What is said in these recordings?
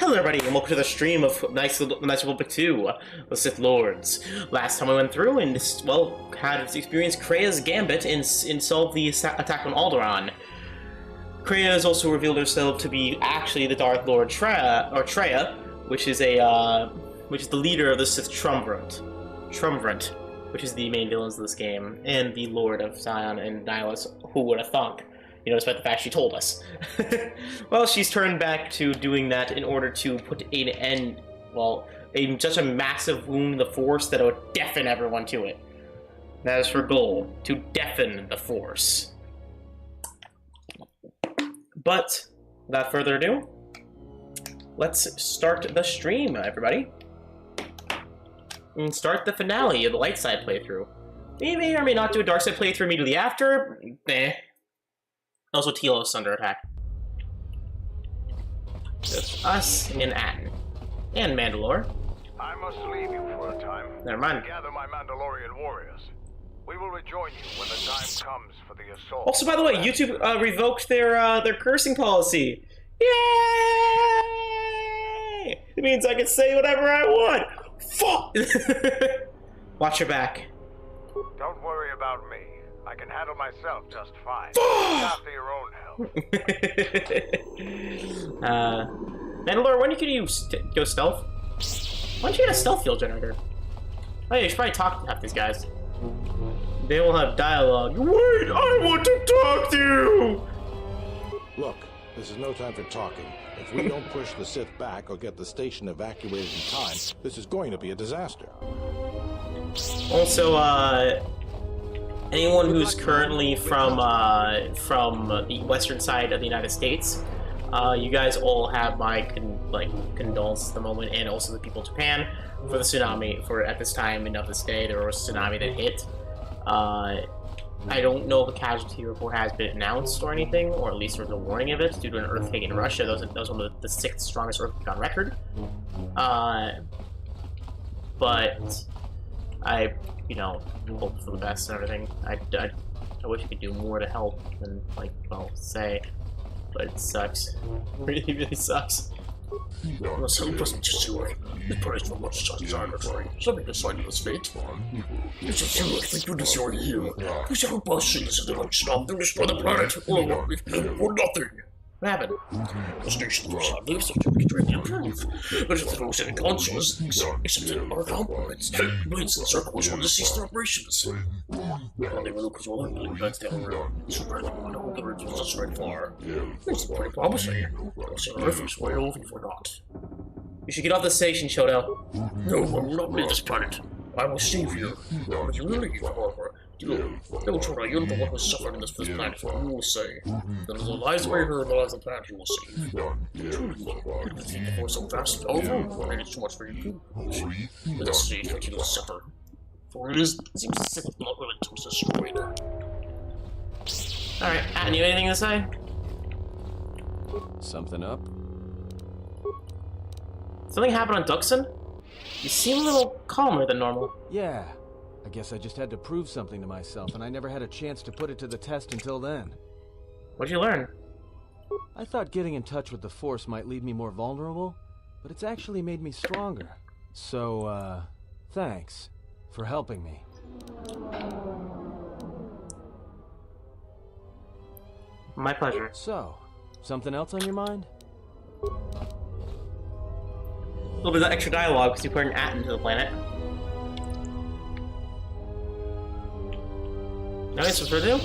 Hello everybody, and welcome to the stream of Knights Republic 2, the Sith Lords. Last time I went through and, well, had experienced Krea's Gambit and solved the attack on Onderon. Krea has also revealed herself to be actually the Darth Lord Traya, which is the leader of the Sith Triumvirate, which is the main villains of this game, and the Lord of Zion and Nihilus. Who would have thunk? You know, despite the fact she told us. Well, she's turned back to doing that in order to put an end, well, such a massive wound in the Force that it would deafen everyone to it. That is her goal, to deafen the Force. But, without further ado, let's start the stream, everybody. And start the finale of the light side playthrough. We may or may not do a dark side playthrough immediately after. Also, Telos under attack. Just us and Atten. And Mandalore. I must leave you for a time. Never mind. Gather my Mandalorian warriors. We will rejoin you when the time comes for the assault. Also, by the way, YouTube revoked their cursing policy. Yay! It means I can say whatever I want. Fuck! Watch your back. Don't worry about me. I can handle myself just fine. After your own help. Mandalore, when can you go stealth? Why don't you get a stealth field generator? Oh yeah, you should probably talk to half these guys. They will have dialogue. Wait, I want to talk to you! Look, this is no time for talking. If we don't push the Sith back or get the station evacuated in time, this is going to be a disaster. Also, anyone who's currently from the western side of the United States, you guys all have my condolences at the moment, and also the people of Japan for the tsunami. For at this time and of this day, there was a tsunami that hit. I don't know if a casualty report has been announced or anything, or at least there's a warning of it due to an earthquake in Russia. That was one of the sixth strongest earthquake on record. But I, hope for the best and everything. I wish I could do more to help than, say. But it sucks. It really, really sucks. Let's help us to Zurich. The price for much sunshine or trade. Something to sign this fate. Mr. Zurich, thank goodness you're here. Please help us see this and stop them destroy the planet. Or nothing. What happened? The station was on this, so we can try to improve. But if there was any conscience, except in our compliments, Blades and Circles want to cease their operations. They will look as well and that's the other so right on the whole bridge was just right far. It's pretty promising. I'll say Earth is way over if we're not. You should get off the station, Shoto. No, I will not leave this planet. I will save you. But you will leave, however. Ultra, you're the one who's suffering in this planet, for you will say. That is the lives we heard and the lives of the planet you will save. Truly, you can think the Force so fast and over, and it's too much for you too. Let us see if you will suffer. For it seems the Sith is not willing to be destroyed. Alright, Atten, you have anything to say? Something up? Something happened on dxun? You seem a little calmer than normal. Yeah. I guess I just had to prove something to myself, and I never had a chance to put it to the test until then. What'd you learn? I thought getting in touch with the Force might leave me more vulnerable, but it's actually made me stronger. So, thanks for helping me. My pleasure. So, something else on your mind? A little bit of extra dialogue because you put an Atten to the planet. Nice, what's further ado?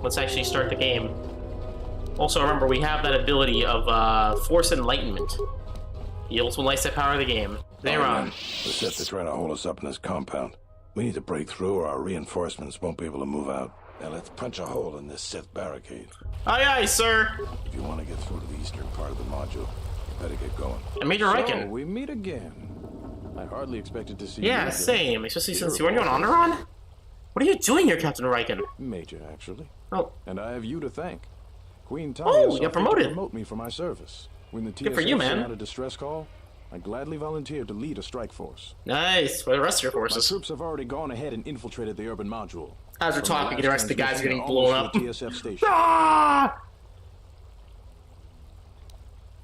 Let's actually start the game. Also, remember, we have that ability of Force Enlightenment. The ultimate lightsaber power of the game. They're on. The Sith are trying to hold us up in this compound. We need to break through or our reinforcements won't be able to move out. Now let's punch a hole in this Sith barricade. Aye, aye, sir! If you want to get through to the eastern part of the module, you better get going. And Major Riken. So, we meet again. I hardly expected to see you. Yeah, same. Especially since you weren't on Onderon? What are you doing here, Captain Riken? Major, actually. Oh. And I have you to thank. Queen Oh, Talia you got promoted. to promote me for my service. When the Good for you, man. sent out a distress call, I gladly volunteered to lead a strike force. Nice. For the rest of your My forces. troops have already gone ahead and infiltrated the urban module. As we're From talking, the rest of the guys are getting transmission blown almost up. to the TSF station. Ah!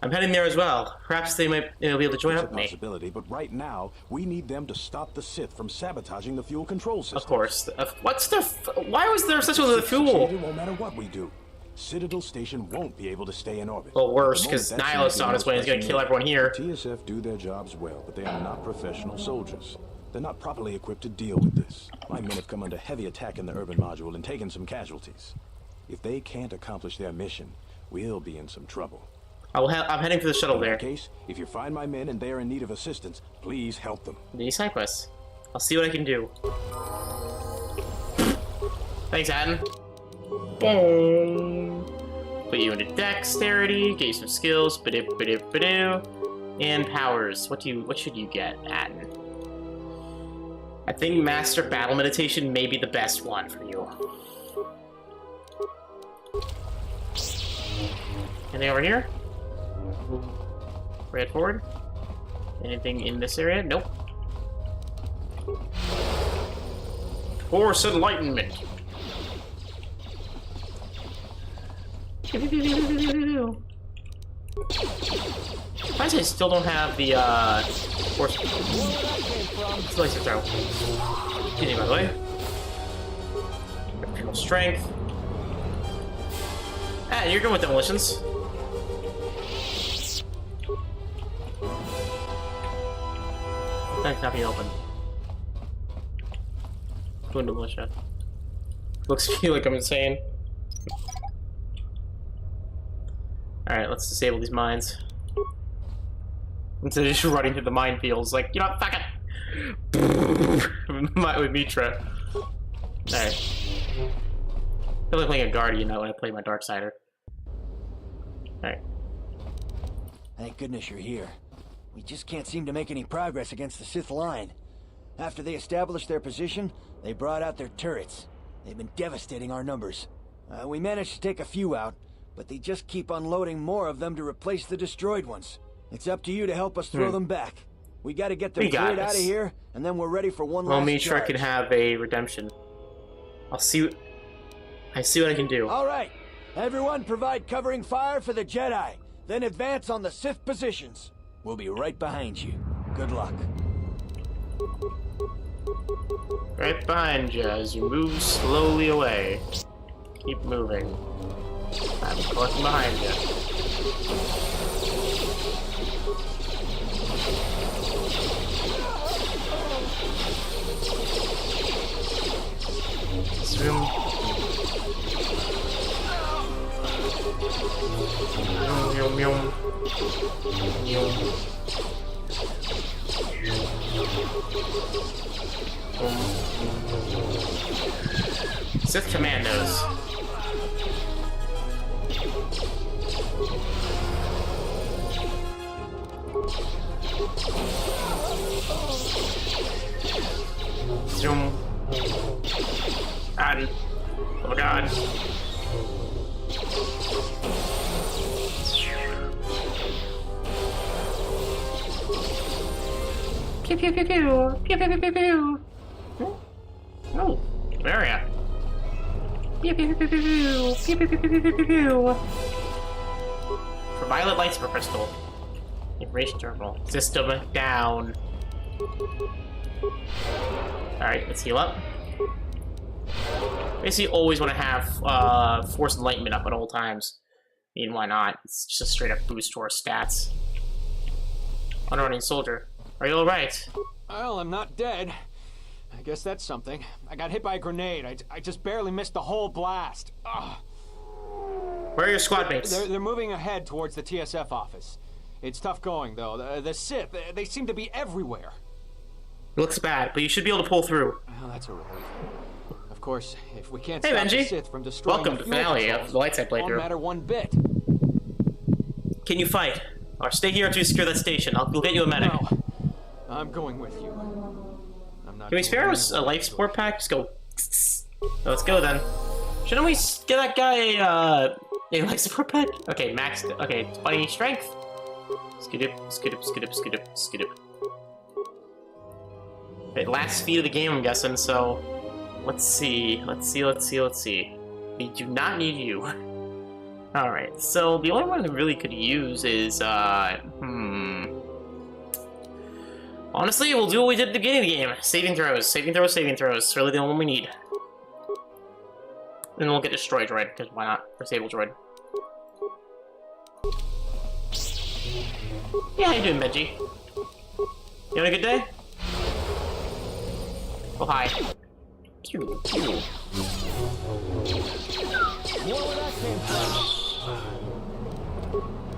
I'm heading there as well. Perhaps they might be able to join It's up a with me. possibility, but right now, we need them to stop the Sith from sabotaging the fuel control system. Of course. What's the... Why was there such a with the fuel? It won't matter what we do. Citadel Station won't be able to stay in orbit. Well, worse, because Nihilus on his way is going to kill everyone here. TSF do their jobs well, but they are not professional soldiers. They're not properly equipped to deal with this. My men have come under heavy attack in the urban module and taken some casualties. If they can't accomplish their mission, we'll be in some trouble. I'm heading for the shuttle In there. that case, if you find my men and they are in need of assistance, please help them. The side quests. I'll see what I can do. Thanks, Atten. Boom. Put you into dexterity, get you some skills, and powers. What should you get, Atten? I think Master Battle Meditation may be the best one for you. Anything over here? Right forward? Anything in this area? Nope. Force Enlightenment. I still don't have the force. Laser throw. Continue, by the way. Imperial strength. Ah, you're good with demolitions. Thanks, not being open. Doing demolition. Looks to me like I'm insane. Alright, let's disable these mines. Instead of just running through the minefields, like, you know what, fuck it! With Mitra. Alright. I feel like playing a Guardian now when I play my Darksider. Alright. Thank goodness you're here. We just can't seem to make any progress against the Sith line. After they established their position, they brought out their turrets. They've been devastating our numbers. We managed to take a few out, but they just keep unloading more of them to replace the destroyed ones. It's up to you to help us throw them back. We gotta get them cleared out of here, and then we're ready for one last Mitra charge. can have a redemption. I see what I can do. All right, everyone provide covering fire for the Jedi, then advance on the Sith positions. We'll be right behind you. Good luck. Right behind you as you move slowly away. Keep moving. I'm close behind you. Zoom. Yum, yum. Yum. Sith Commandos. Zoom. God. Oh my god. Pew pew pew pew. Pew pew pew pew pew. Oh, area. Pew pew pew pew pew. Pew pew pew pew pew pew pew. For violet lightsaber crystal. Information terminal. System down. Alright, let's heal up. Basically, always want to have Force Enlightenment up at all times. I mean, why not? It's just a straight up boost to our stats. Underrunning soldier. Are you alright? Well, I'm not dead. I guess that's something. I got hit by a grenade. I just barely missed the whole blast. Ugh. Where are your squad mates? They're moving ahead towards the TSF office. It's tough going, though. The Sith, they seem to be everywhere. It looks bad, but you should be able to pull through. Well, that's a relief. Of course, if we can't Hey, stop Benji. the Sith from destroying Welcome to the finale of the Lightsaber won't playthrough. matter one bit. Can you fight? Or stay here until you secure that station. We'll get you a medic. No, I'm going with you. I'm not. Can we spare us a life support pack? Just go. Let's go then. Shouldn't we get that guy a life support pack? Okay, max. Okay, fighting strength. Skidip, skidip, skidip, skidip, skidip. Okay, last speed of the game, I'm guessing. So, let's see. We do not need you. Alright, so the only one we really could use is, honestly, we'll do what we did at the beginning of the game. Saving throws, saving throws, saving throws. It's really the only one we need. And we'll get Destroy Droid, because why not? Or Sable Droid. Yeah, how you doing, Benji? You having a good day? Oh, hi. Pew, pew.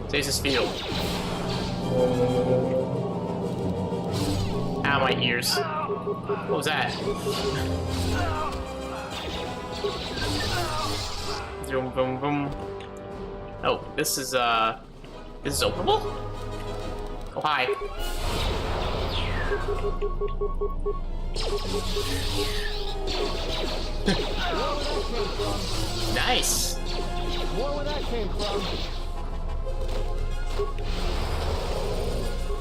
Saves his field. Ow, my ears. What was that? Boom, boom, boom. Oh, this is openable? Oh, hi. Nice. More where that came from.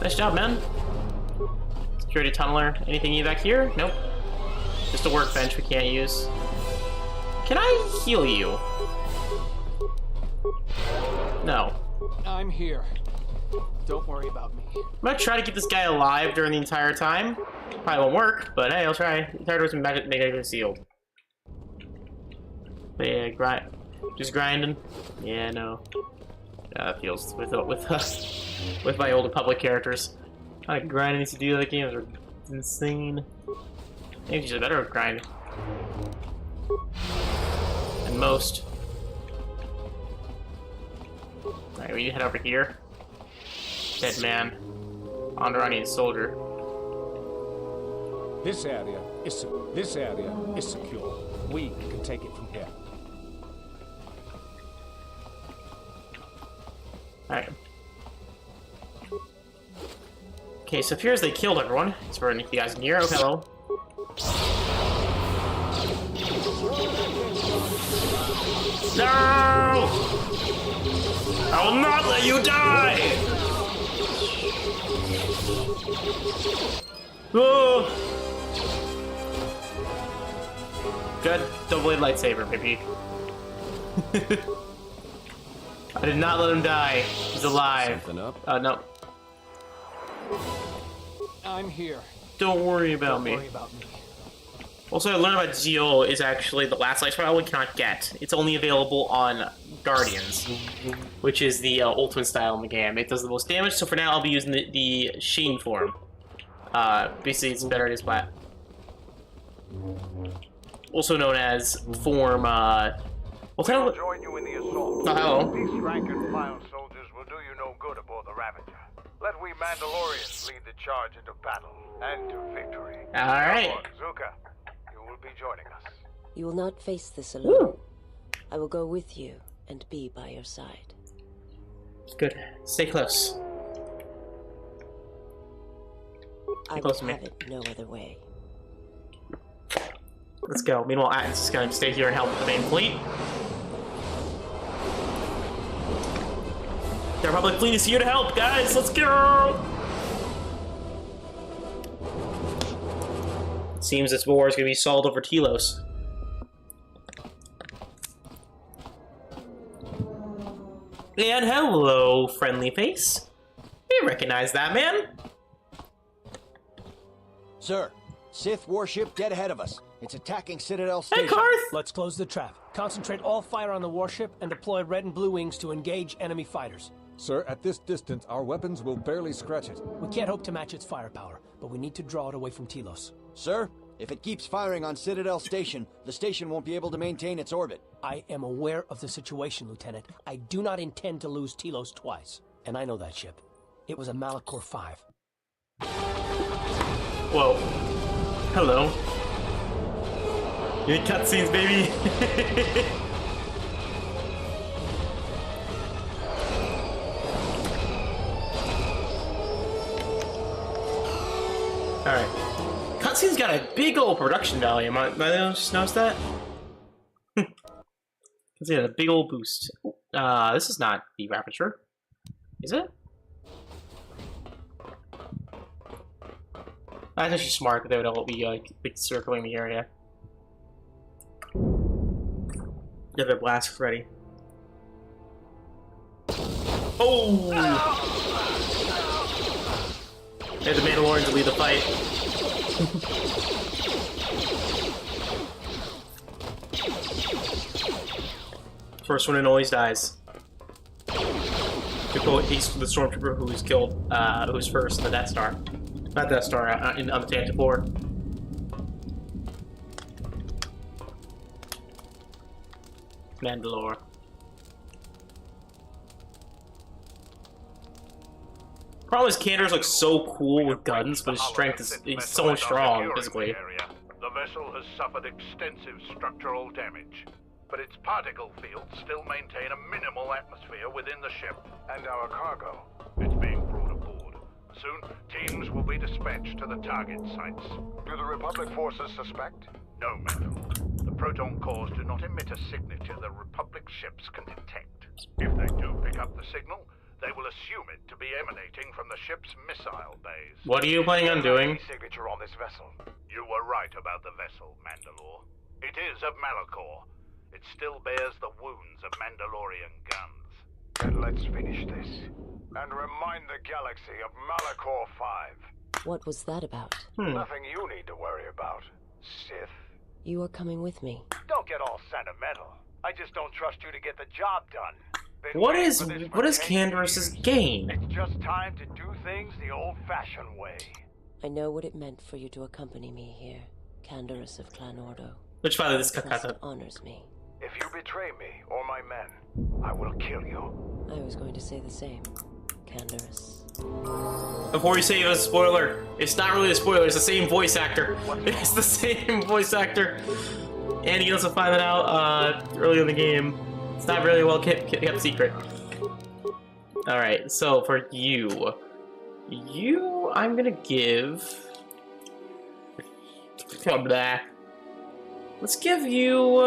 Nice job, man. Security tunneler. Anything you back here? Nope. Just a workbench we can't use. Can I heal you? No. I'm here. Don't worry about me. I'm gonna try to keep this guy alive during the entire time. Probably won't work, but hey, I'll try. The entire door's magnetically sealed. But yeah, just grinding. Yeah, no. That feels with my old Republic characters. How grinding needs to do other games are insane. Maybe she's a better grind than most. Alright, we need to head over here. Dead man. Onderon soldier. This area is secure. We can take it from here. Alright. Okay, so it appears they killed everyone. So we're gonna you guys in here. Oh, hello. No! I will not let you die! Oh! Good double-bladed lightsaber, baby. I did not let him die. He's alive. Something up? No. I'm here. Don't worry about me. Don't worry about me. Also, I learned about Zio is actually the last lightsaber we cannot get. It's only available on Guardians, which is the ultimate style in the game. It does the most damage, so for now I'll be using the Sheen form. Basically, it's better at his flat. Also known as form, what kind of... Join you in the assault. Oh, hello. These rank and file soldiers will do you no good aboard the Ravager. Let we Mandalorians lead the charge into battle and to victory. Alright. Zuka, you will be joining us. You will not face this alone. I will go with you and be by your side. Good. Stay close. I close will to me. have it no other way. Let's go. Meanwhile, Atton's is going to stay here and help with the main fleet. The Republic fleet is here to help, guys! Let's go! Seems this war is going to be solved over Telos. And hello, friendly face. You recognize that man? Sir, Sith warship dead ahead of us. It's attacking Citadel Hey, Station. Karth! Let's close the trap. Concentrate all fire on the warship and deploy red and blue wings to engage enemy fighters. Sir, at this distance, our weapons will barely scratch it. We can't hope to match its firepower, but we need to draw it away from Telos. Sir, if it keeps firing on Citadel Station, the station won't be able to maintain its orbit. I am aware of the situation, Lieutenant. I do not intend to lose Telos twice. And I know that ship. It was a Malacor 5. Whoa. Hello. You need cutscenes, baby! Alright. Cutscene's got a big old production value. Am I just noticed that? It's got a big old boost. This is not the Ravager. Is it? That's actually smart that they would all be like circling the area. Get their blasts ready. Oh! There's the Mandalorian to lead the fight. First one in always dies. He's the stormtrooper who's killed, who's first in the Death Star. Not Death Star, on the Tantive 4. Mandalore. Problem is, Cander's looks so cool with guns, but his strength is he's so strong physically. The vessel has suffered extensive structural damage, but its particle fields still maintain a minimal atmosphere within the ship. And our cargo, it's being brought aboard. Soon, teams will be dispatched to the target sites. Do the Republic forces suspect? No, madam. The proton cores do not emit a signature the Republic ships can detect. If they do pick up the signal, they will assume it to be emanating from the ship's missile bays. What are you planning on doing? Signature on this vessel. You were right about the vessel, Mandalore. It is of malacor. It still bears the wounds of Mandalorian guns. Then let's finish this. And remind the galaxy of Malacor 5. What was that about? Nothing you need to worry about, Sith. You are coming with me. Don't get all sentimental. I just don't trust you to get the job done. What is Canderous' gain? It's just time to do things the old-fashioned way. I know what it meant for you to accompany me here, Canderous of Clan Ordo. Which father this Trust honors me. If you betray me or my men, I will kill you. I was going to say the same, Canderous. Before you say it was a spoiler, it's not really a spoiler, it's the same voice actor. It's the same voice actor. And you also find that out early in the game. It's not really well kept secret. Alright, so for you, I'm gonna give... Blah. Let's give you,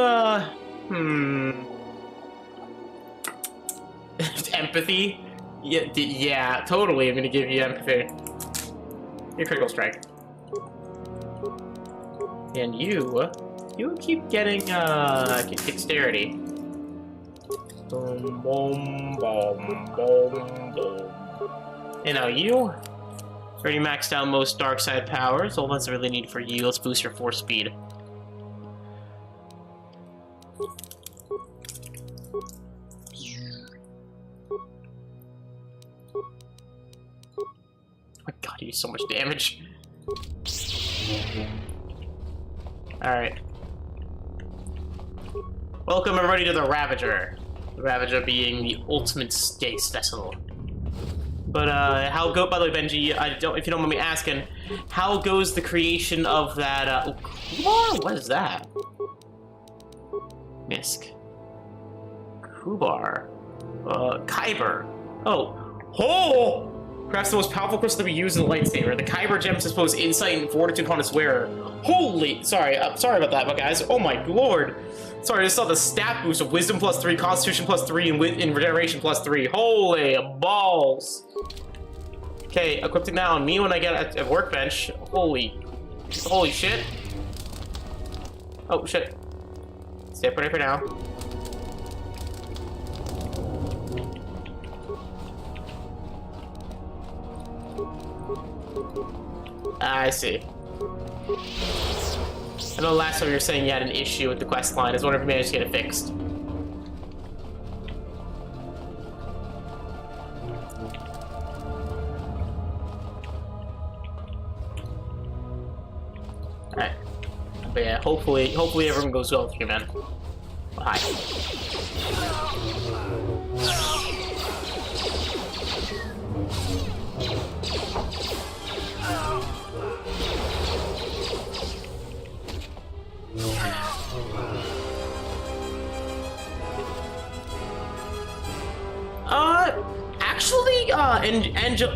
empathy? Yeah, totally I'm gonna give you empathy. Your critical strike. And you keep getting, dexterity. Boom, boom, boom, boom, boom. You know, you already maxed out most dark side powers. All that's really need for you. Let's boost your force speed. Oh my god, you do so much damage. Alright. Welcome everybody to the Ravager. The Ravager being the ultimate space vessel. But how go? By the way, Benji, if you don't mind me asking, how goes the creation of that? What is that? Misk. Kubar. Kyber. Oh! Perhaps the most powerful crystal to be used in the lightsaber. The Kyber gem dispose insight and fortitude upon its wearer. Holy! Sorry about that, guys. Oh my lord! Sorry, I just saw the stat boost of Wisdom +3, Constitution +3, and Regeneration +3. Holy balls! Okay, equipped it now on me when I get a workbench. Holy shit! Oh shit! Stay up ready for now. I see. I know last time you were saying you had an issue with the quest line. I was wondering if you managed to get it fixed. Alright. But yeah, hopefully everyone goes well with you, man. Hi. Actually,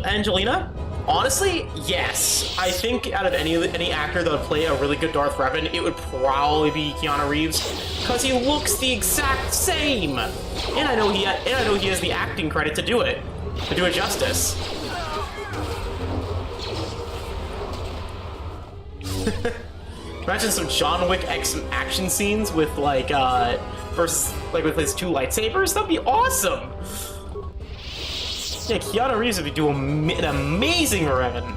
Angelina, honestly, yes. I think out of any actor that would play a really good Darth Revan, it would probably be Keanu Reeves, because he looks the exact same. And I know he has the acting credit to do it justice. Imagine some John Wick action scenes with with his 2 lightsabers. That'd be awesome. Yeah, Keanu Reeves would do an amazing Revan.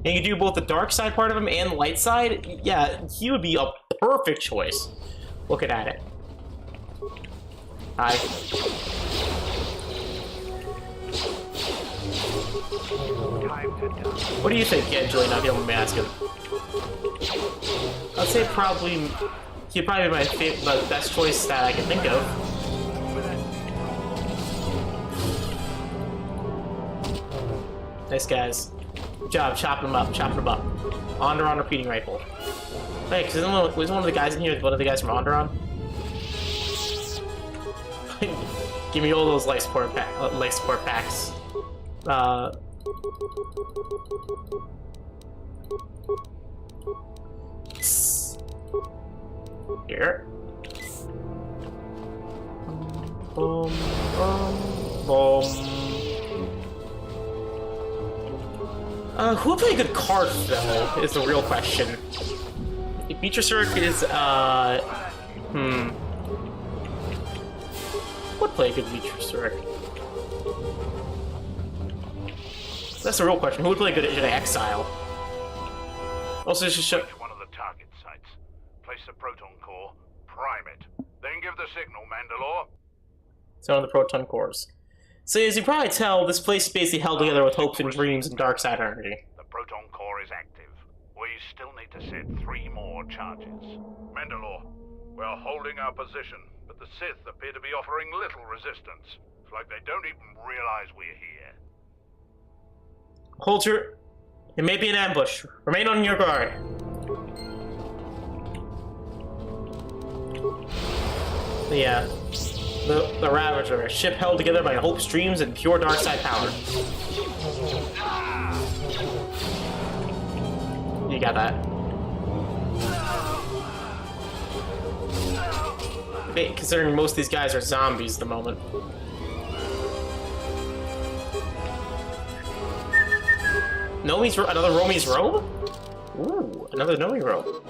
And you do both the dark side part of him and the light side. Yeah, he would be a perfect choice. Looking at it. Hi. What do you think, Angelina, if you don't mind me asking? I'd say probably... He'd probably be my favorite, the best choice that I can think of. Nice guys. Good job, chopping them up, chopping them up. Onderon repeating rifle. Wait, because was one of the guys in here one of the guys from Onderon? Give me all those life support packs. Here. Boom, boom, boom. Who would play a good card, though, is the real question. If meetrasurik is, would play a good meetrasurik? That's the real question. Who would play a good Jedi Exile? Also, just show... One of the target sites. Place the proton core, prime it, then give the signal, Mandalore. So on the proton cores. So as you probably tell, this place is basically held together with hopes and dreams and dark side energy. The proton core is active. We still need to set 3 more charges. Mandalore, we're holding our position, but the Sith appear to be offering little resistance. It's like they don't even realize we're here. Hold your... It may be an ambush. Remain on your guard. Yeah. The Ravager, a ship held together by hopes, dreams, and pure dark side power. You got that. Okay, considering most of these guys are zombies at the moment. Another Nomi's robe? Ooh, another Nomi robe.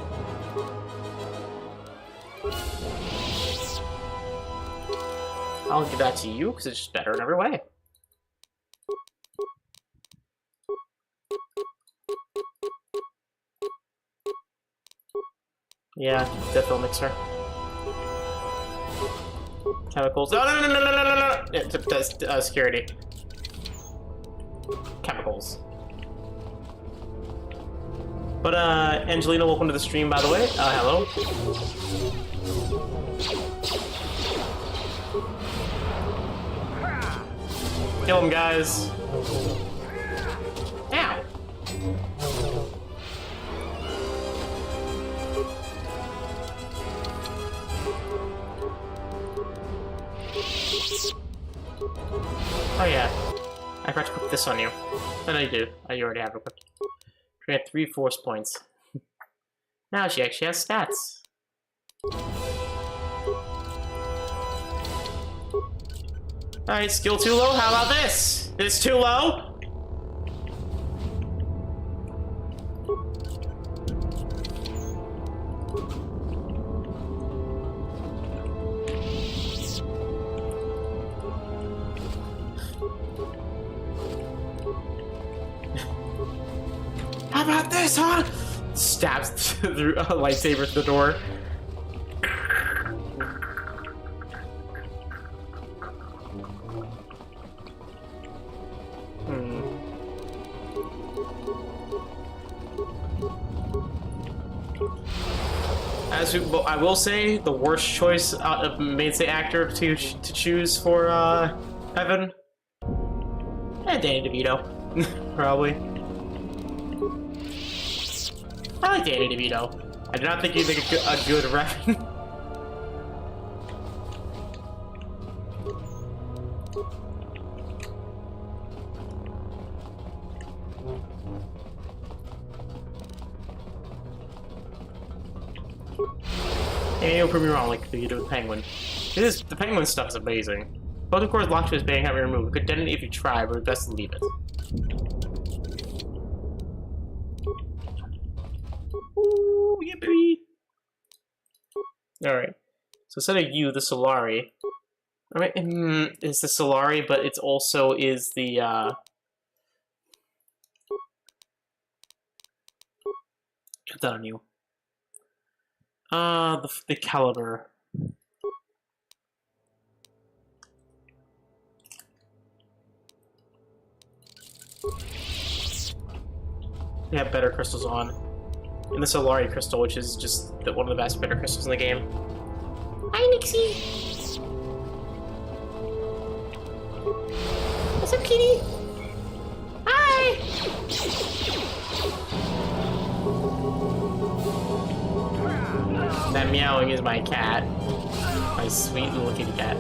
I'll give that to you, because it's just better in every way. Yeah, death mixer. Chemicals. No. It does security. Chemicals. But, Angelina, welcome to the stream, by the way. Hello. Kill him, guys. Ow. Oh yeah, I forgot to put this on you. I know you do. Oh, you already have it equipped. She had 3 force points. Now she actually has stats. Alright, skill too low? How about this? It's too low? How about this, huh? Stabs through a lightsaber through the door. I will say, the worst choice out of mainstay actor to choose for Evan. Danny DeVito, probably. I like Danny DeVito. I do not think he'd make a good Revan. Hey, you'll prove me wrong, like you do with Penguin. The Penguin stuff is amazing. Both of course locked to his being having removed. Could detonate if you try, but best to leave it. Ooh, yeah, baby. Alright. So instead of you, the Solari. Alright, it's the Solari, but it also is the, Get that on you. The caliber. They have better crystals on. And the Solari crystal, which is just one of the best better crystals in the game. Hi, Nixie! What's up, kitty? Hi! That meowing is my cat. My sweet little kitty cat.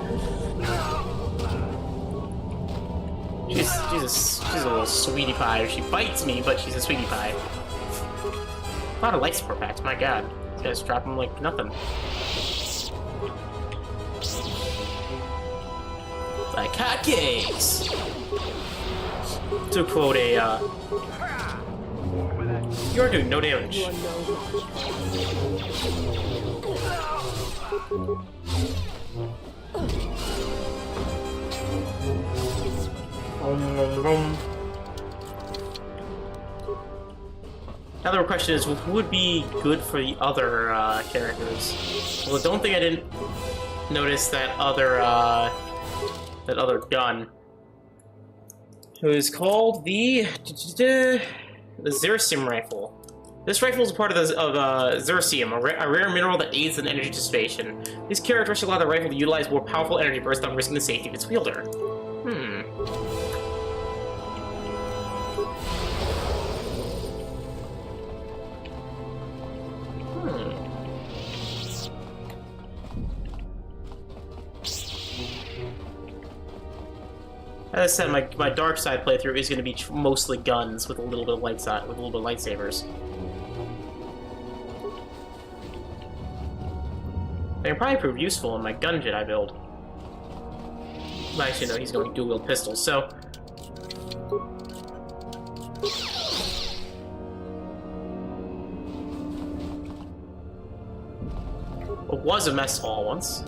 She's a little sweetie pie. She bites me, but she's a sweetie pie. A lot of light support packs, my god. These guys drop them like nothing. Like hotcakes! To quote a, you're doing no damage. Now the question is, who would be good for the other characters? Well, don't think I didn't notice that other gun. It was called the Xerxium rifle. This rifle is a part of Xerxium, a rare mineral that aids in energy dissipation. These characteristics allow the rifle to utilize more powerful energy bursts without risking the safety of its wielder. As I said, my dark side playthrough is going to be mostly guns with a little bit of lightsabers. They can probably prove useful in my gun Jedi build. Well, actually, no, he's going dual-wield pistols, so... It was a mess hall once.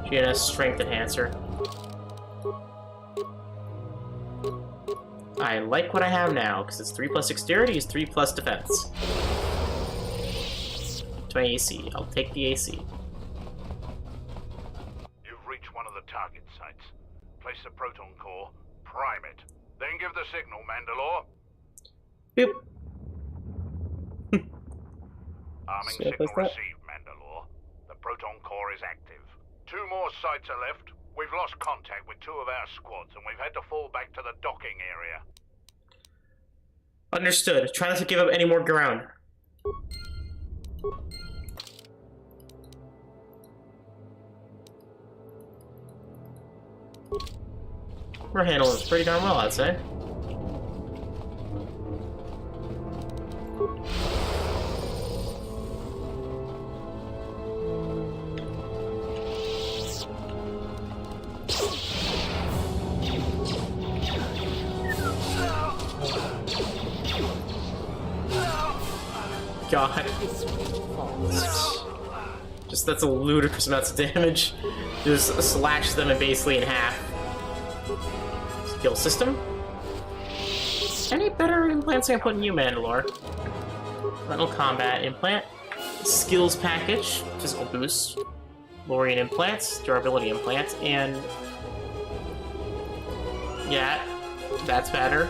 She had a strength enhancer. I like what I have now, because it's 3 plus dexterity is 3 plus defense. To my AC. I'll take the AC. You've reached one of the target sites. Place the proton core, prime it, then give the signal, Mandalore. Boop. Arming signal received, Mandalore. The proton core is active. 2 more sites are left. We've lost contact with 2 of our squads, and we've had to fall back to the docking area. Understood. Try not to give up any more ground. We're handling this pretty darn well, I'd say. God. Just that's a ludicrous amounts of damage. Just slash them and basically in half. Skill system. Any better implants I can put in you, Mandalore? Mental combat implant. Skills package. Physical boost. Lorian implants. Durability implant. And... yeah, that's better.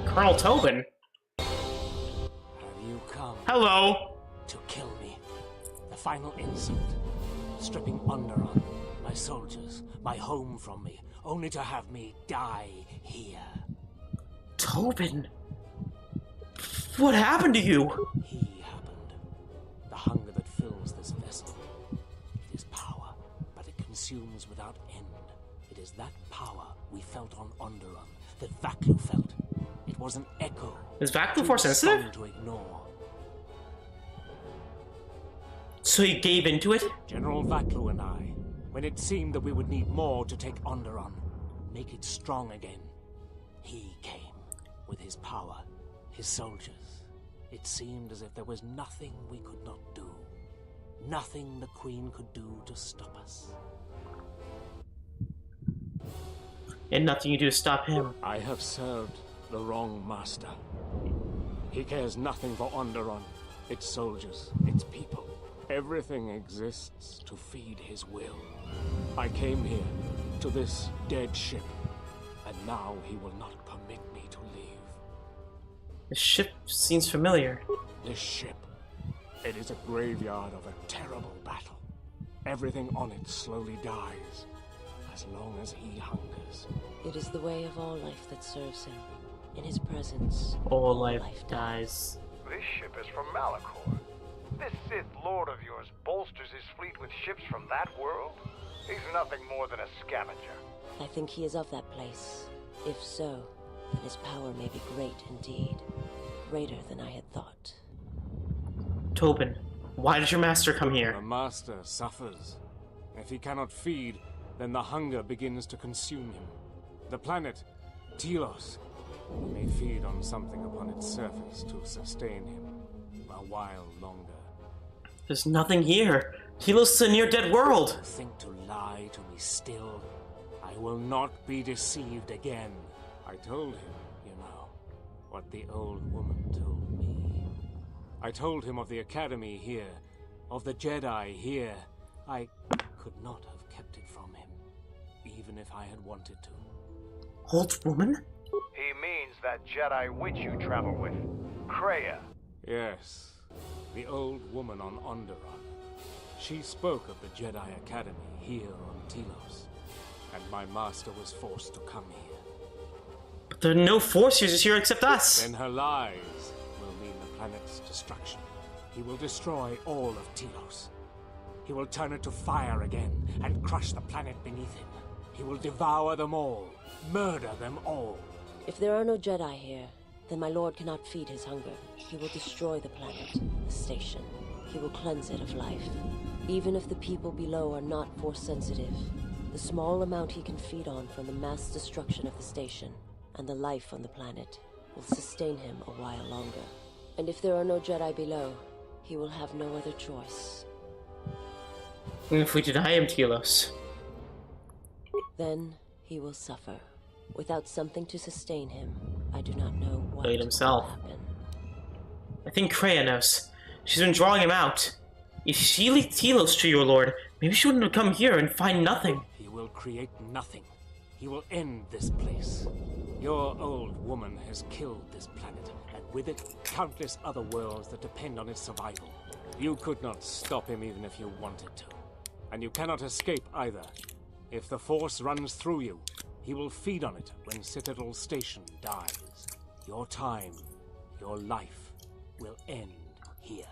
Colonel Tobin? Have you come Hello! to kill me? The final insult. Stripping Onderon, my soldiers, my home from me, only to have me die here. Tobin? What happened to you? He happened. The hunger that fills this vessel. It is power, but it consumes without end. It is that power we felt on Onderon, that Vaklu felt. It was an echo. Is Vaklu force sensitive? To ignore. So he gave into it? General Vaklu and I, when it seemed that we would need more to take Onderon, make it strong again, he came with his power his soldiers. It seemed as if there was nothing we could not do. Nothing the Queen could do to stop us. And nothing you do to stop him. I have served the wrong master. He cares nothing for Onderon, its soldiers, its people. Everything exists to feed his will. I came here, to this dead ship, and now he will not permit me to leave. The ship seems familiar. This ship, it is a graveyard of a terrible battle. Everything on it slowly dies, as long as he hungers. It is the way of all life that serves him. In his presence, All life dies. This ship is from Malacor. This Sith Lord of yours bolsters his fleet with ships from that world? He's nothing more than a scavenger. I think he is of that place. If so, then his power may be great indeed. Greater than I had thought. Tobin, why did your master come here? The master suffers. If he cannot feed, then the hunger begins to consume him. The planet, Telos, he may feed on something upon its surface to sustain him a while longer. There's nothing here. Telos is a near-dead world. You think to lie to me still? I will not be deceived again. I told him, you know, what the old woman told me. I told him of the academy here, of the Jedi here. I could not have kept it from him, even if I had wanted to. Old woman? He means that Jedi witch you travel with, Kreia. Yes, the old woman on Onderon. She spoke of the Jedi Academy here on Telos, and my master was forced to come here. But there are no Force users here except us. Then her lies will mean the planet's destruction. He will destroy all of Telos. He will turn it to fire again and crush the planet beneath him. He will devour them all, murder them all. If there are no Jedi here, then my lord cannot feed his hunger. He will destroy the planet, the station. He will cleanse it of life. Even if the people below are not Force-sensitive, the small amount he can feed on from the mass destruction of the station and the life on the planet will sustain him a while longer. And if there are no Jedi below, he will have no other choice. And if we deny him Telos? Then he will suffer. Without something to sustain him, I do not know what Played himself. will happen. I think Kreia knows. She's been drawing him out. If she leads Telos to your lord, maybe she wouldn't have come here and find nothing. He will create nothing. He will end this place. Your old woman has killed this planet, and with it, countless other worlds that depend on its survival. You could not stop him even if you wanted to. And you cannot escape either. If the Force runs through you, he will feed on it when Citadel Station dies. Your time, your life, will end here.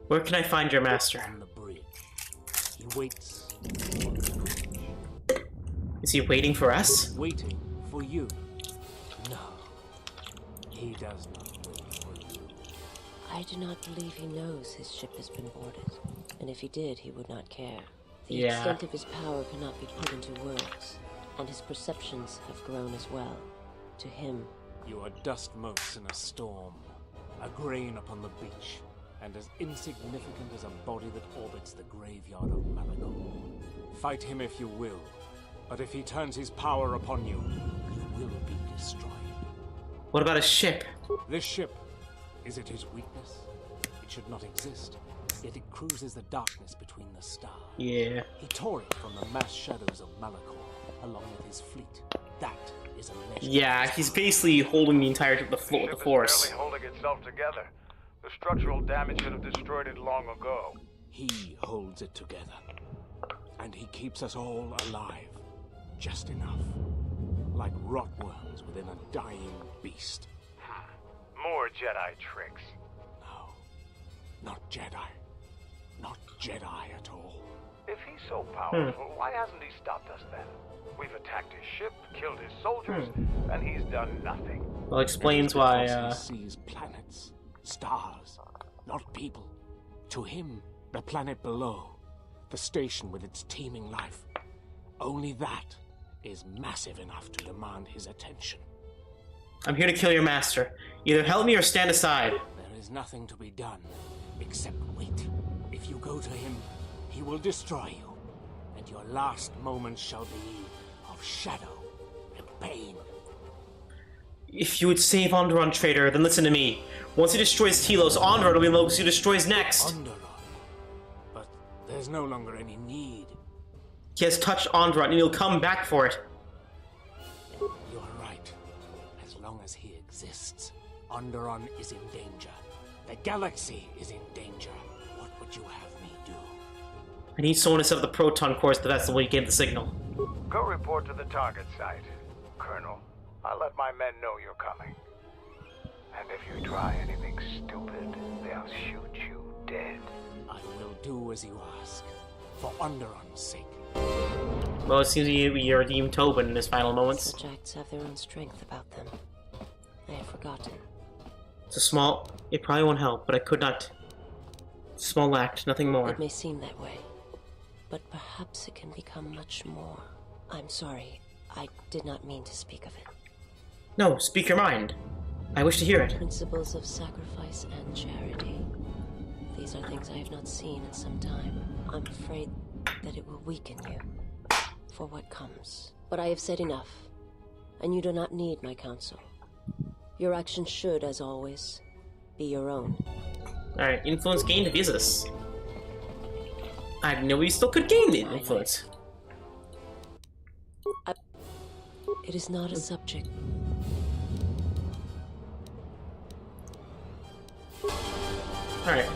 Where can I find your master? On the bridge. He waits. Is he waiting for us? Waiting for you. No. He does not wait for you. I do not believe he knows his ship has been boarded. And if he did, he would not care. The Yeah. extent of his power cannot be put into words, and his perceptions have grown as well. To him, You are dust motes in a storm, a grain upon the beach, and as insignificant as a body that orbits the graveyard of Malacor. Fight him if you will, but if he turns his power upon you, you will be destroyed. What about a ship? This ship, is it his weakness? It should not exist, yet it cruises the darkness between the stars. Yeah. He tore it from the mass shadows of Malacor, along with his fleet. That is a measure. Yeah, he's basically holding the entire the float with Ship the Force. is barely holding itself together. The structural damage should have destroyed it long ago. He holds it together. And he keeps us all alive. Just enough. Like rotworms within a dying beast. More Jedi tricks. No. Not Jedi. Not Jedi at all. If he's so powerful, why hasn't he stopped us then? We've attacked his ship, killed his soldiers, and he's done nothing. Well, explains why, Because he sees planets, stars, not people. To him, the planet below, the station with its teeming life, only that is massive enough to demand his attention. I'm here to kill your master. Either help me or stand aside. There is nothing to be done, except wait. If you go to him, he will destroy you, and your last moments shall be of shadow and pain. If you would save Onderon, traitor, then listen to me. Once he destroys Telos, Onderon will be the locus he destroys next. Onderon? But there's no longer any need. He has touched Onderon, and he'll come back for it. You are right. As long as he exists, Onderon is in danger. The galaxy is in danger. What would you have me do? I need someone to set up the proton cores to the vessel when he gave the signal. Go report to the target site, Colonel. I'll let my men know you're coming. And if you try anything stupid, they'll shoot you dead. I will do as you ask, for Onderon's sake. Well, it seems we redeemed Tobin in his final moments. Subjects have their own strength about them. I have forgotten. It's a small... It probably won't help, but I could not... Small act, nothing more. It may seem that way, but perhaps it can become much more. I'm sorry. I did not mean to speak of it. No, speak your mind. I wish to hear it. Principles of sacrifice and charity. These are things I have not seen in some time. I'm afraid that it will weaken you for what comes. But I have said enough, and you do not need my counsel. Your actions should, as always, be your own. Alright, influence gained via this. I didn't know we still could gain the influence. It is not a subject. Alright.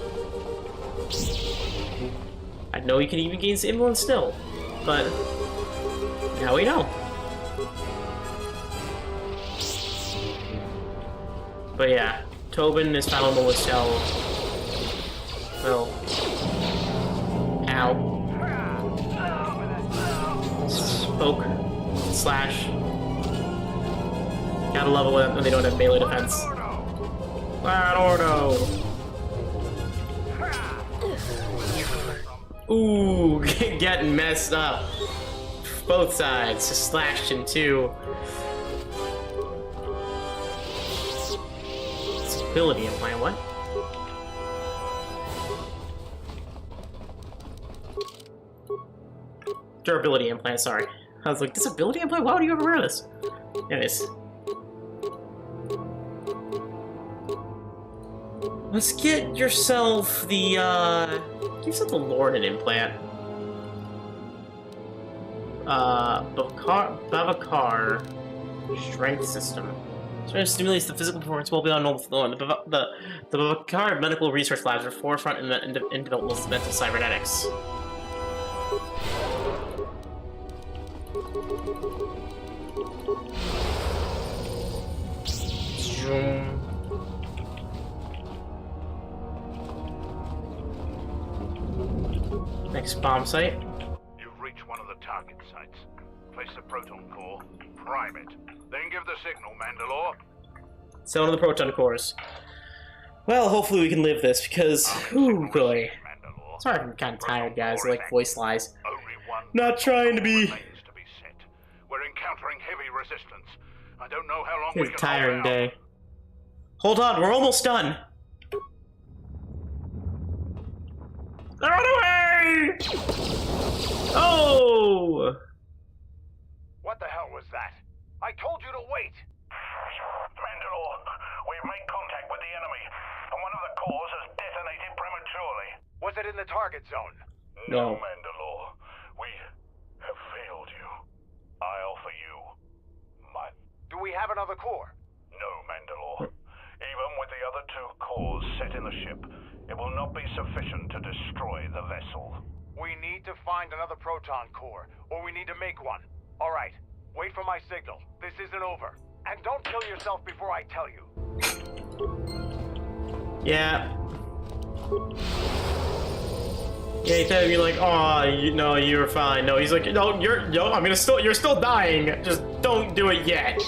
I know you can even gain influence still, but now we know. But yeah, Tobin is final moment shell. Well. Ow. Poke. Slash. Gotta love it when they don't have melee defense. Ordo. Ooh, getting messed up. Both sides, just slashed in two. Ability implant, what? Durability implant, sorry. I was like, disability implant? Why would you ever wear this? Anyways. Let's get yourself the, give yourself the Lordan implant. Baodur Strength System. Strength stimulates the physical performance well beyond normal flow. The Baodur Medical Research Labs are forefront in development of mental cybernetics. Next bomb site. You've reached one of the target sites. Place the proton core, prime it, then give the signal, Mandalore. So one of the proton cores. Well, hopefully we can live this, because, ooh boy. Sorry, I'm kind of tired, guys. I like voice lies. Not trying to be. We're encountering heavy resistance. I don't know how long we It's can a tiring hold out. day. Hold on, we're almost done. Run away! Oh! What the hell was that? I told you to wait! Mandalore, we've made contact with the enemy, and one of the cores has detonated prematurely. Was it in the target zone? No. Mandalore. We have failed you. I offer you my... Do we have another core? No, Mandalore. Even with the other two cores set in the ship, it will not be sufficient to destroy the vessel. We need to find another proton core, or we need to make one. All right, wait for my signal. This isn't over. And don't kill yourself before I tell you. Yeah. Yeah, he said, you're like, oh, no, you're fine. No, he's like, no, you're still dying. Just don't do it yet.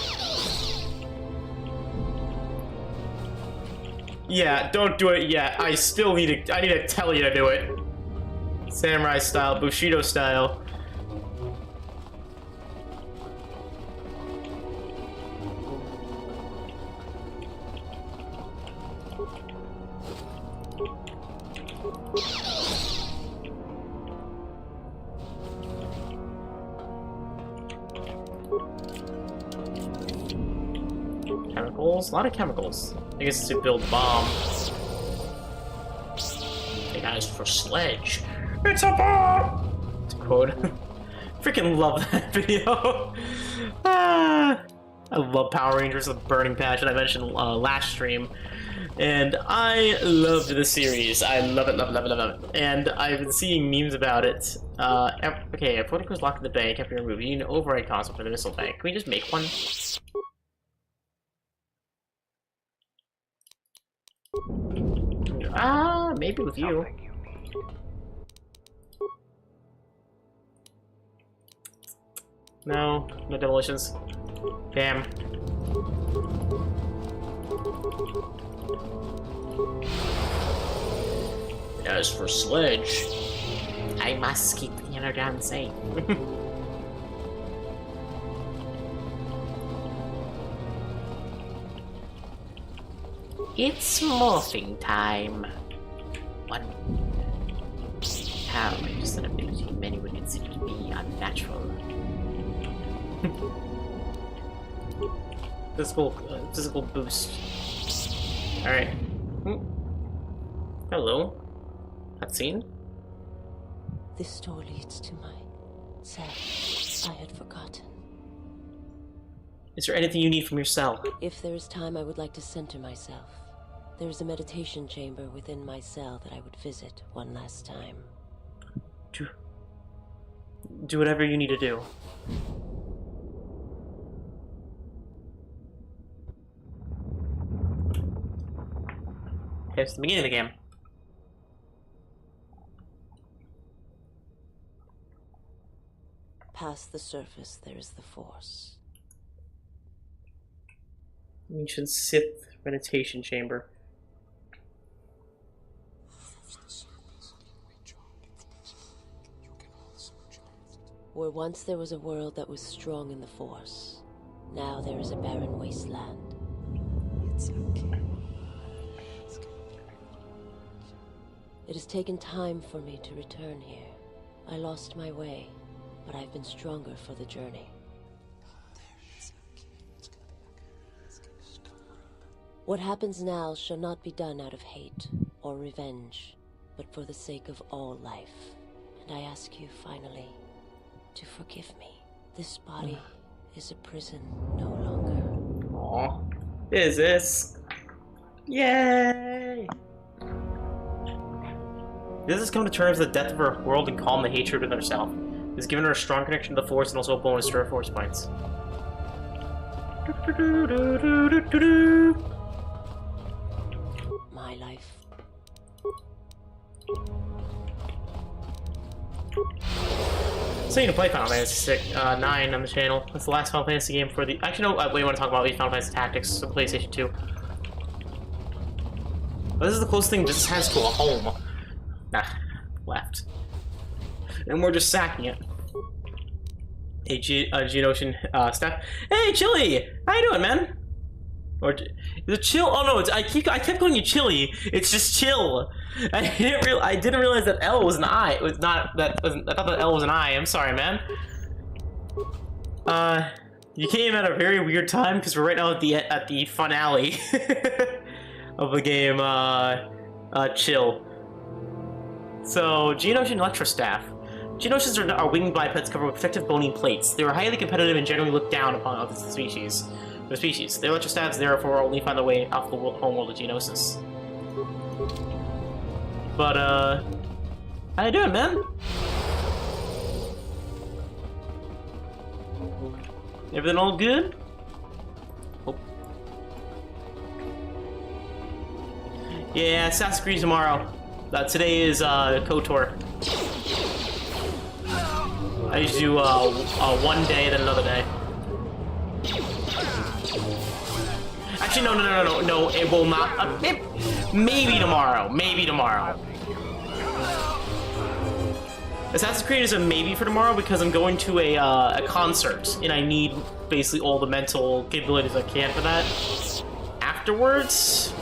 Yeah, don't do it yet. I need to tell you to do it. Samurai style, Bushido style. Chemicals? A lot of chemicals. I guess to build bombs. Hey guys, for sledge. It's a bomb! To quote. Freaking love that video. I love Power Rangers with Burning Passion. I mentioned last stream. And I loved the series. I love it, love it, love it, love it. And I've been seeing memes about it. Okay, a protocol is locked in the bank after removed. You need an override console for the missile bank. Can we just make one? Maybe with you. No, no demolitions. Damn. As for sledge, I must keep the underground safe. It's morphing time. One. How just an ability many would consider to be unnatural. Physical boost. Alright. Hello. Cutscene? This door leads to my cell. I had forgotten. Is there anything you need from your cell? If there is time, I would like to center myself. There is a meditation chamber within my cell that I would visit one last time. Do whatever you need to do. Okay, it's the beginning of the game. Past the surface, there is the Force. Ancient Sith meditation chamber. Where once there was a world that was strong in the Force, now there is a barren wasteland. It's okay. It has taken time for me to return here. I lost my way, but I've been stronger for the journey. What happens now shall not be done out of hate or revenge, but for the sake of all life. And I ask you finally to forgive me. This body is a prison no longer. Aw. Is this? Yay! This has come to terms with the death of her world and calm the hatred within herself. It has given her a strong connection to the Force and also a bonus to her Force points. My life. So you can play Final Fantasy 9 on the channel. That's the last Final Fantasy game for the... Actually, no, we want to talk about Final Fantasy Tactics for the PlayStation 2. But this is the closest thing this has to a home. Nah, left. And we're just sacking it. Hey, Geonosian Steph. Hey, Chili! How you doing, man? Or the chill? Oh no, I kept calling you Chili. It's just chill. I didn't realize that L was an I. It was not that. I thought that L was an I. I'm sorry, man. You came at a very weird time because we're right now at the finale of the game. Chill. So, Geonosian Electrostaff. Geonosians are winged bipeds covered with protective bony plates. They are highly competitive and generally looked down upon other species. The Electrostaffs therefore only find their way off the homeworld of Geonosis. But, how you doing, man? Everything all good? Oh. Yeah, Assassin's Creed tomorrow. Today is, KOTOR. I usually do, one day, then another day. Actually, no, it will not. Maybe tomorrow. Maybe tomorrow. Assassin's Creed is a maybe for tomorrow because I'm going to a concert, and I need basically all the mental capabilities I can for that. Afterwards?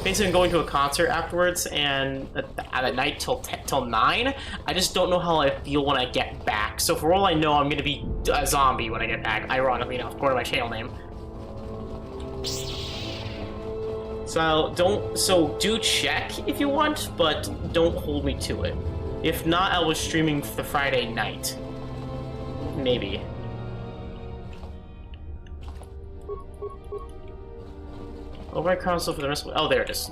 basically I'm going to a concert afterwards, and at night till 9. I just don't know how I feel when I get back. So for all I know, I'm gonna be a zombie when I get back. Ironically enough, according to my channel name. So do check if you want, but don't hold me to it. If not, I was streaming the Friday night. Maybe. Override console for the missile. Oh, there it is.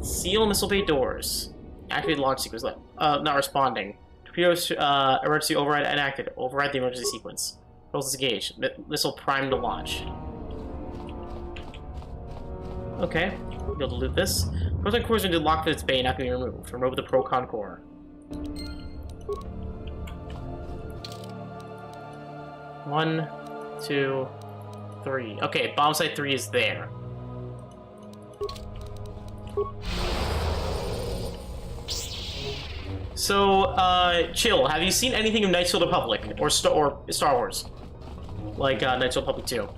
Seal missile bay doors. Activate launch sequence. Not responding. Torpedoes, emergency override enacted. Override the emergency sequence. Controls disengaged. Missile primed to launch. Okay. Be able to loot this. Proton core has been locked in its bay and not being removed. Remove the Procon core. One, 2, 3. Okay, bomb site 3 is there. So, Chill, have you seen anything of Knights of the Republic or Star Wars? Like, Knights of the Republic 2?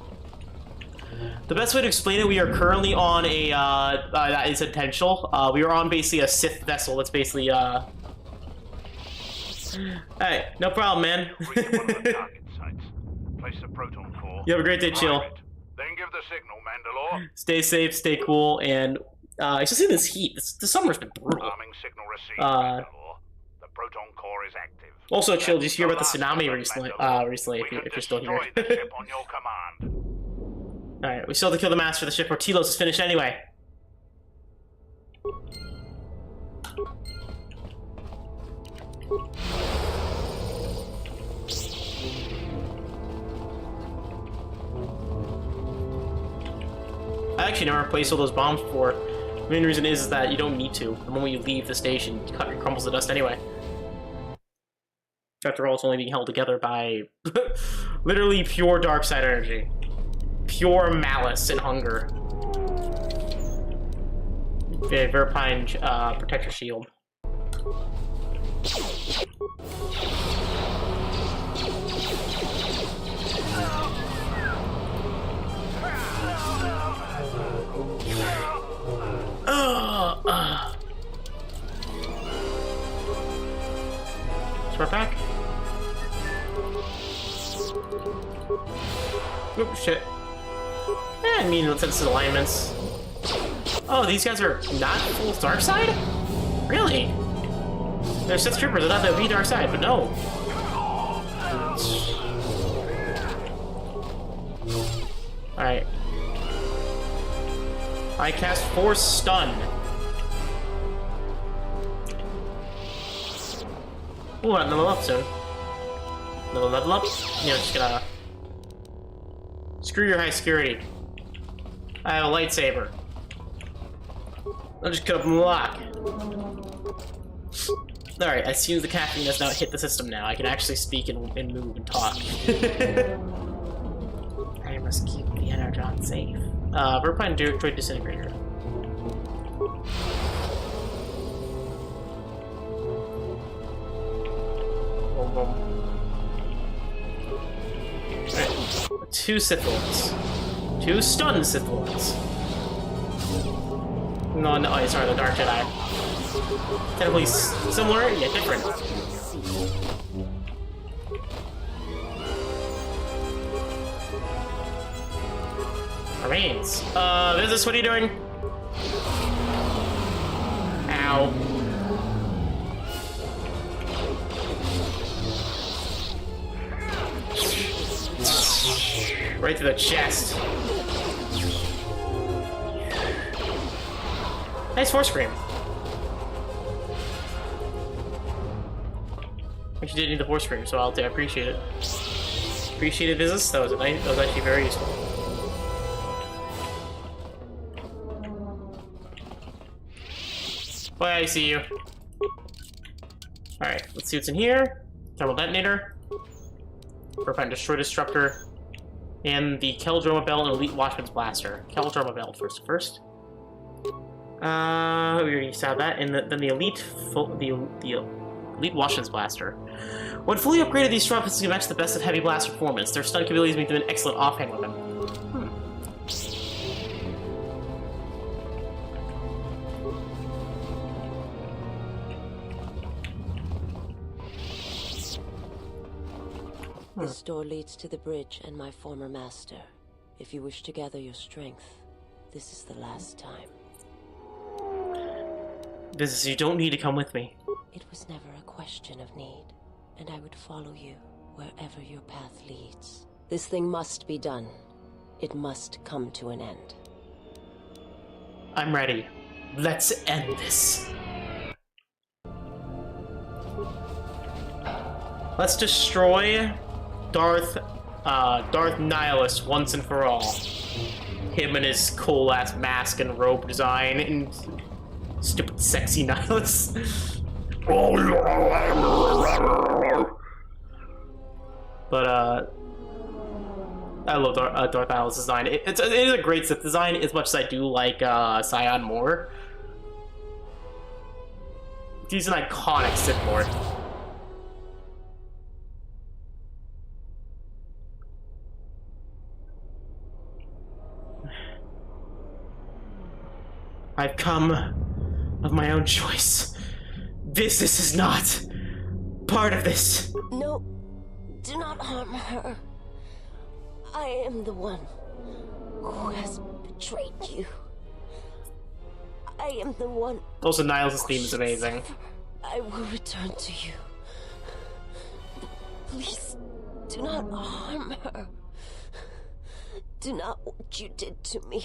The best way to explain it, we are currently on a, that is intentional. We are on basically a Sith vessel that's basically, Hey, no problem, man. Place the proton core. You have a great day, Chill. Then give the signal, Mandalore. Stay safe, stay cool, and especially this heat. The summer's been brutal. Arming signal received, Mandalore. The proton core is active. Also, Chill, did you hear about the tsunami recently? If you're still here. The ship on your command. All right, we still have to kill the master of the ship, or Telos is finished anyway. I actually never placed all those bombs before. The main reason is that you don't need to. The moment you leave the station, it crumbles to dust anyway. After all, it's only being held together by literally pure dark side energy. Pure malice and hunger. Okay, Verpine protector shield. Smart pack. Oop, shit. I mean, let's sense alignments. Oh, these guys are not full dark side? Really? They're Sith troopers. I thought they would be dark side, but no. Alright. I cast Force Stun. Ooh, I'm level up soon. Level up? You know, just gonna... Screw your high security. I have a lightsaber. I'll just cut up and lock. Alright, as soon as the caffeine has now hit the system now, I can actually speak and move and talk. I must keep the energon safe. Verpine droid disintegrator. Boom, boom. Alright, 2 Sith Lords. 2 stunned Sith Lords. No, sorry, the Dark Jedi. Technically similar, yet different. Remains. Business, what are you doing? Ow. Right to the chest. Nice force scream. Actually did need the force scream, so I appreciate it. Appreciate it, business. That was actually very useful. Boy, I see you. Alright, let's see what's in here. Thermal detonator. Verpine destroy disruptor. And the Keldroma belt and Elite Watchman's blaster. Keldroma belt first. We already saw that, and then the Elite Watchman's blaster. When fully upgraded, these strong pistols can match the best of heavy blast performance. Their stun capabilities make them an excellent offhand weapon. This door leads to the bridge and my former master. If you wish to gather your strength, this is the last time. Business, you don't need to come with me. It was never a question of need, and I would follow you wherever your path leads. This thing must be done. It must come to an end. I'm ready. Let's end this. Let's destroy darthnihilus once and for all. Him and his cool-ass mask and robe design and stupid sexy nihilus. But, I love darthnihilus design. It is a great Sith design, as much as I do like Scion more. He's an iconic Sith Lord. I've come of my own choice. Business is not part of this. No, do not harm her. I am the one who has betrayed you. I am the one. Also, Nihilus' theme is amazing. I will return to you. Please, do not harm her. Do not what you did to me.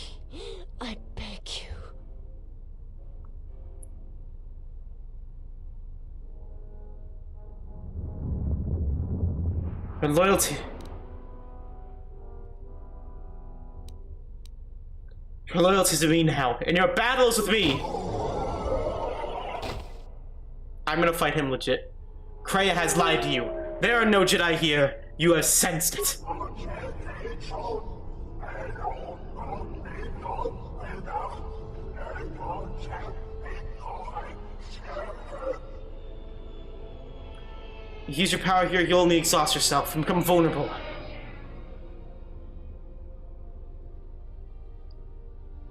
I beg you. Your loyalty. Your loyalty to me now, and your battles with me. I'm gonna fight him legit. Kreia has lied to you. There are no Jedi here. You have sensed it. Use your power here, you'll only exhaust yourself and become vulnerable.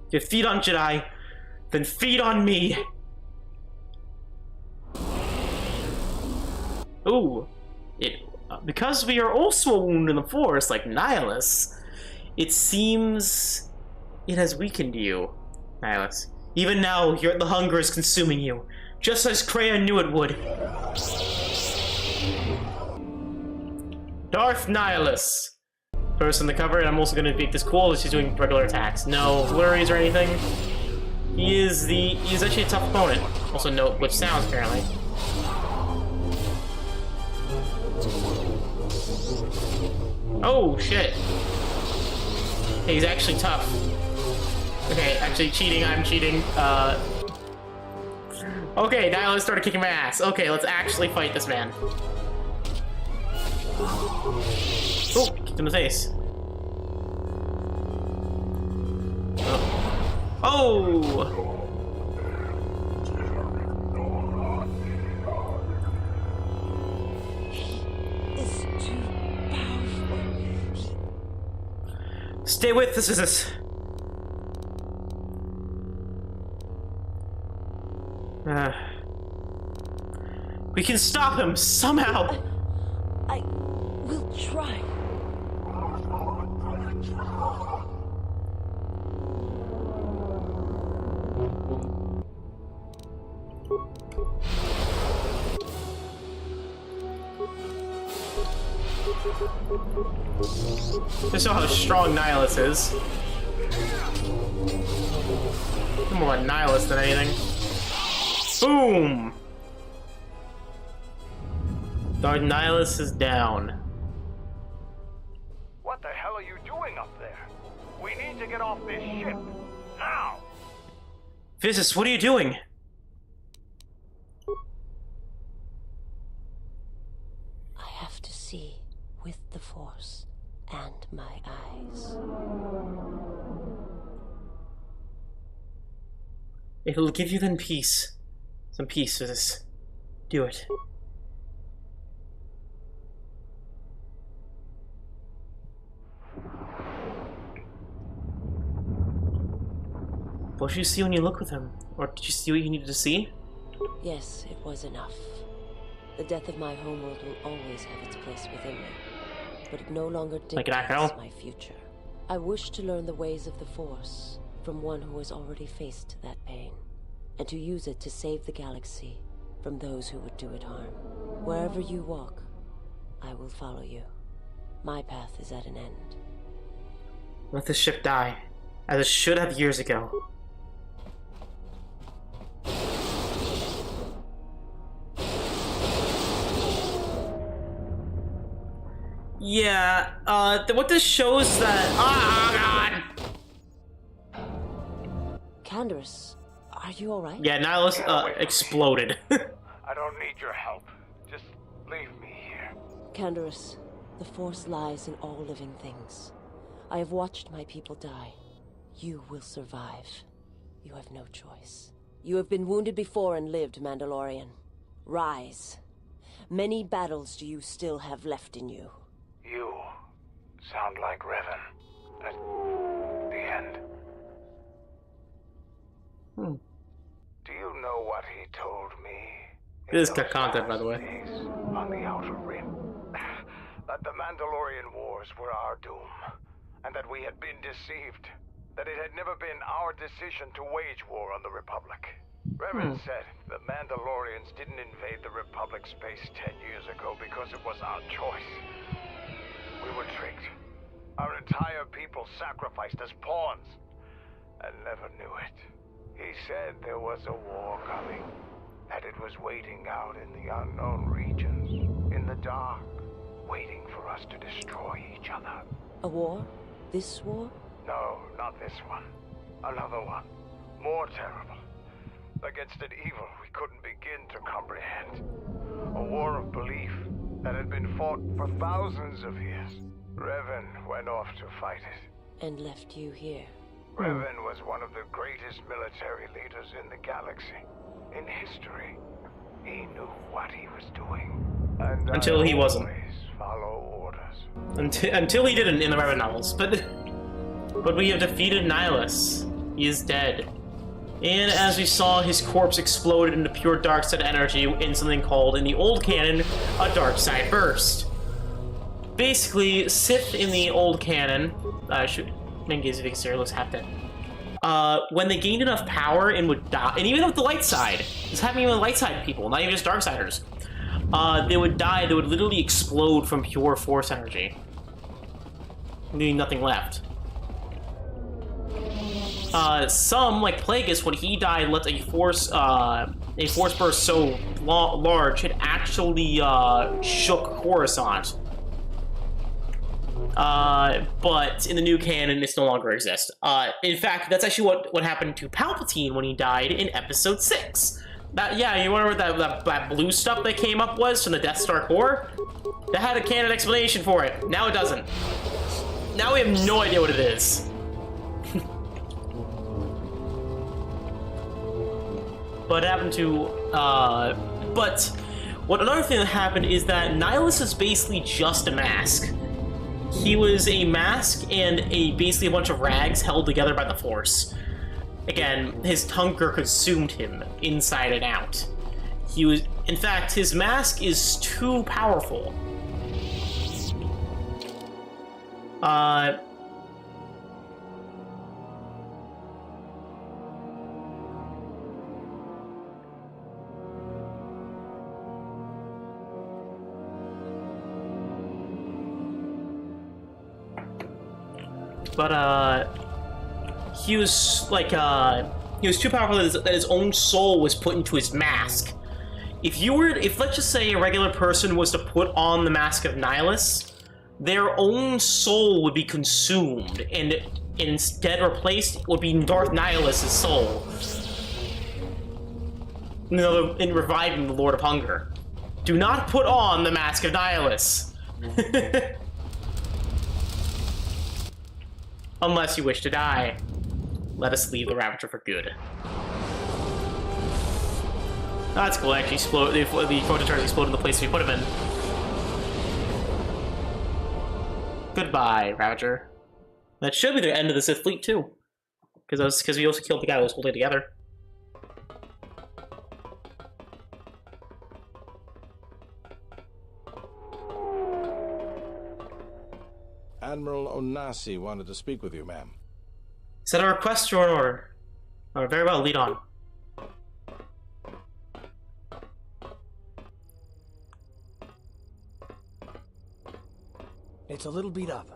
You feed on Jedi, then feed on me. Ooh. Because we are also a wound in the Force, like Nihilus, it seems it has weakened you, Nihilus. Even now, the hunger is consuming you, just as Kreia knew it would. Darthnihilus. First on the cover, and I'm also going to make this cool. She's doing regular attacks. No flurries or anything. He's actually a tough opponent. Also note which sounds apparently. Oh shit. Hey, he's actually tough. Okay, actually cheating, I'm cheating. Okay, Nihilus started kicking my ass. Okay, let's actually fight this man. Oh, kicked him in the face. Oh! It's too powerful. Stay with us, this. We can stop him somehow. I will try. Just show how strong Nihilus is. More about Nihilus than anything. Boom! Darthnihilus is down. What the hell are you doing up there? We need to get off this ship. Now! Vizis, what are you doing? I have to see with the Force and my eyes. It'll give you then peace. Some peace, Vizis. Do it. What did you see when you looked with him? Or did you see what you needed to see? Yes, it was enough. The death of my homeworld will always have its place within me. but it no longer Like an dictates echo? my future. I wish to learn the ways of the Force from one who has already faced that pain, and to use it to save the galaxy from those who would do it harm. Wherever you walk, I will follow you. My path is at an end. Let the ship die, as it should have years ago. Yeah, what this shows is that— oh, God! Canderous, are you alright? Yeah, Nihilus, exploded. I don't need your help. Just leave me here. Canderous, the Force lies in all living things. I have watched my people die. You will survive. You have no choice. You have been wounded before and lived, Mandalorian. Rise. Many battles do you still have left in you. You sound like Revan at the end. Do you know what he told me? This is good content, by the way. On the Outer Rim. That the Mandalorian Wars were our doom. And that we had been deceived. That it had never been our decision to wage war on the Republic. Revan said the Mandalorians didn't invade the Republic space 10 years ago because it was our choice. We were tricked. Our entire people sacrificed as pawns. And never knew it. He said there was a war coming. That it was waiting out in the unknown regions. In the dark. Waiting for us to destroy each other. A war? This war? No, not this one. Another one. More terrible. Against an evil we couldn't begin to comprehend. A war of belief that had been fought for thousands of years. Revan went off to fight it. And left you here. Revan was one of the greatest military leaders in the galaxy. In history. He knew what he was doing. And Until he wasn't. Always follow orders. Until he didn't in the Revan novels. But we have defeated Nihilus. He is dead. And as we saw, his corpse exploded into pure dark side energy in something called, in the old canon, a dark side burst. Basically, Sith in the old canon, looks half dead. When they gained enough power and would die, and even with the light side, it's happening with light side people, not even just dark siders. They would die, they would literally explode from pure force energy. Leaving nothing left. Some, like Plagueis, when he died, let a force burst so large it actually shook Coruscant. But in the new canon, this no longer exists. In fact, that's actually what happened to Palpatine when he died in Episode 6. Yeah, you remember that blue stuff that came up was from the Death Star core? That had a canon explanation for it. Now it doesn't. Now we have no idea what it is. But it happened to, but what another thing that happened is that Nihilus is basically just a mask. He was a mask and basically a bunch of rags held together by the Force. Again, his hunger consumed him inside and out. In fact, his mask is too powerful. He was like, he was too powerful that his own soul was put into his mask. If let's just say a regular person was to put on the mask of Nihilus, their own soul would be consumed, and instead replaced would be Darthnihilus' soul. In reviving the Lord of Hunger. Do not put on the mask of Nihilus. Unless you wish to die. Let us leave the Ravager for good. That's cool, actually the kotor turret exploded in the place we put him in. Goodbye, Ravager. That should be the end of the Sith fleet, too. Because we also killed the guy who was holding it together. Admiral Onasi wanted to speak with you, ma'am. Is that a request or an order? Oh, very well, lead on. It's a little beat up,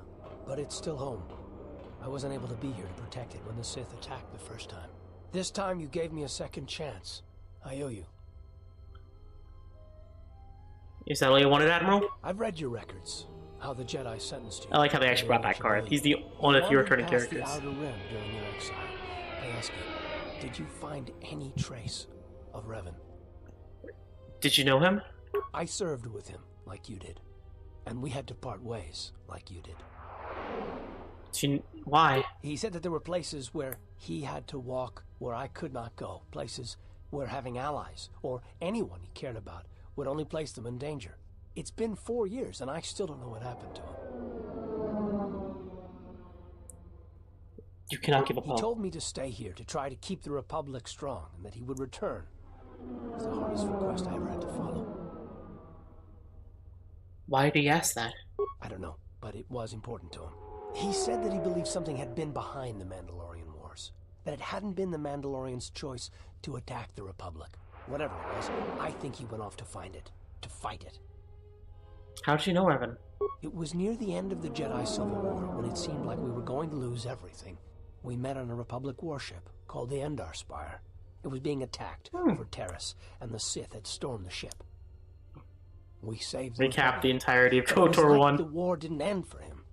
but it's still home. I wasn't able to be here to protect it when the Sith attacked the first time. This time you gave me a second chance. I owe you. Is that all you wanted, Admiral? I've read your records. How the Jedi sentenced you. I like how they actually brought that card. He's the one of the few returning characters. The outer rim during your exile. I ask you, did you find any trace of Revan? Did you know him? I served with him, like you did. And we had to part ways, like you did. Why? He said that there were places where he had to walk where I could not go. Places where having allies, or anyone he cared about, would only place them in danger. It's been 4 years, and I still don't know what happened to him. You cannot give up He hope. told me to stay here, to try to keep the Republic strong, and that he would return. It's the hardest request I ever had to follow. Why did he ask that? I don't know, but it was important to him. He said that he believed something had been behind the Mandalorian Wars. That it hadn't been the Mandalorians' choice to attack the Republic. Whatever it was, I think he went off to find it. To fight it. How did you know Revan? It was near the end of the Jedi Civil War, when it seemed like we were going to lose everything. We met on a Republic warship called the Endar Spire. It was being attacked over Terrace, and the Sith had stormed the ship. We saved the Recap the entirety of It was KOTOR like 1. the war didn't end for him.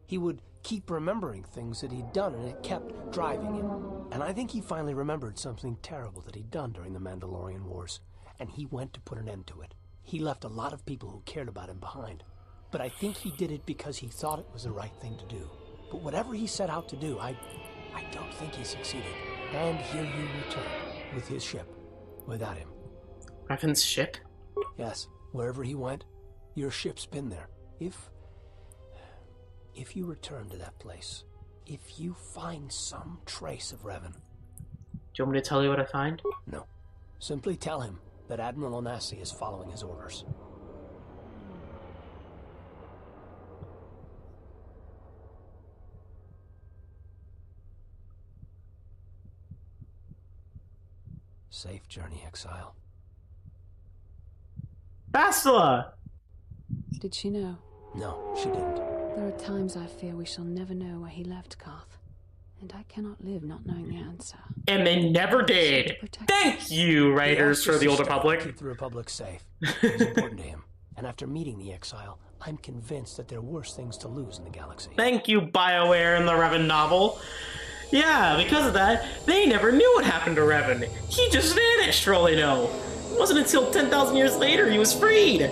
He would keep remembering things that he'd done, and it kept driving him. And I think he finally remembered something terrible that he'd done during the Mandalorian Wars, and he went to put an end to it. He left a lot of people who cared about him behind. But I think he did it because he thought it was the right thing to do. But whatever he set out to do, I don't think he succeeded. And here you return, with his ship, without him. Revan's ship? Yes, wherever he went, your ship's been there. If you return to that place, if you find some trace of Revan... Do you want me to tell you what I find? No. Simply tell him that Admiral Onasi is following his orders. Safe journey, exile. Bastila! Did she know? No, she didn't. There are times I fear we shall never know where he left Karth, and I cannot live not knowing the answer. And they never did! Thank you, writers for the Old Republic. Keep the Republic safe. It's important to him. And after meeting the exile, I'm convinced that there are worse things to lose in the galaxy. Thank you, BioWare and the Revan novel. Yeah, because of that, they never knew what happened to Revan. He just vanished, for all they know. It wasn't until 10,000 years later he was freed.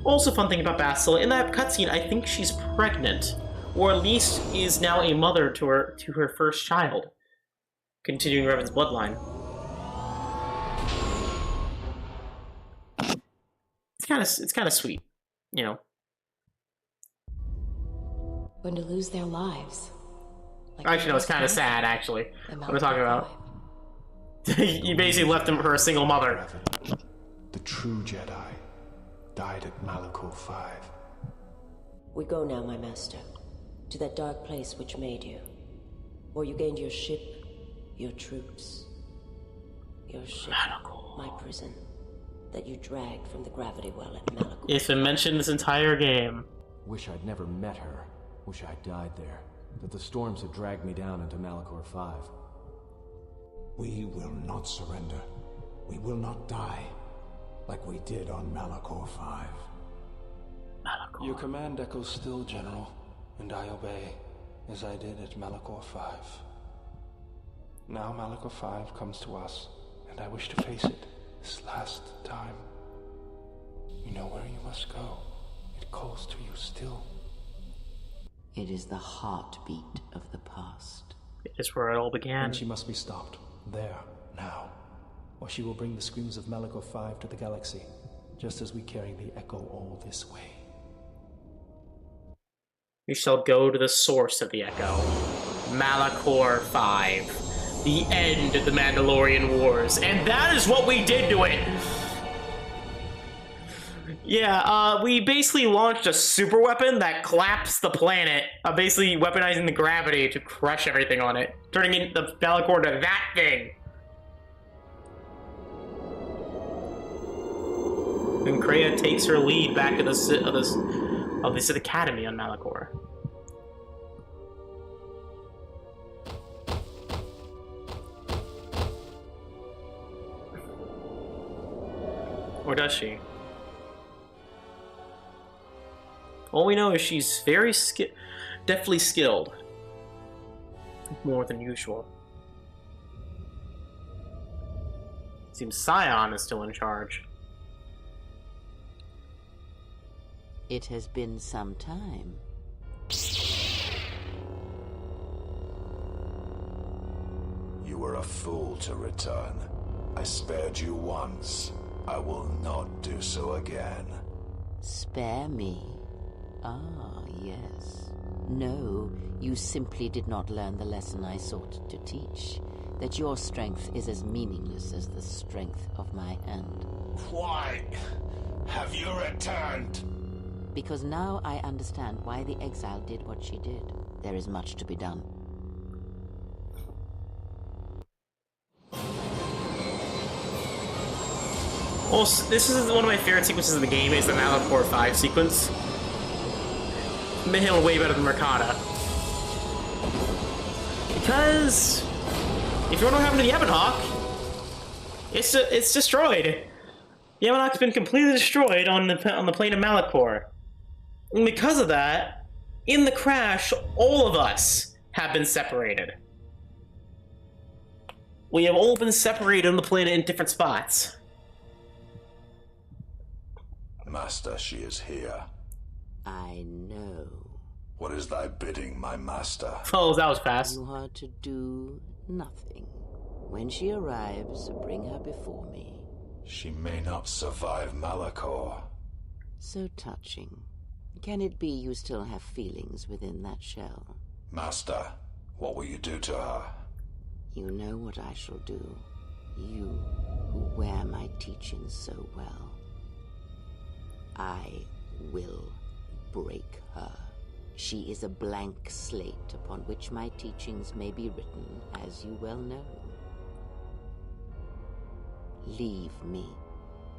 Also, fun thing about Bastila, in that cutscene, I think she's pregnant, or at least is now a mother to her first child, continuing Revan's bloodline. It's kind of sweet, you know. Going to lose their lives. Like Actually, no, it's kind of sad. Actually, what we're talking about. You basically left him for a single mother. The true Jedi died at Malacor 5. We go now, my master, to that dark place which made you. Where you gained your ship, your troops. Your ship, my prison, that you dragged from the gravity well at Malacor. It's been mentioned this entire game. Wish I'd never met her. Wish I'd died there. That the storms had dragged me down into Malacor 5. We will not surrender. We will not die. Like we did on Malacor 5. Malacor. Your command echoes still, General, and I obey, as I did at Malacor 5. Now Malacor 5 comes to us, and I wish to face it this last time. You know where you must go. It calls to you still. It is the heartbeat of the past. It is where it all began. And she must be stopped. There, now. Or she will bring the screams of Malacor 5 to the galaxy, just as we carry the echo all this way. You shall go to the source of the echo. Malacor 5. The end of the Mandalorian Wars. And that is what we did to it! Yeah, we basically launched a super weapon that collapsed the planet, basically weaponizing the gravity to crush everything on it, turning the malacor to that thing. And Kreia takes her lead back to the Sith Academy on Malacor. Or does she? All we know is she's very deftly skilled. More than usual. Seems Scion is still in charge. It has been some time. You were a fool to return. I spared you once. I will not do so again. Spare me? Ah, yes. No, you simply did not learn the lesson I sought to teach. That your strength is as meaningless as the strength of my hand. Why have you returned? Because now I understand why the exile did what she did. There is much to be done. Also, this is one of my favorite sequences of the game, is the Malacor 5 sequence. Man, way better than Mercada. Because if you want to know what happened to the Ebonhawk, it's destroyed. The Ebonhawk's been completely destroyed on the plane of Malacor. And because of that, in the crash, all of us have been separated. We have all been separated on the planet in different spots. Master, she is here. I know. What is thy bidding, my master? Oh, that was fast. You are to do nothing. When she arrives, bring her before me. She may not survive Malacor. So touching. Can it be you still have feelings within that shell? Master, what will you do to her? You know what I shall do. You, who wear my teachings so well. I will break her. She is a blank slate upon which my teachings may be written, as you well know. Leave me.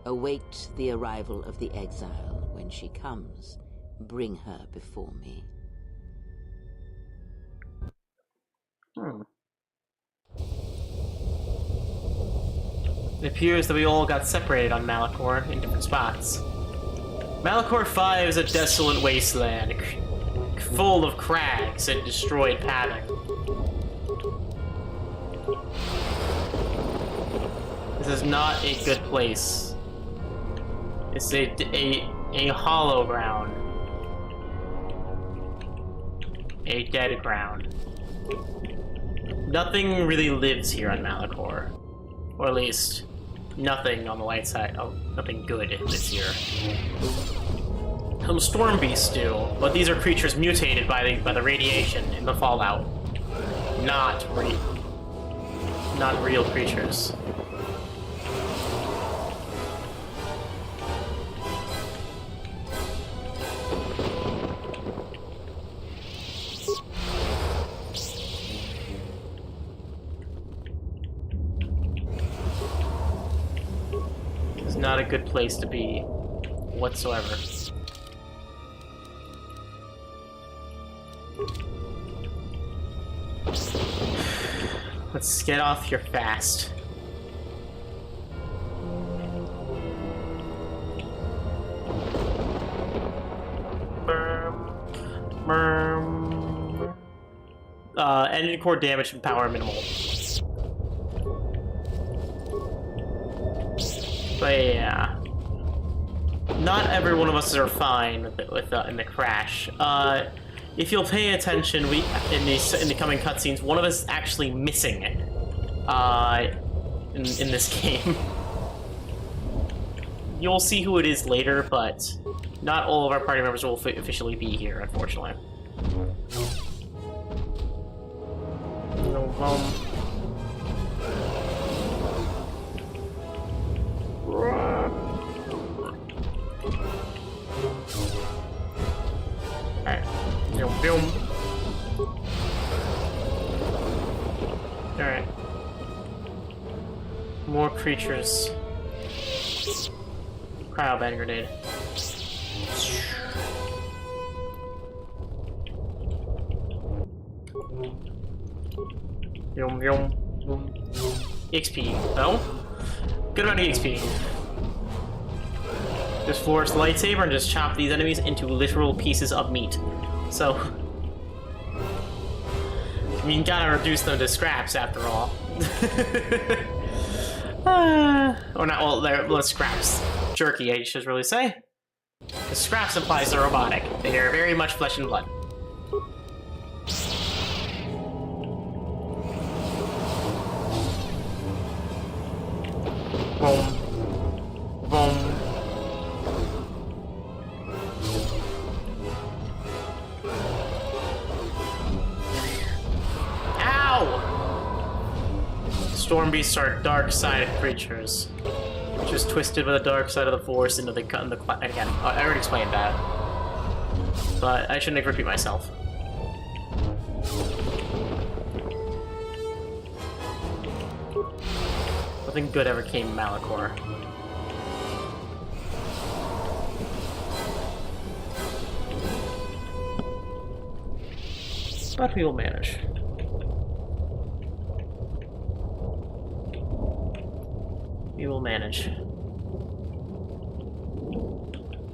Await the arrival of the exile. When she comes, bring her before me. It appears that we all got separated on Malacor in different spots. Malacor 5 is a desolate wasteland, full of crags and destroyed pathing. This is not a good place. It's a hollow ground. A dead ground. Nothing really lives here on Malacor. Or at least, nothing on the light side. Oh, nothing good lives here. Some storm beasts do, but these are creatures mutated by the radiation in the fallout. Not real creatures. It's not a good place to be whatsoever. Let's get off here fast. Engine core damage and power minimal. But yeah, not every one of us are fine in the crash. If you'll pay attention, in the coming cutscenes, one of us is actually missing in this game. You'll see who it is later, but not all of our party members will officially be here, unfortunately. More creatures. Cryo-ban grenade. Yum yum. XP. No? Good amount of XP. Just force lightsaber and just chop these enemies into literal pieces of meat. So, I mean, gotta reduce them to scraps after all. Or not, well, they're scraps. Jerky, I should really say. The scraps implies they're robotic. They are very much flesh and blood. Boom. Boom. Storm beasts are dark-sided creatures, just twisted with the dark side of the Force into the again. I already explained that, but I shouldn't repeat myself. Nothing good ever came of Malacor. But we will manage. We will manage.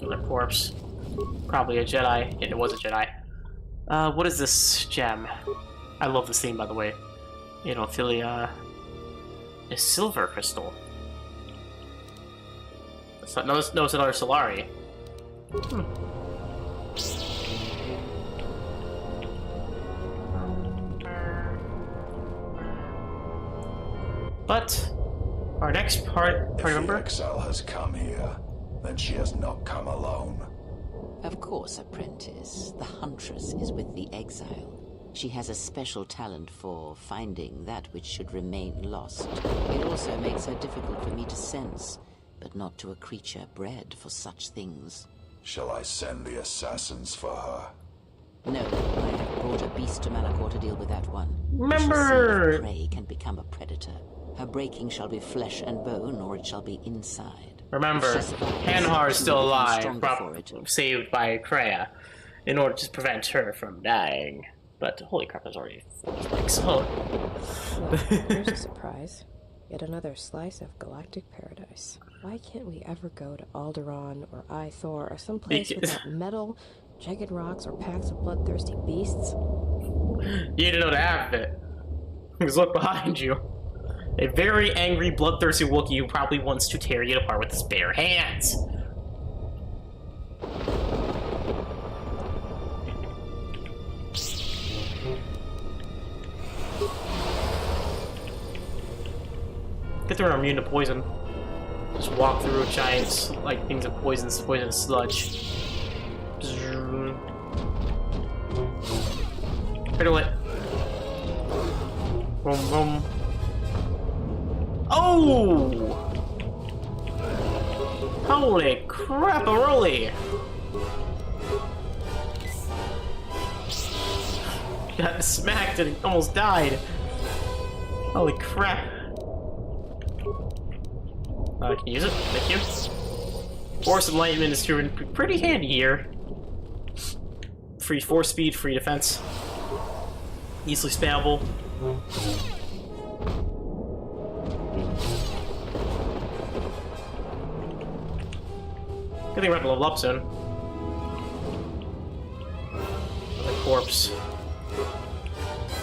Another corpse. Probably a Jedi. It was a Jedi. What is this gem? I love this theme, by the way. Anophilia. A silver crystal. It's not, no, it's another Solari. But our next part, remember? If the exile has come here, then she has not come alone. Of course, apprentice. The huntress is with the exile. She has a special talent for finding that which should remain lost. It also makes her difficult for me to sense, but not to a creature bred for such things. Shall I send the assassins for her? No, I have brought a beast to Malacor to deal with that one. Remember! Prey can become a predator. Her breaking shall be flesh and bone, or it shall be inside. Remember, Hanhar is still alive, saved by Kreia, in order to prevent her from dying. But holy crap, there's already 4 spikes. Well, here's a surprise. Yet another slice of galactic paradise. Why can't we ever go to Onderon or Ithor or someplace without metal, jagged rocks, or packs of bloodthirsty beasts? You need to know the half of it. Because look behind you. A very angry, bloodthirsty Wookiee who probably wants to tear you apart with his bare hands. Good thing we're immune to poison. Just walk through giant, like, things of poison sludge. Riddle it. Boom, boom. Oh! Holy crap-a-rolly! Got smacked and almost died. Holy crap. I can use it. Thank you. Force Enlightenment is pretty handy here. Free force speed, free defense. Easily spammable. Good thing we're about to level up soon. The corpse.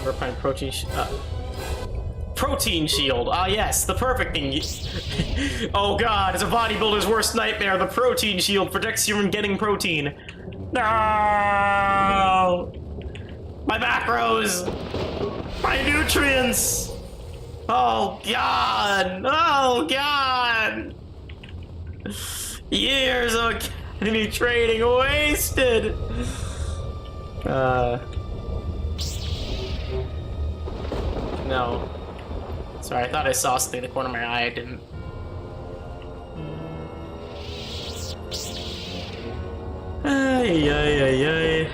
We're finding protein shield. Ah, yes, the perfect thing. Oh god, it's a bodybuilder's worst nightmare. The protein shield protects you from getting protein. No! My macros! My nutrients! Oh god! Oh god! Years of academy training wasted! No. Sorry, I thought I saw something in the corner of my eye, I didn't. Ay, ay, ay, ay.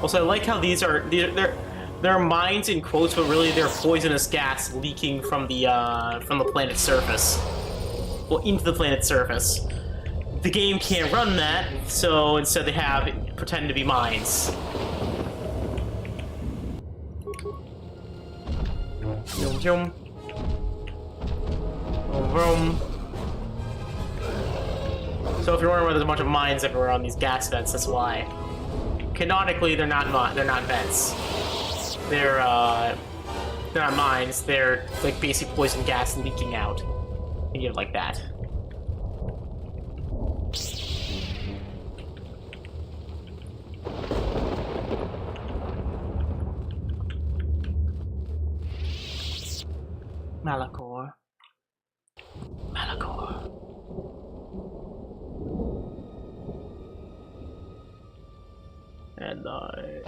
Also, I like how they're They're mines in quotes, but really they're poisonous gas leaking from the planet's surface. Well, into the planet's surface. The game can't run that, so instead they have pretend to be mines. Vroom, vroom. Vroom. So if you're wondering why there's a bunch of mines everywhere on these gas vents, that's why. Canonically, they're not vents. They're not mines. They're like basic poison gas leaking out. Think of it like that. Malacor. Malacor. And I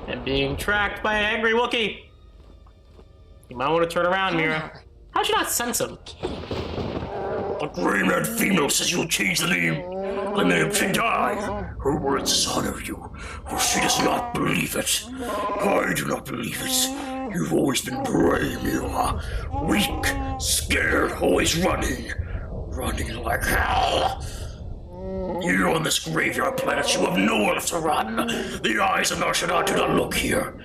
am being tracked by an angry Wookiee. You might want to turn around, Mira. How'd you not sense him? The gray-mad female says you'll change the name. The name Jedi. Her words honor you, for she does not believe it. I do not believe it. You've always been brave, Mira. Weak, scared, always running. Running like hell. Here on this graveyard planet, you have nowhere left to run. The eyes of Narshadaa do not look here.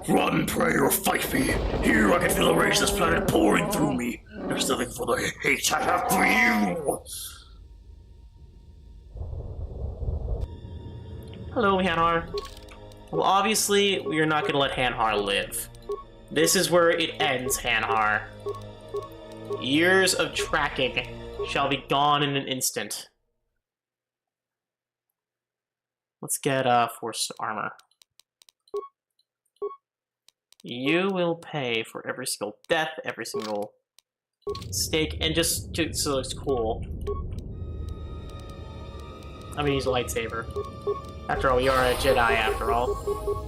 Run, pray, or fight me. Here I can feel the rage of this planet pouring through me. There's nothing for the hate I have for you. Hello, Hanhar. Well, obviously, we are not going to let Hanhar live. This is where it ends, Hanhar. Years of tracking shall be gone in an instant. Let's get force armor. You will pay for every single death, every single stake, and just so it's cool. I'm gonna use a lightsaber. After all, we are a Jedi after all.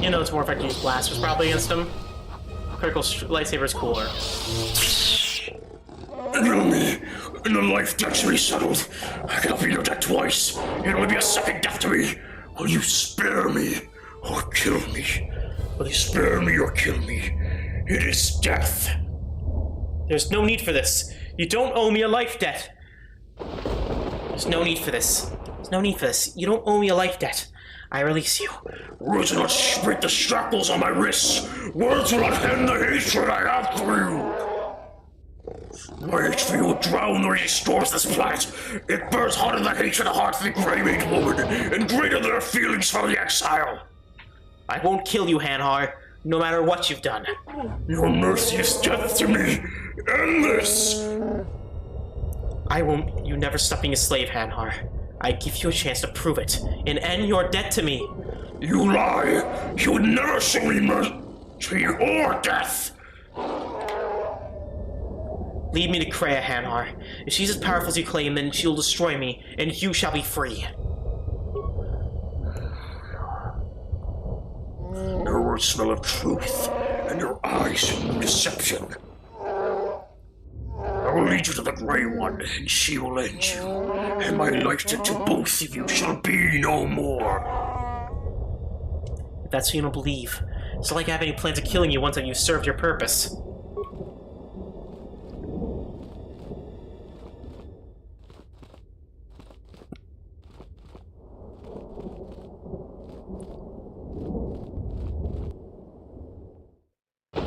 You know it's more effective to use blasters probably against him. Critical lightsaber is cooler. Kill me, and the life debt should be settled. I cannot be your debt twice. It'll only be a second death to me. Will you spare me or kill me? Will you spare me or kill me? It is death. There's no need for this. You don't owe me a life debt. There's no need for this. There's no need for this. You don't owe me a life debt. I release you. Words will not break the shackles on my wrists. Words will not end the hatred I have for you. My hatred for you will drown the raging storms of this planet. It burns hotter than the hatred of the heart of the gray-made woman, and greater than her feelings for the exile. I won't kill you, Hanhar, no matter what you've done. Your mercy is death to me. End this. I won't. You never stop being a slave, Hanhar. I give you a chance to prove it, and end your debt to me. You lie! You would never show me mercy or death! Lead me to Kreia, Hanhar. If she's as powerful as you claim, then she'll destroy me, and you shall be free. Your words smell of truth, and your eyes smell of deception. I will lead you to the Grey One, and she will end you. And my life debt to both of you shall be no more. If that's what you don't believe, it's not like I have any plans of killing you once you've served your purpose.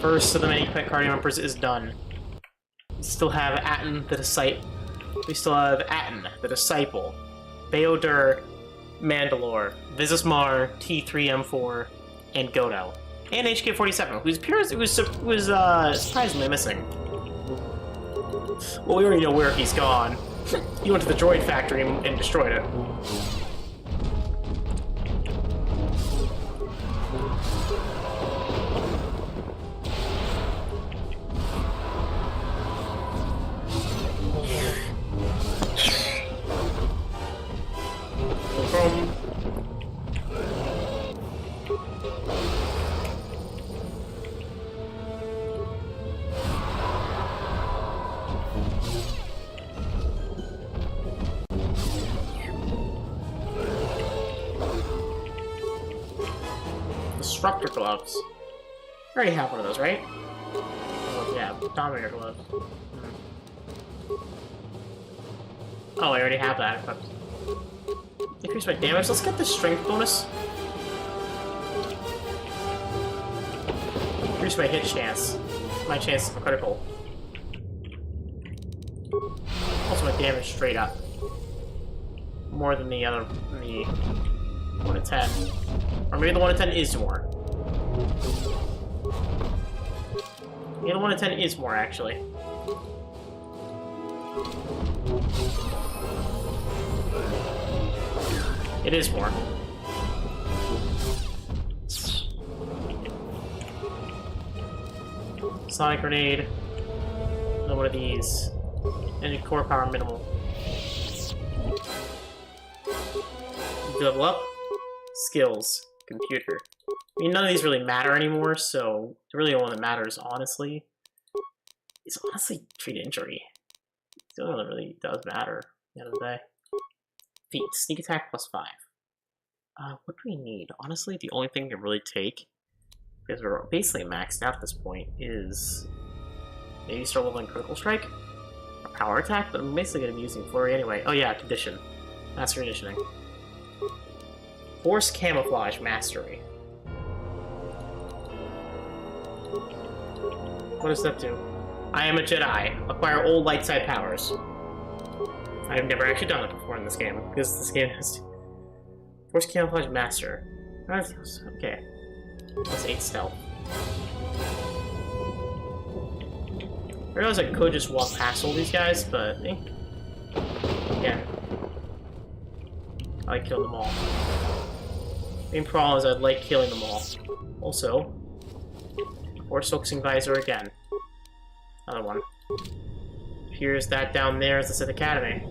First of the many Cardio members is done. We still have Atton the Disciple. We still have Atton the Disciple, baodur, Mandalore, Visismar, T3M4, and Godo, and HK-47, who was surprisingly missing. Well, we already know where he's gone. He went to the droid factory and destroyed it. instructor gloves. I already have one of those, right? Oh, yeah, Dominator gloves. Oh, I already have that equipped. Increase my damage. Let's get the strength bonus. Increase my hit chance. My chance of critical. Also my damage straight up. More than the other, the 1 in 10. Or maybe the 1 in 10 is more. Yeah, the 1 in 10 is more, actually. It is more. Sonic grenade. Another one of these. And core power minimal. Level up. Skills. Computer. I mean, none of these really matter anymore, so really the only one that matters, honestly, is honestly treat injury. It's the only one that really does matter at the end of the day. Feat. Sneak attack +5. What do we need? Honestly, the only thing we can really take, because we're basically maxed out at this point, is maybe start leveling critical strike or power attack, but I'm basically going to be using flurry anyway. Oh yeah, condition. Master conditioning. Force camouflage mastery. What does that do? I am a Jedi. Acquire old light side powers. I've never actually done it before in this game, because this game has Force camouflage master. Okay. Plus 8 stealth. I realize I could just walk past all these guys, but again, I kill them all. Main problem is I'd like killing them all. Also, Force focusing visor again. Another one. Here's that down there is the Sith Academy.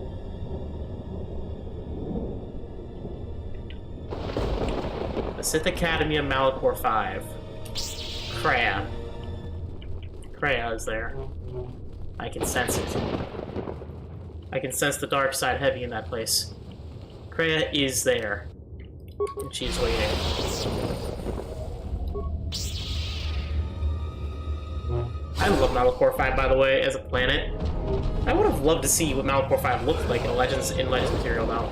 The Sith Academy of Malacor 5. Kreia. Kreia is there. I can sense it. I can sense the dark side heavy in that place. Kreia is there. And she's waiting. I love Malacor 5, by the way, as a planet. I would have loved to see what Malacor 5 looked like in Legends material, though.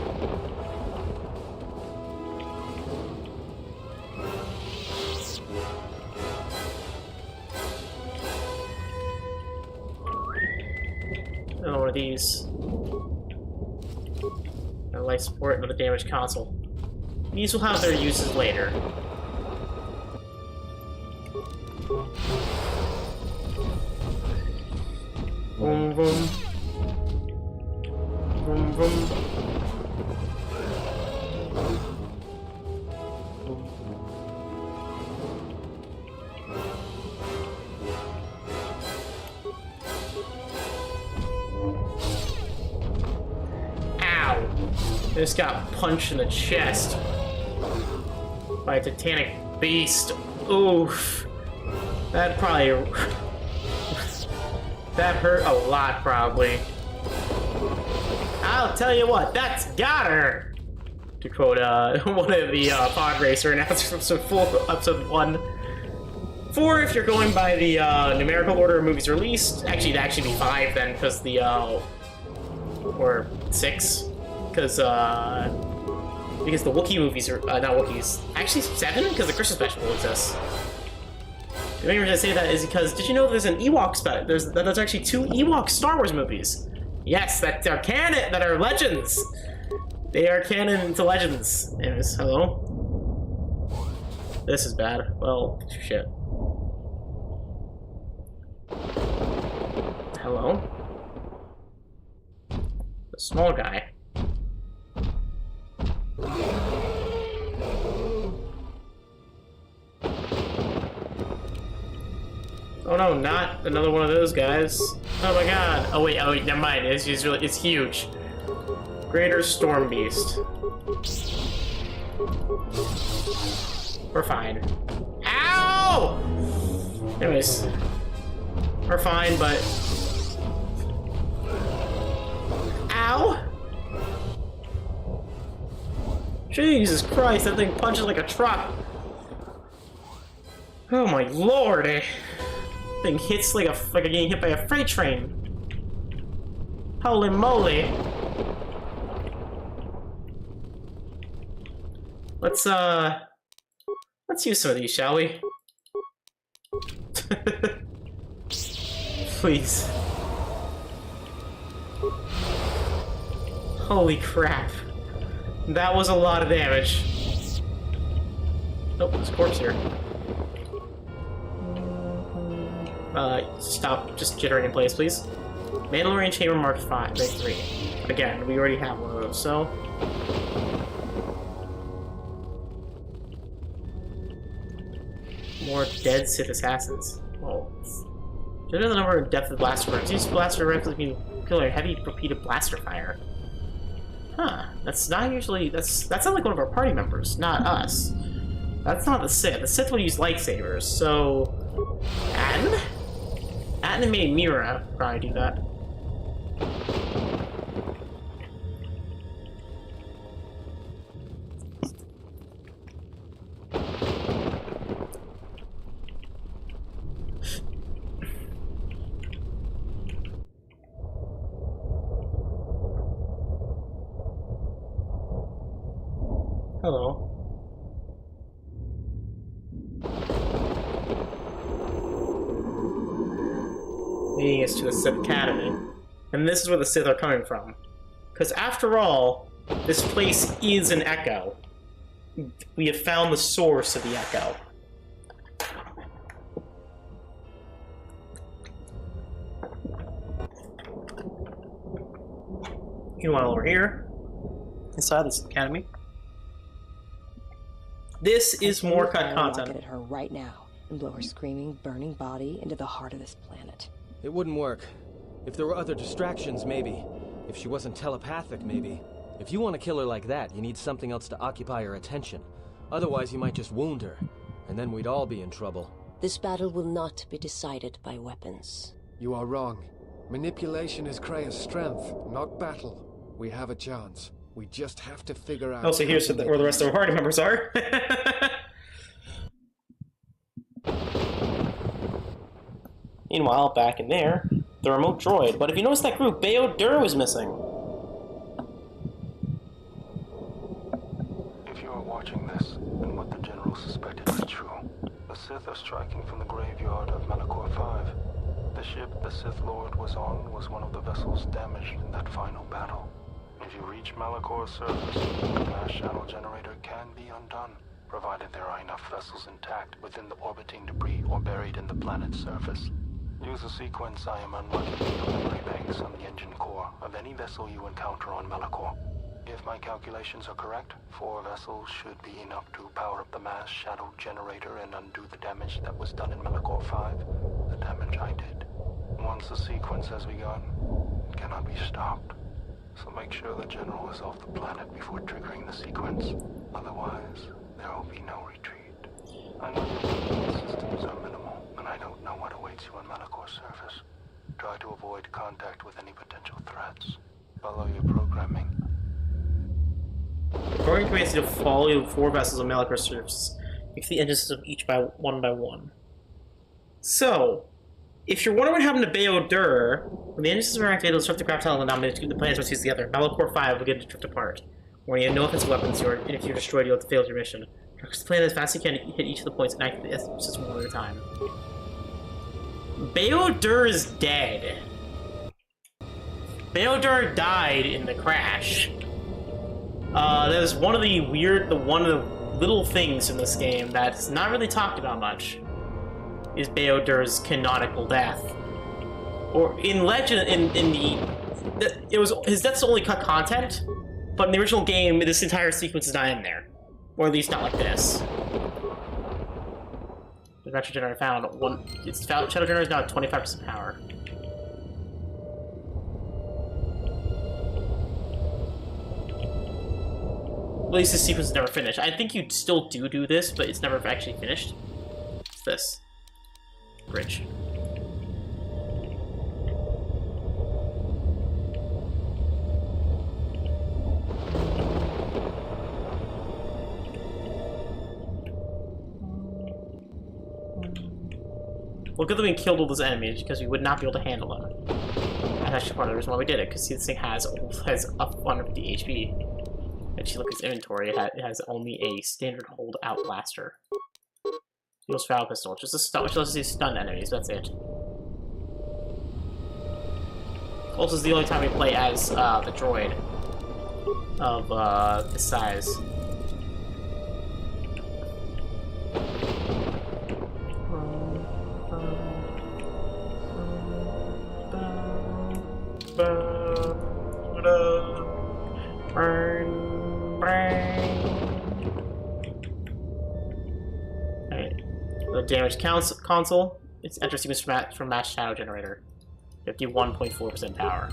Another one of these. Another life support, another damage console. These will have their uses later. Vroom vroom. Vroom vroom. Ow! I just got punched in the chest by a titanic beast. Oof. That probably... that hurt a lot, probably. I'll tell you what, that's got her! To quote one of the pod racer announcers from episode 1. 4 if you're going by the numerical order of movies released. Actually, it'd actually be 5 then, because the... or 6. Because the Wookiee movies are... not Wookiees. Actually, 7? Because the Christmas special exists. The main reason I say that is because, did you know there's an Ewok spec? There's actually 2 Ewok Star Wars movies. Yes, that are canon, that are legends. They are canon to legends. Anyways, hello? This is bad. Well, shit. Hello? The small guy. Oh no, not another one of those guys. Oh my god. Oh wait, never mind. It's huge. Greater Storm Beast. We're fine. Ow! Anyways. We're fine, but... Ow! Jesus Christ, that thing punches like a truck. Oh my lord! Thing hits like getting hit by a freight train. Holy moly! Let's use some of these, shall we? Please. Holy crap. That was a lot of damage. Oh, there's a corpse here. Stop just jittering in place, please. Mandalorian Chamber Mark 3. Again, we already have one of those, so... More dead Sith assassins. Whoa. There's the number of depth of blaster rounds. Use blaster rifles can kill a heavy repeated blaster fire. Huh. That's not usually... That's not like one of our party members, not us. That's not the Sith. The Sith would use lightsabers, so... Atton? Atton made Mira probably do that. Hello. Leading us to the Sith Academy. And this is where the Sith are coming from. Because after all, this place is an echo. We have found the source of the echo. Meanwhile, over here, inside the Sith Academy, this is more cut content. Rocket at her right now and blow her screaming, burning body into the heart of this planet. It wouldn't work. If there were other distractions, maybe. If she wasn't telepathic, maybe. If you want to kill her like that, you need something else to occupy her attention. Otherwise, you might just wound her, and then we'd all be in trouble. This battle will not be decided by weapons. You are wrong. Manipulation is Krea's strength, not battle. We have a chance. We just have to figure out... Also, here's where the rest of our party members are. Meanwhile, back in there, the remote droid. But if you notice that group, baodur was missing. If you are watching this, and what the General suspected is true, the Sith are striking from the graveyard of Malacor 5. The ship the Sith Lord was on was one of the vessels damaged in that final battle. If you reach Malacor's surface, the mass shadow generator can be undone, provided there are enough vessels intact within the orbiting debris or buried in the planet's surface. Use the sequence I am unlocking the memory banks on the engine core of any vessel you encounter on Malacor. If my calculations are correct, 4 vessels should be enough to power up the mass shadow generator and undo the damage that was done in Malacor 5, the damage I did. Once the sequence has begun, it cannot be stopped. So make sure the General is off the planet before triggering the sequence. Otherwise, there will be no retreat. I know your weapon systems are minimal, and I don't know what awaits you on Malacor's surface. Try to avoid contact with any potential threats. Follow your programming. According to commands to follow 4 vessels on Malacor's surface. Fix the engine system each by one. So, if you're wondering what happened to baodur, when the engine system are activated, it'll disrupt the craft hull and dominate the planets must use together. Malacor 5 will get to drift apart. When you have no offensive weapons, and if you're destroyed, you'll have to fail your mission. Traverse the planet as fast as you can, hit each of the points, and activate the system one at a time. Baodur is dead. Baodur died in the crash. That is one of the little things in this game that's not really talked about much. Is Baodur's canonical death, or in legend, his death's only cut content, but in the original game, this entire sequence is not in there, or at least not like this. The Retro Generator found its Shadow Generator is now at 25% power. At least this sequence is never finished. I think you still do this, but it's never actually finished. It's this. Bridge. Well, good that we killed all those enemies, because we would not be able to handle them. And that's actually part of the reason why we did it, because this thing has up 150 HP. And if you look at its inventory, it has only a standard hold-out blaster. Deals foul pistol, just a stun, which lets us stun enemies, that's it. Also, is the only time we play as the droid of this size. Alright. The damage console. It's enter sequence from mass shadow generator. 51.4% power.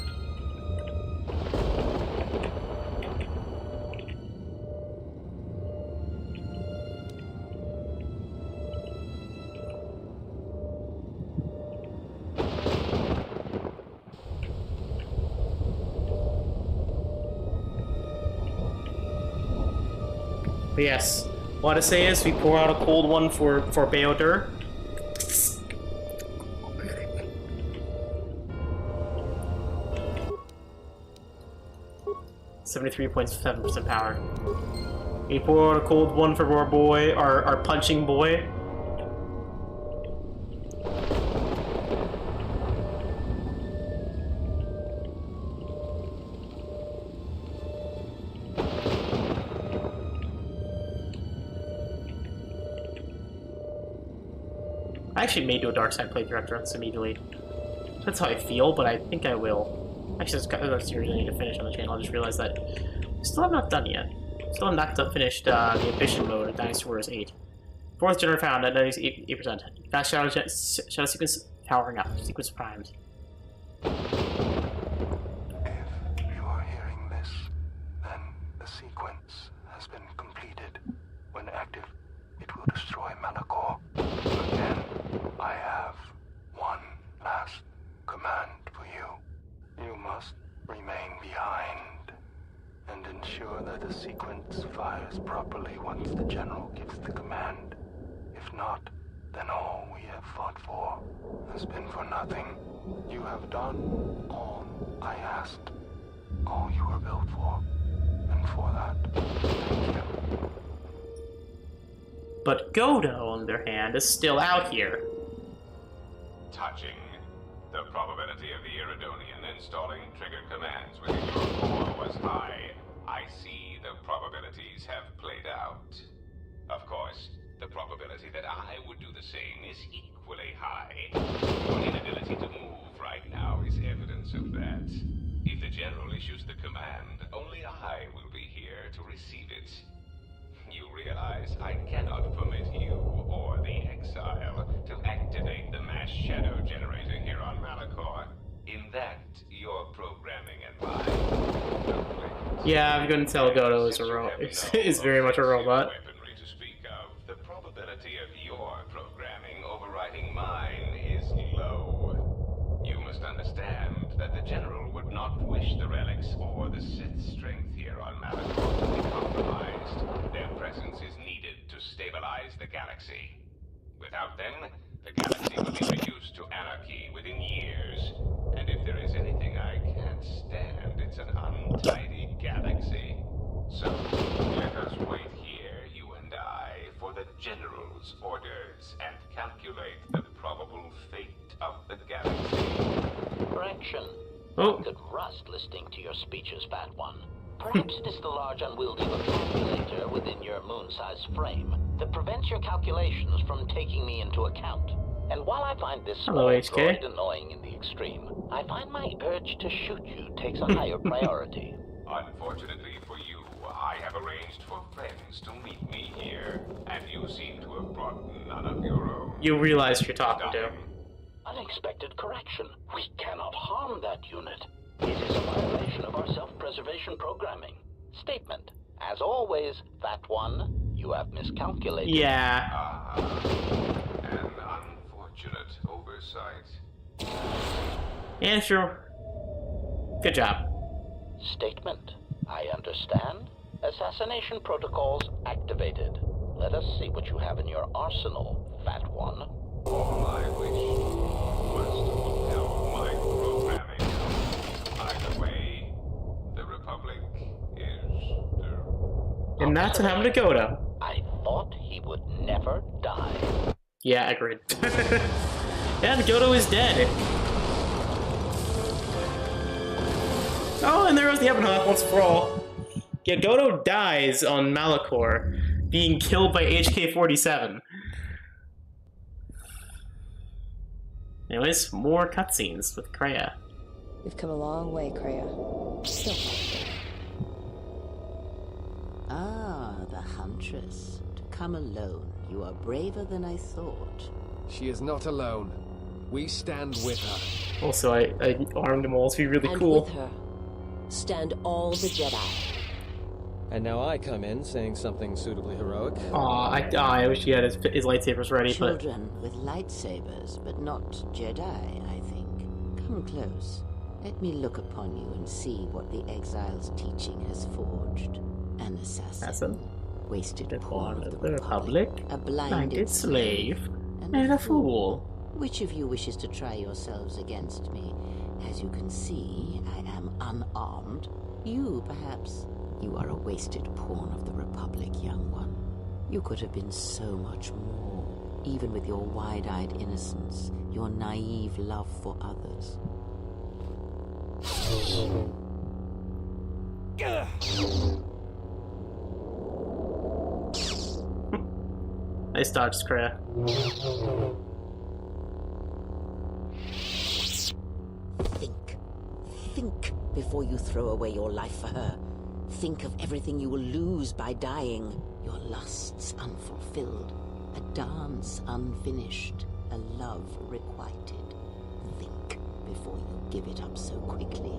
But yes, what I say is we pour out a cold one for baodur. 73.7% power. We pour out a cold one for our boy, our punching boy. I actually may do a dark side playthrough after this immediately. That's how I feel, but I think I will. Actually, that's a series I need to finish on the channel. I just realized that we still have not done yet. Still have not finished the ambition mode of Dynasty Warriors 8. 4th generator found at 98%. Fast shadow sequence powering up. Sequence primed. If you are hearing this, then the sequence has been completed. When active, it will destroy Malacor. Again, I have one last command for you. You must remain behind and ensure that the sequence fires properly once the general gives the command. If not, then all we have fought for has been for nothing. You have done all I asked, all you were built for, and for that, thank you. But Godo, on their hand, is still out here. Touching. The probability of the Iridonian installing trigger commands within your core was high. I see the probabilities have played out. Of course, the probability that I would do the same is equally high. Your inability to move right now is evidence of that. If the General issues the command, only I will be here to receive it. You realize I cannot permit you or the Exile to activate the mass shadow generator here on Malacor. In that, your programming and mine. Yeah, I'm going to tell Godo is very much a robot. To speak of, the probability of your programming overriding mine is low. You must understand that the General would not wish the relics or the Sith strength here on Malacor to be compromised. Their presence is needed to stabilize the galaxy. Without them, the galaxy will be reduced to anarchy within years. And if there is anything I can't stand, it's an untidy galaxy. So, let us wait here, you and I, for the General's orders and calculate the probable fate of the galaxy. Correction. Oh. I could rust listening to your speeches, Fat One. Perhaps it is the large unwieldy vocabulator within your moon-sized frame that prevents your calculations from taking me into account. And while I find this small droid annoying in the extreme, I find my urge to shoot you takes a higher priority. Unfortunately for you, I have arranged for friends to meet me here, and you seem to have brought none of your own. You realize you're talking to. Unexpected correction. We cannot harm that unit. It is a violation of our self-preservation programming. Statement. As always, Fat One, you have miscalculated. Yeah. An unfortunate oversight. Yeah, sure. Good job. Statement. I understand. Assassination protocols activated. Let us see what you have in your arsenal, Fat One. All I wish was to fulfill my programming. Either way, the Republic is the... And that's what happened to Goto. I thought he would never die. Yeah, agreed. And Goto is dead. Oh, and there was the Ebonhawk once for all. Yeah, Goto dies on Malacor, being killed by HK-47. Anyways, more cutscenes with Kreia. We've come a long way, Kreia. Still. Ah, the Huntress. To come alone. You are braver than I thought. She is not alone. We stand with her. Also, I armed them all to be really and cool. With her stand all the Jedi. And now I come in saying something suitably heroic. Aw, I wish he had his lightsabers ready, Children with lightsabers, but not Jedi, I think. Come close. Let me look upon you and see what the exile's teaching has forged. An assassin. Wasted pawn of the Republic. A blinded slave. And a fool. Which of you wishes to try yourselves against me? As you can see, I am unarmed. You, perhaps. You are a wasted pawn of the Republic, young one. You could have been so much more, even with your wide-eyed innocence, your naive love for others. Nice dodge, Kreia. Think before you throw away your life for her. Think of everything you will lose by dying. Your lusts unfulfilled, a dance unfinished, a love requited. Think before you give it up so quickly.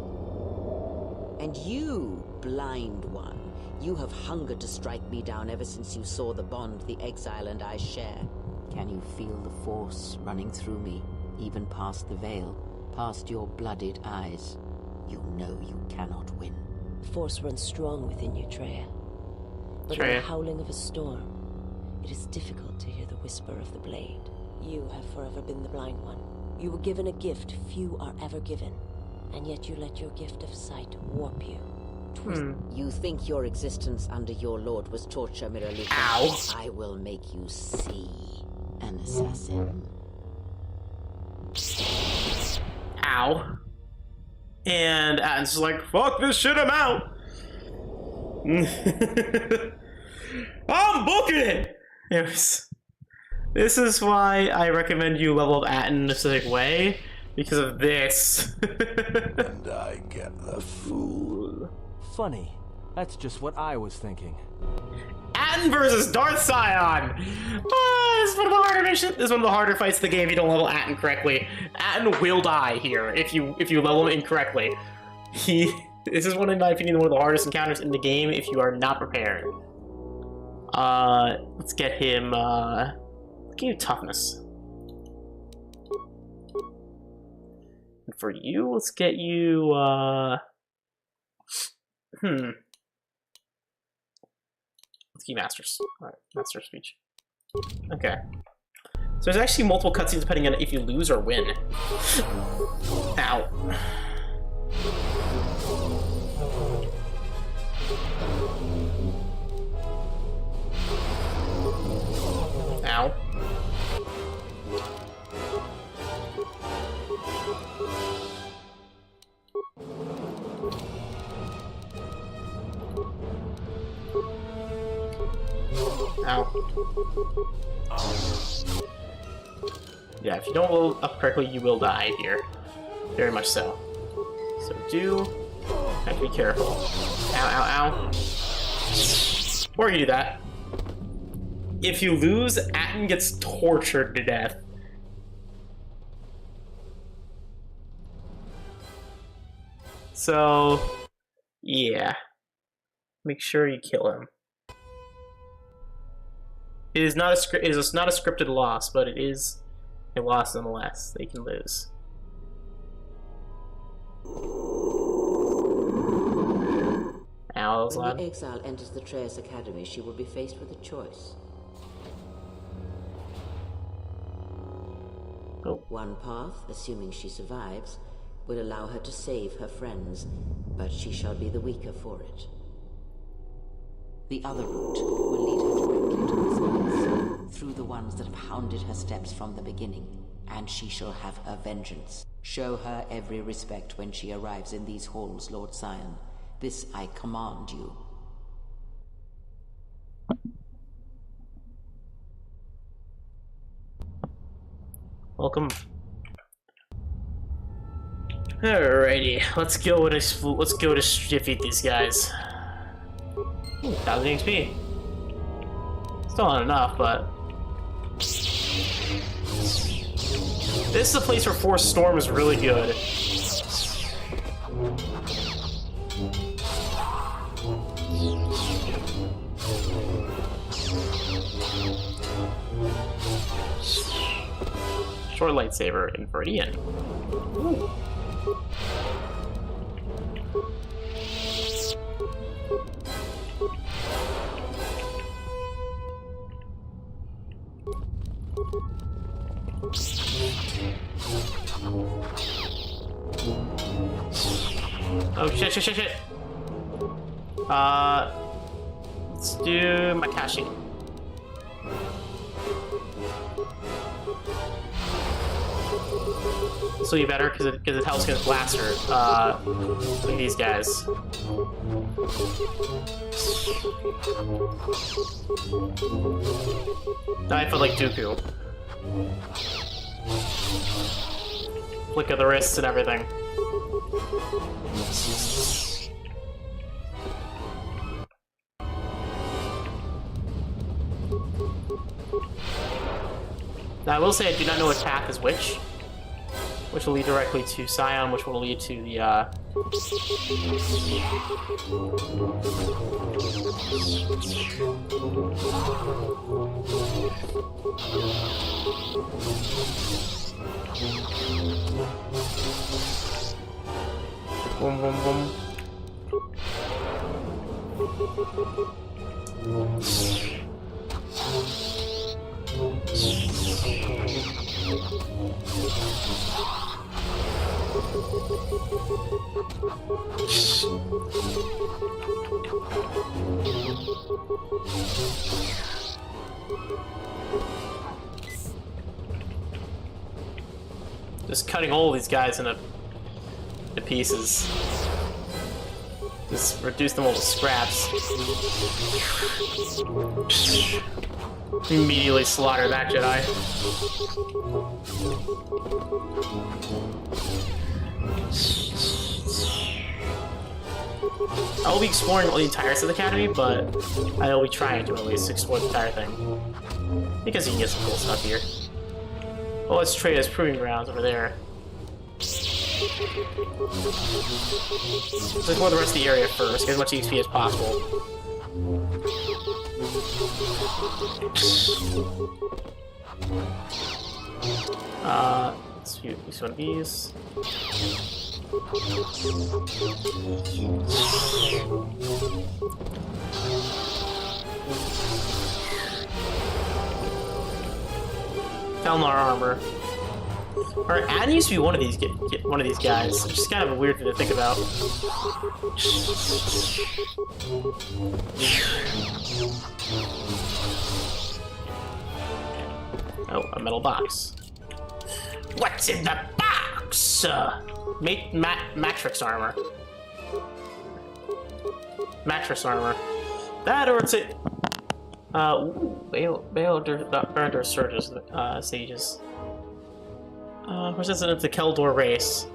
And you, blind one, you have hungered to strike me down ever since you saw the bond the exile and I share. Can you feel the force running through me, even past the veil, past your blooded eyes? You know you cannot win. The force runs strong within you, Traya. But in the howling of a storm, it is difficult to hear the whisper of the blade. You have forever been the blind one. You were given a gift few are ever given, and yet you let your gift of sight warp you. You think your existence under your lord was torture, Miraluka? Ow! I will make you see an assassin. Ow. And Atton's just like, fuck this shit, I'm out! I'm booking it! Anyways, this is why I recommend you level up Atton in a specific way, because of this. And I get the fool. Funny. That's just what I was thinking. Atton versus darthsion! This is one of the harder missions. This is one of the harder fights in the game if you don't level Atton correctly. Atton will die here if you level him incorrectly. This is one, in my opinion, one of the hardest encounters in the game if you are not prepared. Let's get him, let's give you toughness. And for you, let's get you, Let's keep masters. Alright, master speech. Okay. So there's actually multiple cutscenes depending on if you lose or win. Ow. Ow. Ow. Yeah, if you don't level up correctly, you will die here. Very much so. So do have to be careful. Ow, ow, ow. Before you do that, if you lose, Atton gets tortured to death. So, yeah. Make sure you kill him. It is not a scripted loss, but it is a loss nonetheless. They can lose. Ow, that was loud. When the exile enters the Trayus Academy, she will be faced with a choice. Oh. One path, assuming she survives, would allow her to save her friends, but she shall be the weaker for it. The other route will lead her directly to the spirits, through the ones that have hounded her steps from the beginning, and she shall have her vengeance. Show her every respect when she arrives in these halls, Lord Scion. This I command you. Welcome. Alrighty, let's go to defeat these guys. 1000 XP. Still not enough, but this is a place where Force Storm is really good. Short lightsaber in Viridian. Ooh. Oh shit. Let's do Makashi. This will be better because it helps against Blaster. Look at these guys. I feel like Dooku. Flick of the wrists and everything. Now I will say I do not know which path is which will lead directly to Scion, which will lead to the boom boom boom. Just cutting all these guys into pieces. Just reduce them all to scraps. Immediately slaughter that Jedi. I will be exploring the entire Sith Academy, but I will be trying to at least explore the entire thing. Because you can get some cool stuff here. Oh, let's trade as proving grounds over there. Let's explore the rest of the area first, get as much XP as possible. Let's use one of these. Felnar armor. Alright, Adden used to be one of these one of these guys, which is kind of a weird thing to think about. Oh, a metal box. What's in the box? Matrix armor. Mattress armor. That or it's a baodur surges sages. Represents the Keldor race.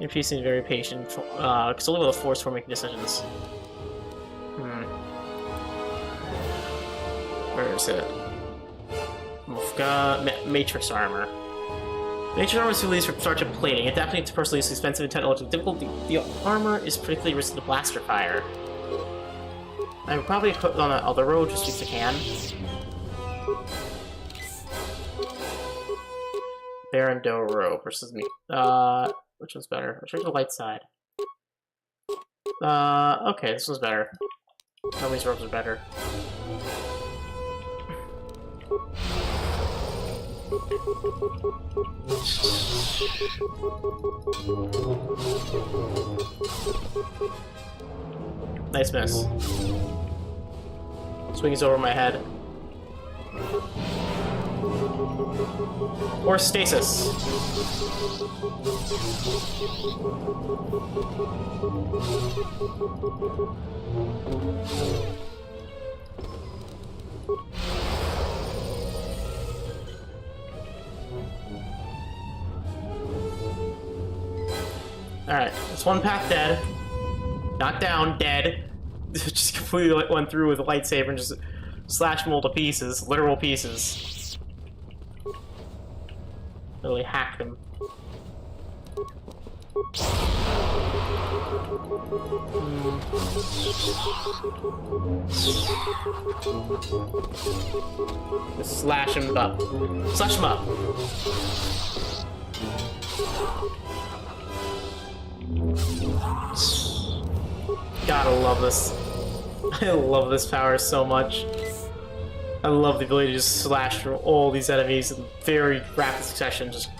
Your piece seems very patient. It's only with a force for making decisions. Where is it? We've got Matrix armor. Matrix armor is released from starch and plating. Adapting to personally is expensive and technologically difficult. The armor is particularly resistant to blaster fire. I would probably put it on the other road just because I can. Baron Doro versus me. Which one's better? Let's try the light side. Okay, this one's better. Nobody's robes are better. Nice miss. Swings over my head. Or stasis. Alright, that's one path dead. Knocked down, dead. Just completely went through with a lightsaber and just slashed them all to pieces. Literal pieces. Literally hacked them. Just slash him up. Slash him up. Gotta love this. I love this power so much. I love the ability to just slash through all these enemies in very rapid succession. Just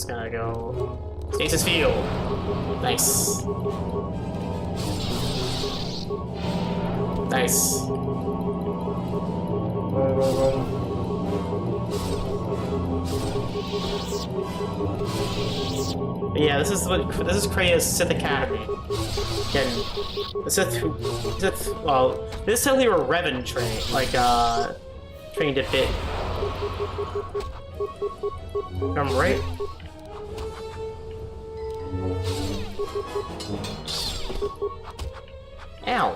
gonna go. Stasis field. Nice. Nice. Yeah, this is Krea's Sith Academy. Again, the Sith well, this is totally a Revan trained a bit. I'm right. Ow.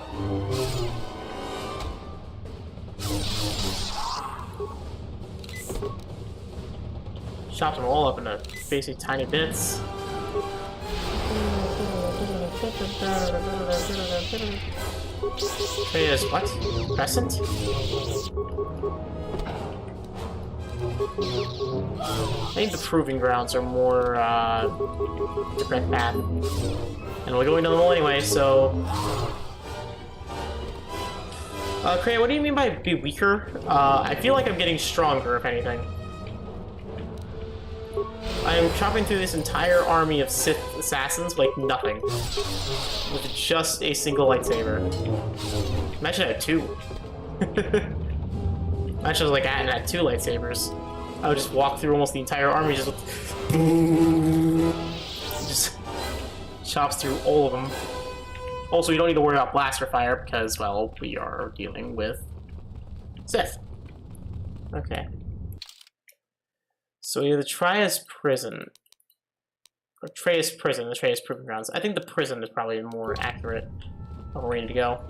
Chopped them all up into basically tiny bits. Krea's what? Crescent? I think the proving grounds are more the correct path. And we're going down the wall anyway, so. Krea, what do you mean by be weaker? I feel like I'm getting stronger, if anything. I am chopping through this entire army of Sith assassins like nothing. With just a single lightsaber. Imagine I had two. Imagine I was like had two lightsabers. I would just walk through almost the entire army just chops through all of them. Also, you don't need to worry about blaster fire because, well, we are dealing with Sith. Okay. So either Traya's prison, or Traya's prison, the Traya's proving grounds. I think the prison is probably more accurate of where we need to go.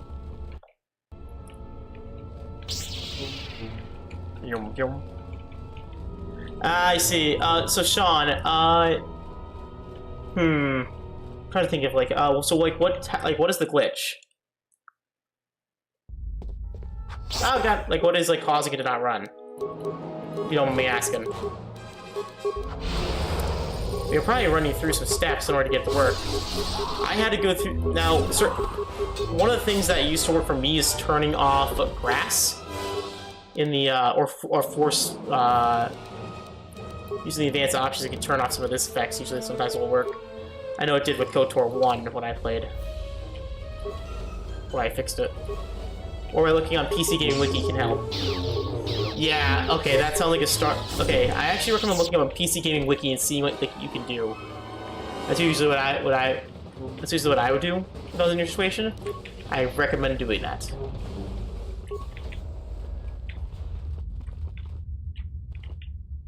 Yum yum. I see. So Sean, I'm trying to think of like, so like what is the glitch? Oh god, like what is like causing it to not run? You don't mind me asking. You're probably running through some steps in order to get to work. I had to go through now. One of the things that used to work for me is turning off grass in the or force using the advanced options. You can turn off some of this effects. Usually, sometimes it will work. I know it did with KOTOR 1 when I played. When I fixed it. Or by looking on PC Gaming Wiki can help. Yeah, okay, that sounds like a start. Okay, I actually recommend looking up on PC Gaming Wiki and seeing what you can do. That's usually that's usually what I would do if I was in your situation. I recommend doing that.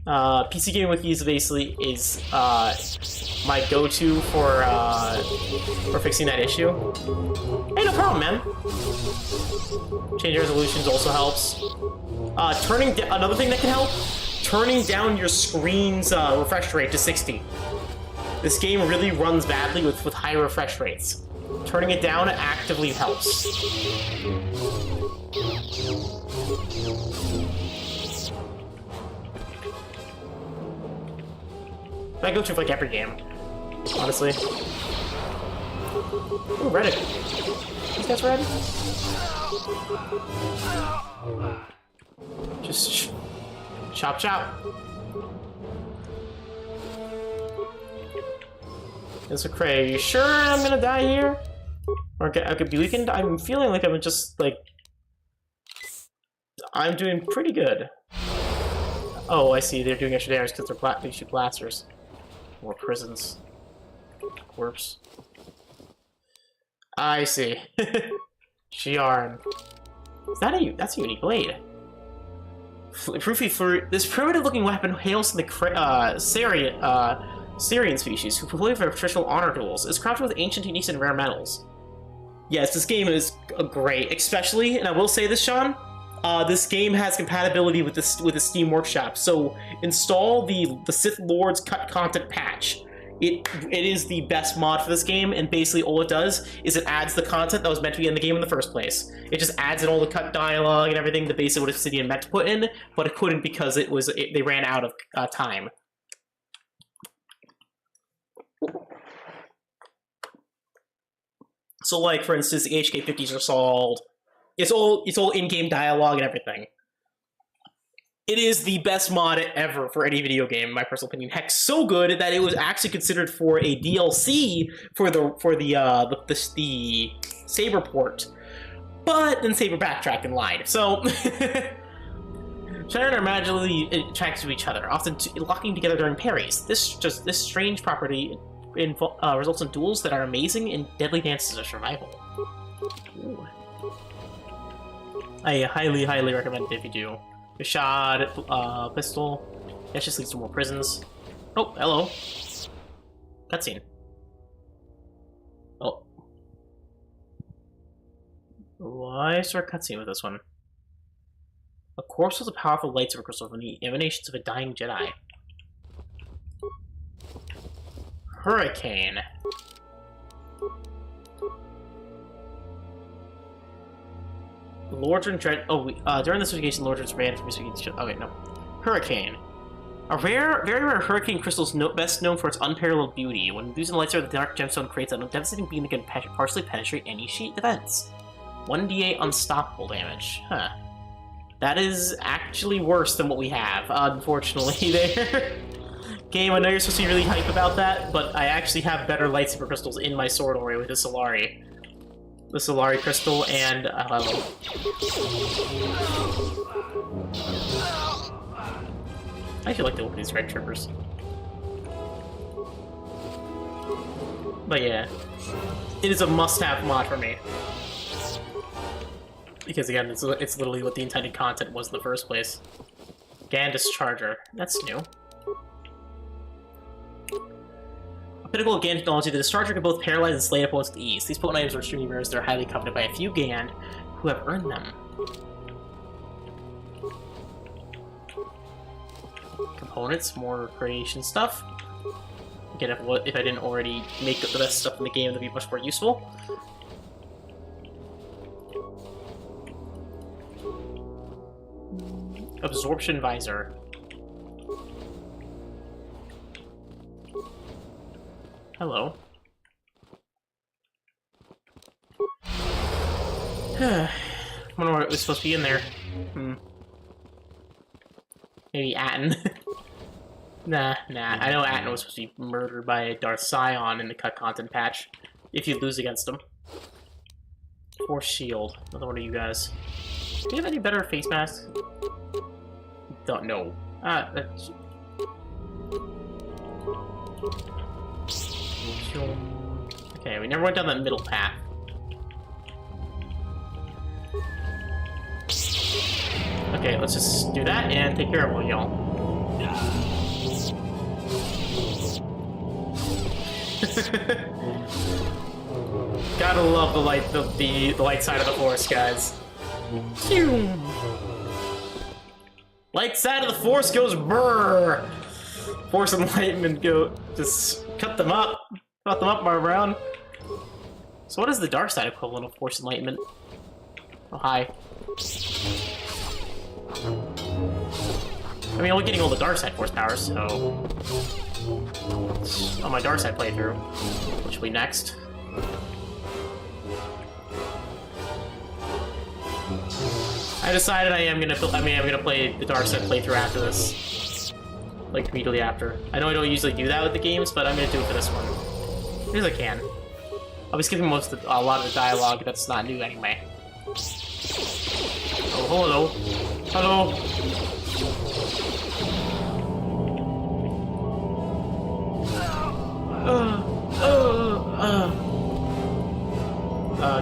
PC Gaming Wiki is basically my go-to for fixing that issue. Hey, no problem, man. Changing resolutions also helps. Another thing that can help: turning down your screen's refresh rate to 60. This game really runs badly with high refresh rates. Turning it down actively helps. I go to like every game, honestly. Ooh, Reddit. These guys red? Just chop chop. It's a cray. Are you sure I'm gonna die here? Or I could be weakened? I'm feeling like I'm just like... I'm doing pretty good. Oh, I see. They're doing extra damage because they shoot blasters. More prisons. Corpse. I see. Shiarn. That's a unique blade. This primitive-looking weapon hails from the Syrian species, who play for traditional honor duels. It's crafted with ancient techniques and rare metals. Yes, this game is great, especially, and I will say this, Sean, this game has compatibility with the Steam Workshop. So install the Sith Lord's cut content patch. It is the best mod for this game, and basically all it does is it adds the content that was meant to be in the game in the first place. It just adds in all the cut dialogue and everything that basically what Obsidian meant to put in, but it couldn't because they ran out of time. So, like, for instance, the HK50s are solved. It's all in-game dialogue and everything. It is the best mod ever for any video game, in my personal opinion. Heck, so good that it was actually considered for a DLC for the Saber port, but then Saber backtracked and lied. So, Shadow are magically attracted to each other, often locking together during parries. This strange property results in duels that are amazing and deadly dances of survival. Ooh. I highly, highly recommend it if you do. A shot, pistol. That just leads to more prisons. Oh, hello. Cutscene. Oh. Why start cutscene with this one? A corpse was a powerful lightsaber crystal from the emanations of a dying Jedi. Hurricane. Lordran Dread. Oh, during this investigation, Lordran's ran from his. Oh wait, no. Hurricane. A very rare hurricane crystal is best known for its unparalleled beauty. When using the lightsaber, the dark gemstone creates a devastating beam that can partially penetrate any sheet defense. 1d8 unstoppable damage. Huh. That is actually worse than what we have, unfortunately, there. Game, I know you're supposed to be really hype about that, but I actually have better lightsaber crystals in my sword array with the Solari. The Solari crystal and I feel like they open these red trippers. But yeah, it is a must-have mod for me. Because again, it's literally what the intended content was in the first place. Gandus Charger. That's new. A pinnacle of Gand technology, the Discharger can both paralyze and slay opponents with ease. These potent items are extremely rare as they're highly coveted by a few Gand who have earned them. Components, more creation stuff. Again, if I didn't already make the best stuff in the game, that'd be much more useful. Absorption Visor. Hello. I wonder what was supposed to be in there. Maybe Atton. Nah. I know Atton was supposed to be murdered by a darthsion in the cut content patch. If you lose against him. Force Shield. Another one of you guys. Do you have any better face masks? Don't know. That's... Okay, we never went down that middle path. Okay, let's just do that and take care of all y'all. Gotta love the light side of the Force, guys. Light side of the Force goes brrr. Force Enlightenment go just cut them up. Cut them up, Bar Brown. So what is the dark side equivalent of Force Enlightenment? Oh, hi. I mean, I'm getting all the dark side force powers, so... on my dark side playthrough, which will be next. I I decided I'm gonna play the Darthsion playthrough after this. Like, immediately after. I know I don't usually do that with the games, but I'm gonna do it for this one. As I can. I'll be skipping a lot of the dialogue that's not new anyway. Oh, hello. Hello.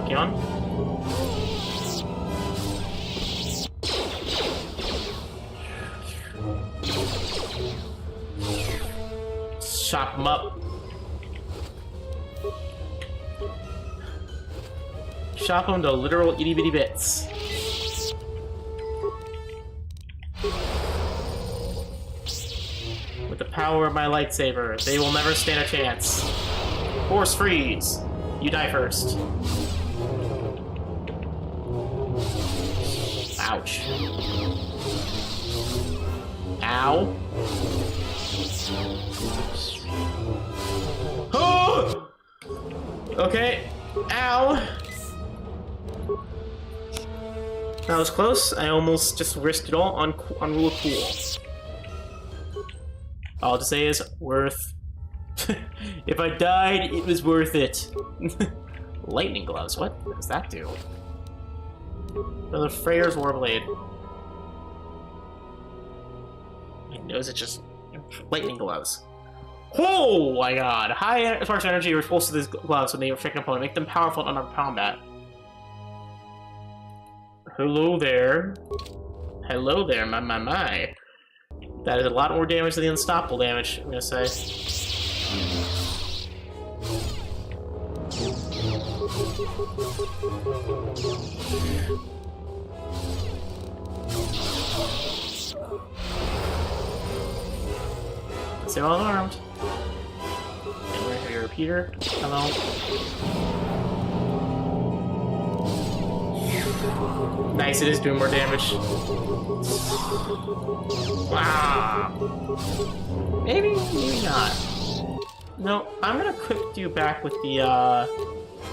Get on. Chop him up. Chop him to literal itty bitty bits. With the power of my lightsaber, they will never stand a chance. Force freeze! You die first. Ouch. Ow. Oh! Okay. Ow! That was close. I almost just risked it all on Rule of Cool. All to say is, worth. If I died, it was worth it. Lightning gloves, what does that do? Another Freyr's Warblade. My nose is just lightning gloves. Oh my god! High sparks of energy are repulsed to these gloves when they affect an opponent, make them powerful in armed combat. Hello there. Hello there, my. That is a lot more damage than the unstoppable damage, I'm gonna say. Stay all armed. And we're gonna have your repeater. Hello. Nice, it is doing more damage. Wow. Maybe not. No, I'm gonna equip you back with the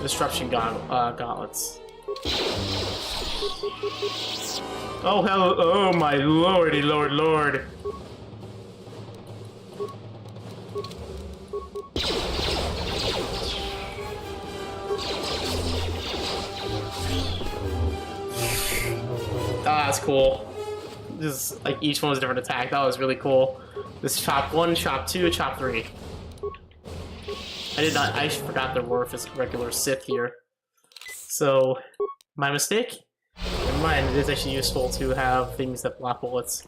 disruption gauntlets. Oh hell! Oh my lordy, lord. Ah, that's cool. Just like each one was a different attack. That was really cool. This chop 1, chop 2, chop 3. I forgot their worth as regular Sith here. So, my mistake. Never mind, it is actually useful to have things that block bullets.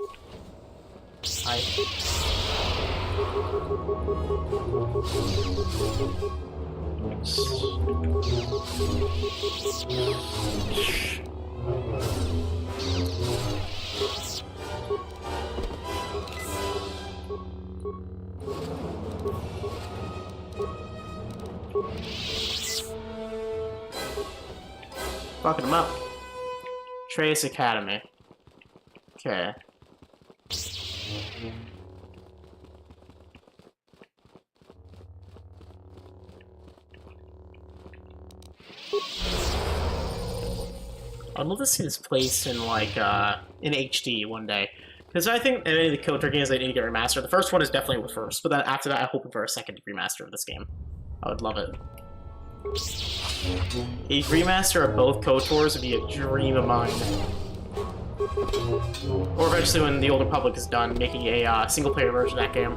Hi. Fucking him up. Trace Academy. Okay. I'd love to see this place in like in HD one day, because I think any of the KOTOR games they need to get remastered. The first one is definitely the first, but then after that, I'm hoping for a second remaster of this game. I would love it. A remaster of both KOTORs would be a dream of mine. Or eventually, when the Old Republic is done, making a single-player version of that game.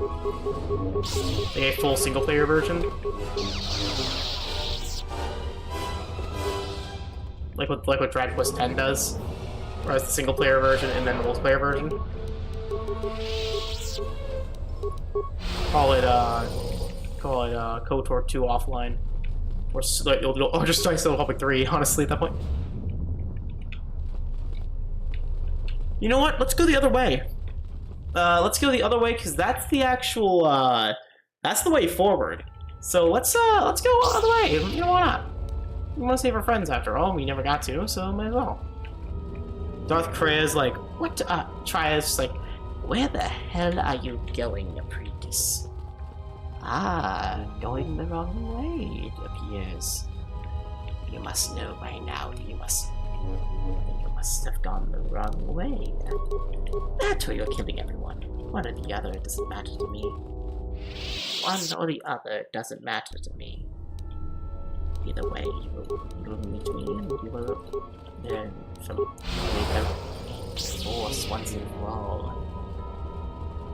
Like a full single-player version. Like what Dragon Quest X does, where it's the single-player version and then the multiplayer version. Call it KOTOR 2 offline, or just like Old Republic 3. Honestly, at that point. You know what? Let's go the other way. Let's go the other way because that's the actual that's the way forward. So let's go other way. You know, why not? We want to save our friends after all. We never got to, so might as well. Darthtraya's like, what? Traya's like, where the hell are you going, apprentice? Ah, going the wrong way, it appears. You must know by now. You must must have gone the wrong way. That's where you're killing everyone. One or the other doesn't matter to me. One or the other doesn't matter to me. Either way, you will meet me and you will learn from the force once and for all.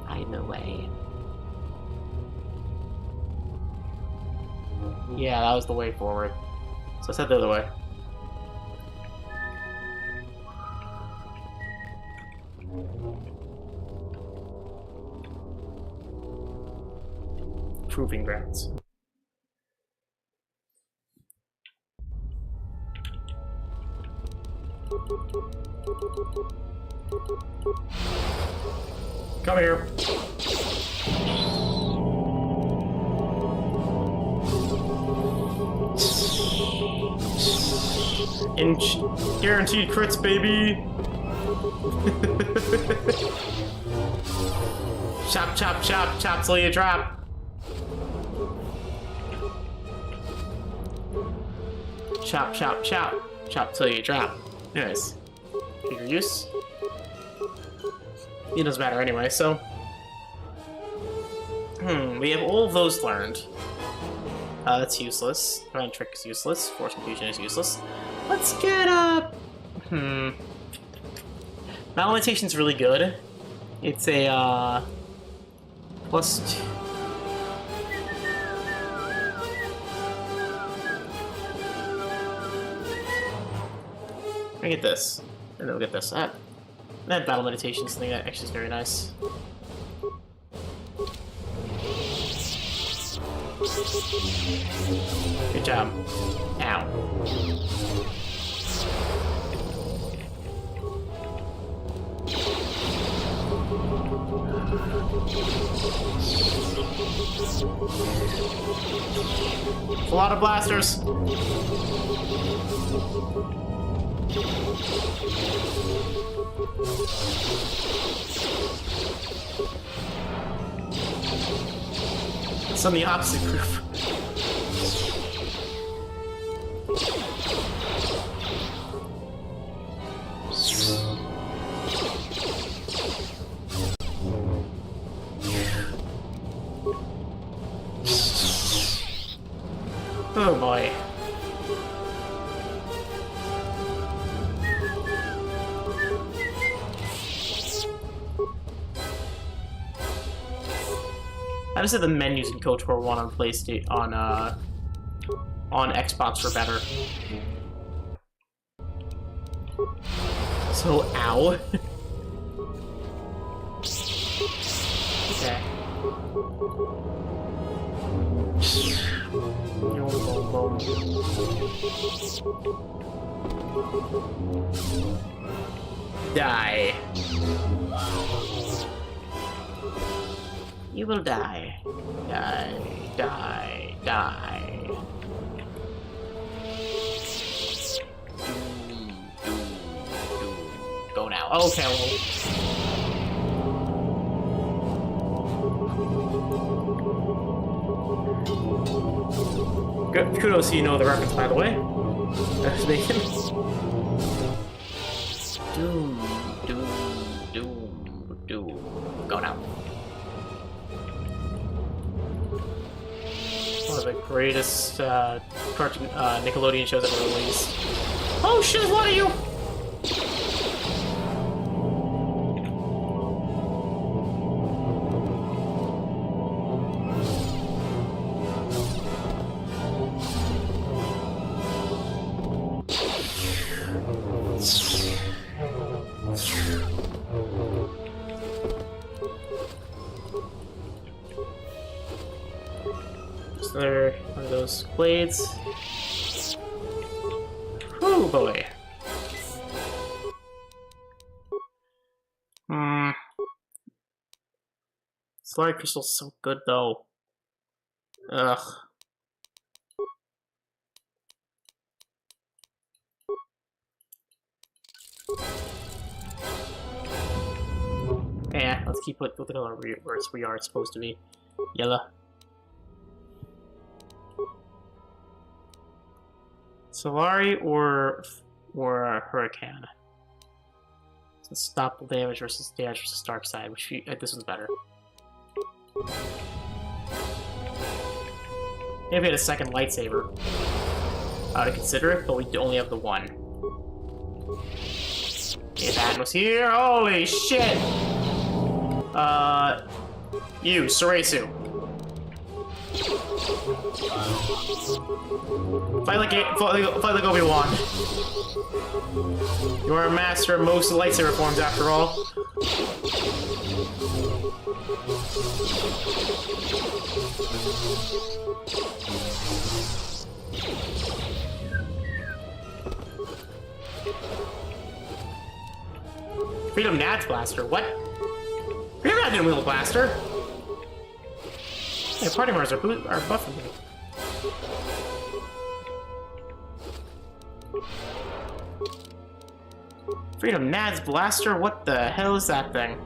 Either way. Yeah, that was the way forward. So I said the other way. Proving grounds. Come here. Guaranteed crits, baby. Chop, chop, chop, chop till you drop. Chop, chop, chop, chop till you drop. Anyways, figure use. It doesn't matter anyway, so. We have all of those learned. That's useless. Mind trick is useless. Force confusion is useless. Let's get Malimentation's really good. It's a +2. I get this, and then we'll get this. That battle meditation is something that actually is very nice. Good job. Ow. A lot of blasters. It's on the opposite group. Oh boy. I just said the menus in KOTOR 1 on PlayStation on Xbox were better. So ow. Okay. Die. You will die. Die. Die. Die. Go now. Okay, well. Good. Kudos, you know the reference, by the way. That's Nathan. Doom, doom, doom, doom. Go now. One of the greatest cartoon Nickelodeon shows ever released. Oh shit, there's a lot of you! Another one of those blades. Oh boy. Slide crystal's so good though. Ugh. Yeah, let's keep it with the color where we are supposed to be. Yellow. Solari or Hurricane? Unstoppable damage versus dark side, which this one's better. Maybe we had a second lightsaber. I would consider it, but we only have the one. Okay, that was here. Holy shit! You, Soresu. Fight like Obi-Wan. You are a master of most lightsaber forms, after all. Freedom Nad's blaster. What? Freedom Nad didn't wield a blaster. Hey, party members are buffing me. Freedom Nad's blaster? What the hell is that thing?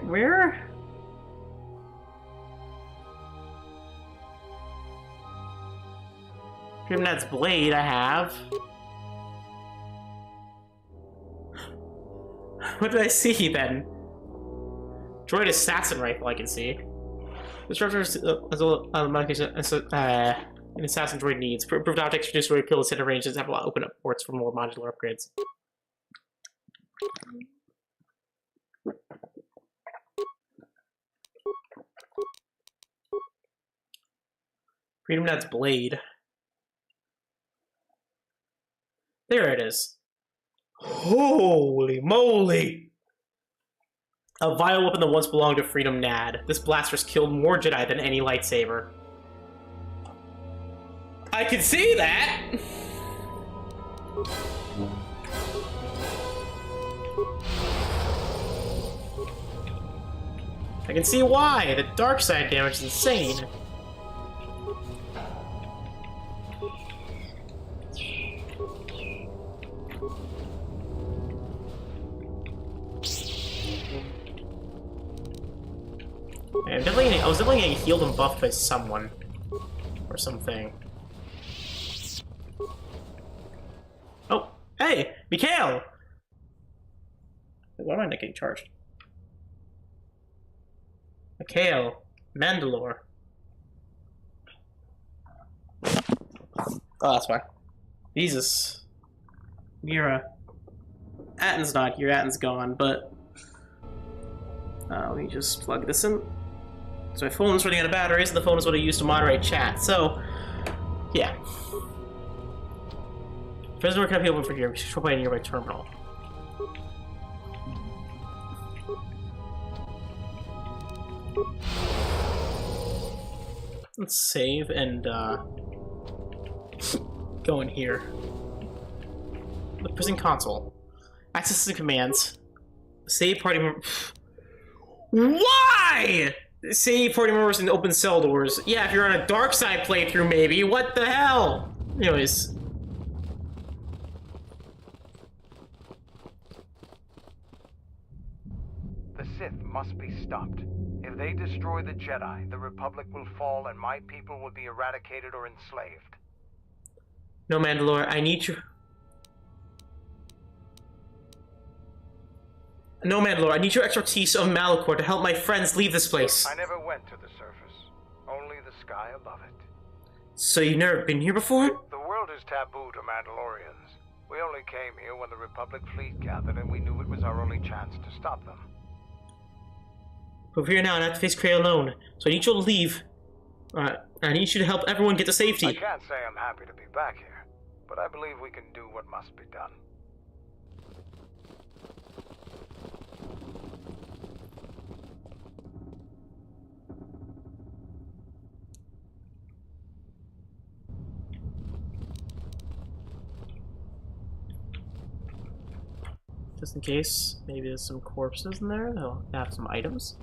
Where? Freedom Nad's blade, I have. What did I see then? Droid assassin rifle, I can see. The structure is an assassin droid needs. Improved optics, reduce droid payload center ranges, have a lot open up ports for more modular upgrades. Freedom Nad's blade. There it is. Holy moly! A vile weapon that once belonged to Freedom Nad. This blaster's killed more Jedi than any lightsaber. I can see that! I can see why! The dark side damage is insane. I was definitely getting healed and buffed by someone. Or something. Oh, hey! Mikhail! Why am I not getting charged? Mikhail. Mandalore. Oh, that's fine. Jesus. Mira. Atton's not here, Atton's gone, but... let me just plug this in. So my phone's running out of batteries, and the phone is what I use to moderate chat, so... yeah. If there's no can I be open for here, we should show by a nearby terminal. Let's save and, go in here. The prison console. Access to commands. Save party member. Why? Save party members and open cell doors. Yeah, if you're on a dark side playthrough, maybe. What the hell? Anyways. The Sith must be stopped. If they destroy the Jedi, the Republic will fall and my people will be eradicated or enslaved. No, Mandalore, I need you. No, Mandalore, I need your expertise of malacor to help my friends leave this place. I never went to the surface. Only the sky above it. So you've never been here before? The world is taboo to Mandalorians. We only came here when the Republic fleet gathered and we knew it was our only chance to stop them. But we're here now and I have to face Krayt alone. So I need you to leave. I need you to help everyone get to safety. I can't say I'm happy to be back here, but I believe we can do what must be done. Just in case, maybe there's some corpses in there. They'll have some items.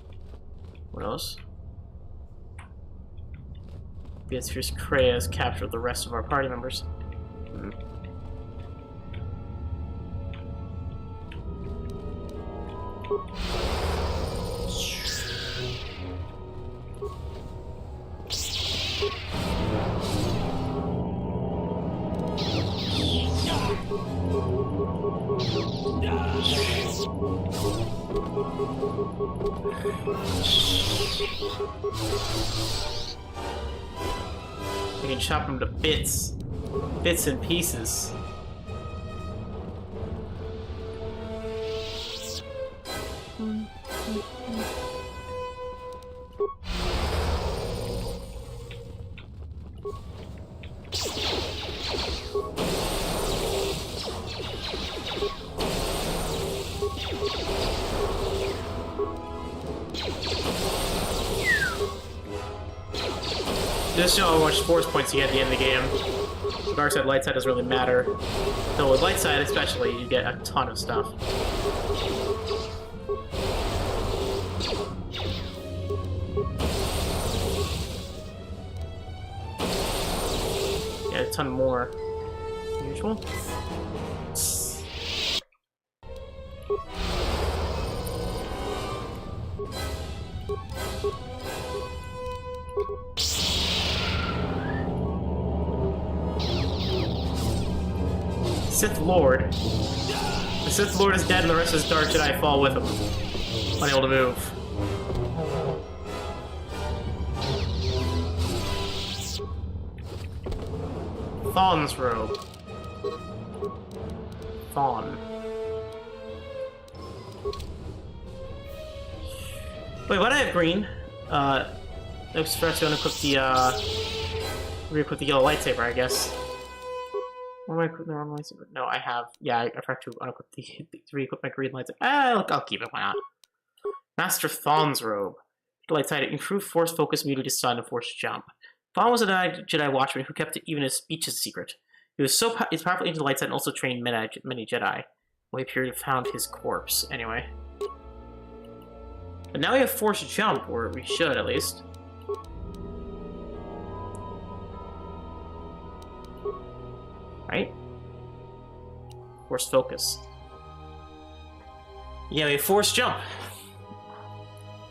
What else? Yes, here's Krayt has captured the rest of our party members. We can chop them to bits and pieces. Just show how much force points you get at the end of the game. Dark side, light side doesn't really matter. Though with light side especially, you get a ton of stuff. Yeah, a ton more. Usual. Sith Lord. The Sith Lord is dead and the rest of his Dark Jedi fall with him. Unable to move. Thawne's robe. Thawne. Wait, why do I have green? I was first going to equip the yellow lightsaber, I guess. Or am I equipping the wrong lightsaber? No, I have. Yeah, I forgot to unequip re-equip my green lightsaber. I'll keep it. Why not? Master Thawne's robe. Light side, improved force focus, immunity to stun, and force jump. Thawne was a Jedi watchman who kept even his speech a secret. He was he's powerful into the light side and also trained many Jedi. Well, he appeared to found his corpse. Anyway. But now we have force jump, or we should at least. Right? Force focus. Yeah, we have force jump.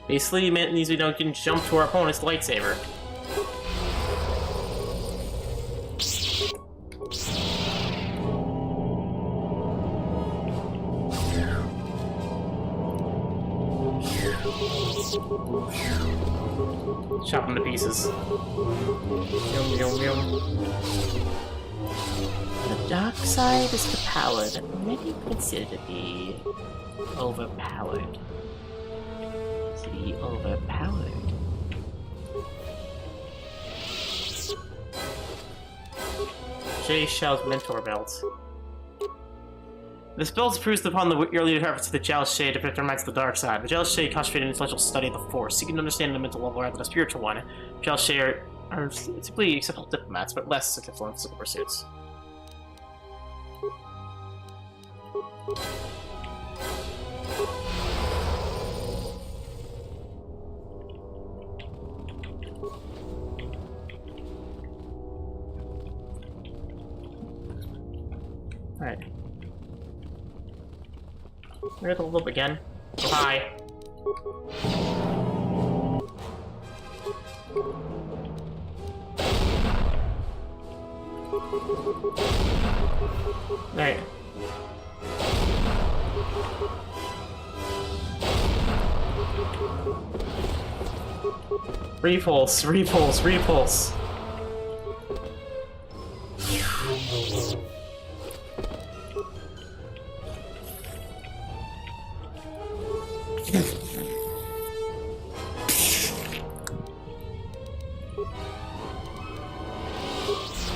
Basically, it means we can jump to our opponent's lightsaber. Chop them to pieces. Yum, yum, yum. The dark side is the power that many consider to be overpowered. To be overpowered. J. Shell's mentor belt. This belt proves upon the earlier reference to the Jealous Shade to protect our minds to the dark side. The Jealous Shade concentrated in intellectual study of the Force, seeking to understand the mental level rather than a spiritual one. Jealous Shade are simply acceptable diplomats, but less successful in physical pursuits. Alright. We're gonna level up again. Oh, hi. Alright. Repulse, repulse, repulse.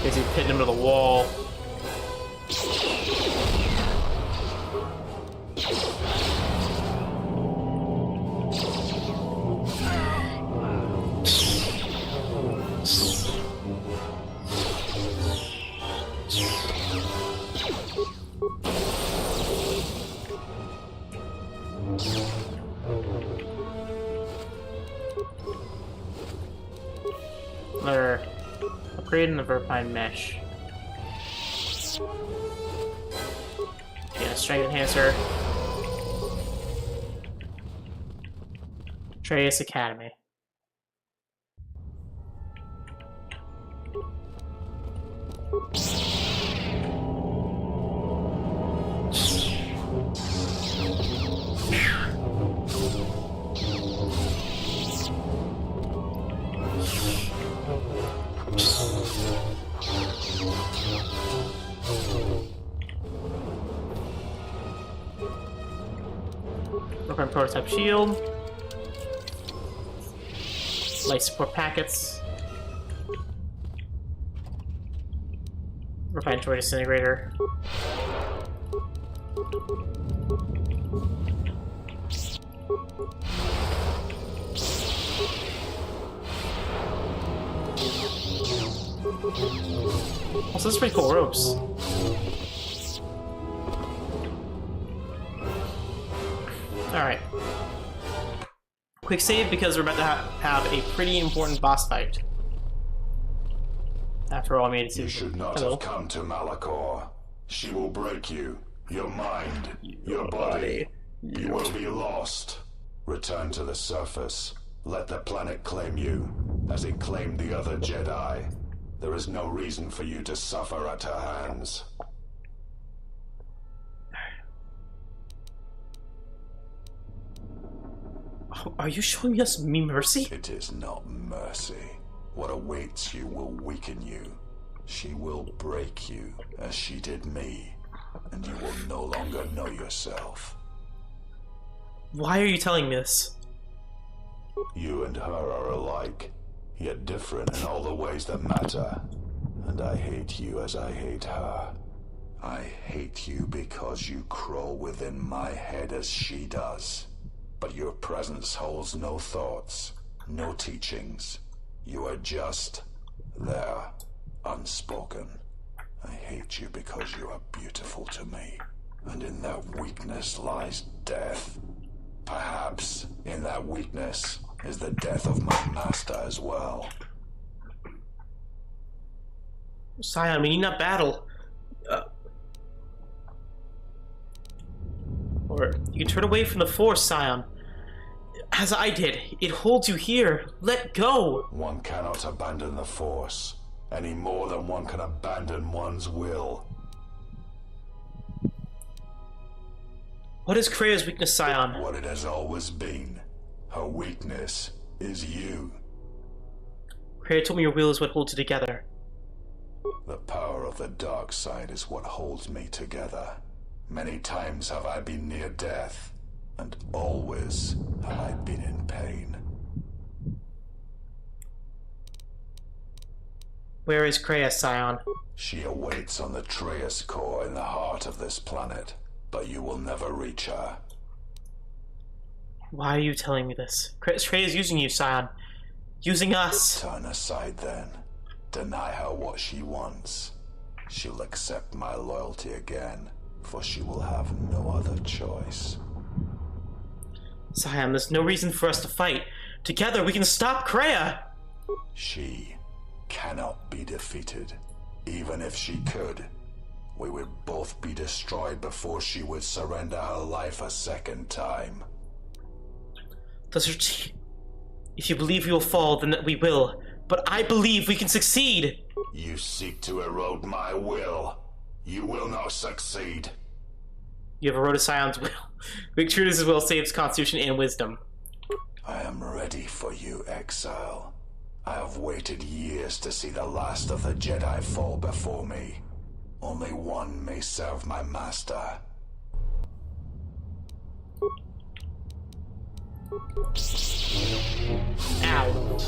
Basically pitting him to the wall. Another upgrade in the Verpine Mesh. Yeah, Strength Enhancer. Atreus Academy. prototype shield. Light support packets. Refinery disintegrator. Also, that's pretty cool ropes. Alright. Quick save because we're about to have a pretty important boss fight. After all, I made it to... You should not have come to Malacor. She will break you, your mind, your body. You will be lost. Return to the surface. Let the planet claim you, as it claimed the other Jedi. There is no reason for you to suffer at her hands. Are you showing us me mercy? It is not mercy. What awaits you will weaken you. She will break you, as she did me, and you will no longer know yourself. Why are you telling me this? You and her are alike, yet different in all the ways that matter. And I hate you as I hate her. I hate you because you crawl within my head as she does. But your presence holds no thoughts, no teachings. You are just there, unspoken. I hate you because you are beautiful to me. And in that weakness lies death. Perhaps in that weakness is the death of my master as well. Scion, we need not battle. Or you can turn away from the Force, Scion. As I did. It holds you here. Let go. One cannot abandon the Force, any more than one can abandon one's will. What is Krea's weakness, Scion? What it has always been. Her weakness is you. Krea told me your will is what holds you together. The power of the dark side is what holds me together. Many times have I been near death, and always have I been in pain. Where is Krea, Scion? She awaits on the Trias core in the heart of this planet, but you will never reach her. Why are you telling me this? Krea is using you, Scion. Using us. Turn aside then. Deny her what she wants. She'll accept my loyalty again, for she will have no other choice. Scion, there's no reason for us to fight. Together we can stop Krea! She cannot be defeated. Even if she could, we would both be destroyed before she would surrender her life a second time. If you believe we will fall, then we will. But I believe we can succeed! You seek to erode my will. You will not succeed. You have eroded Scion's will. Big Trude's will saves constitution and wisdom. I am ready for you, exile. I have waited years to see the last of the Jedi fall before me. Only one may serve my master. Ow.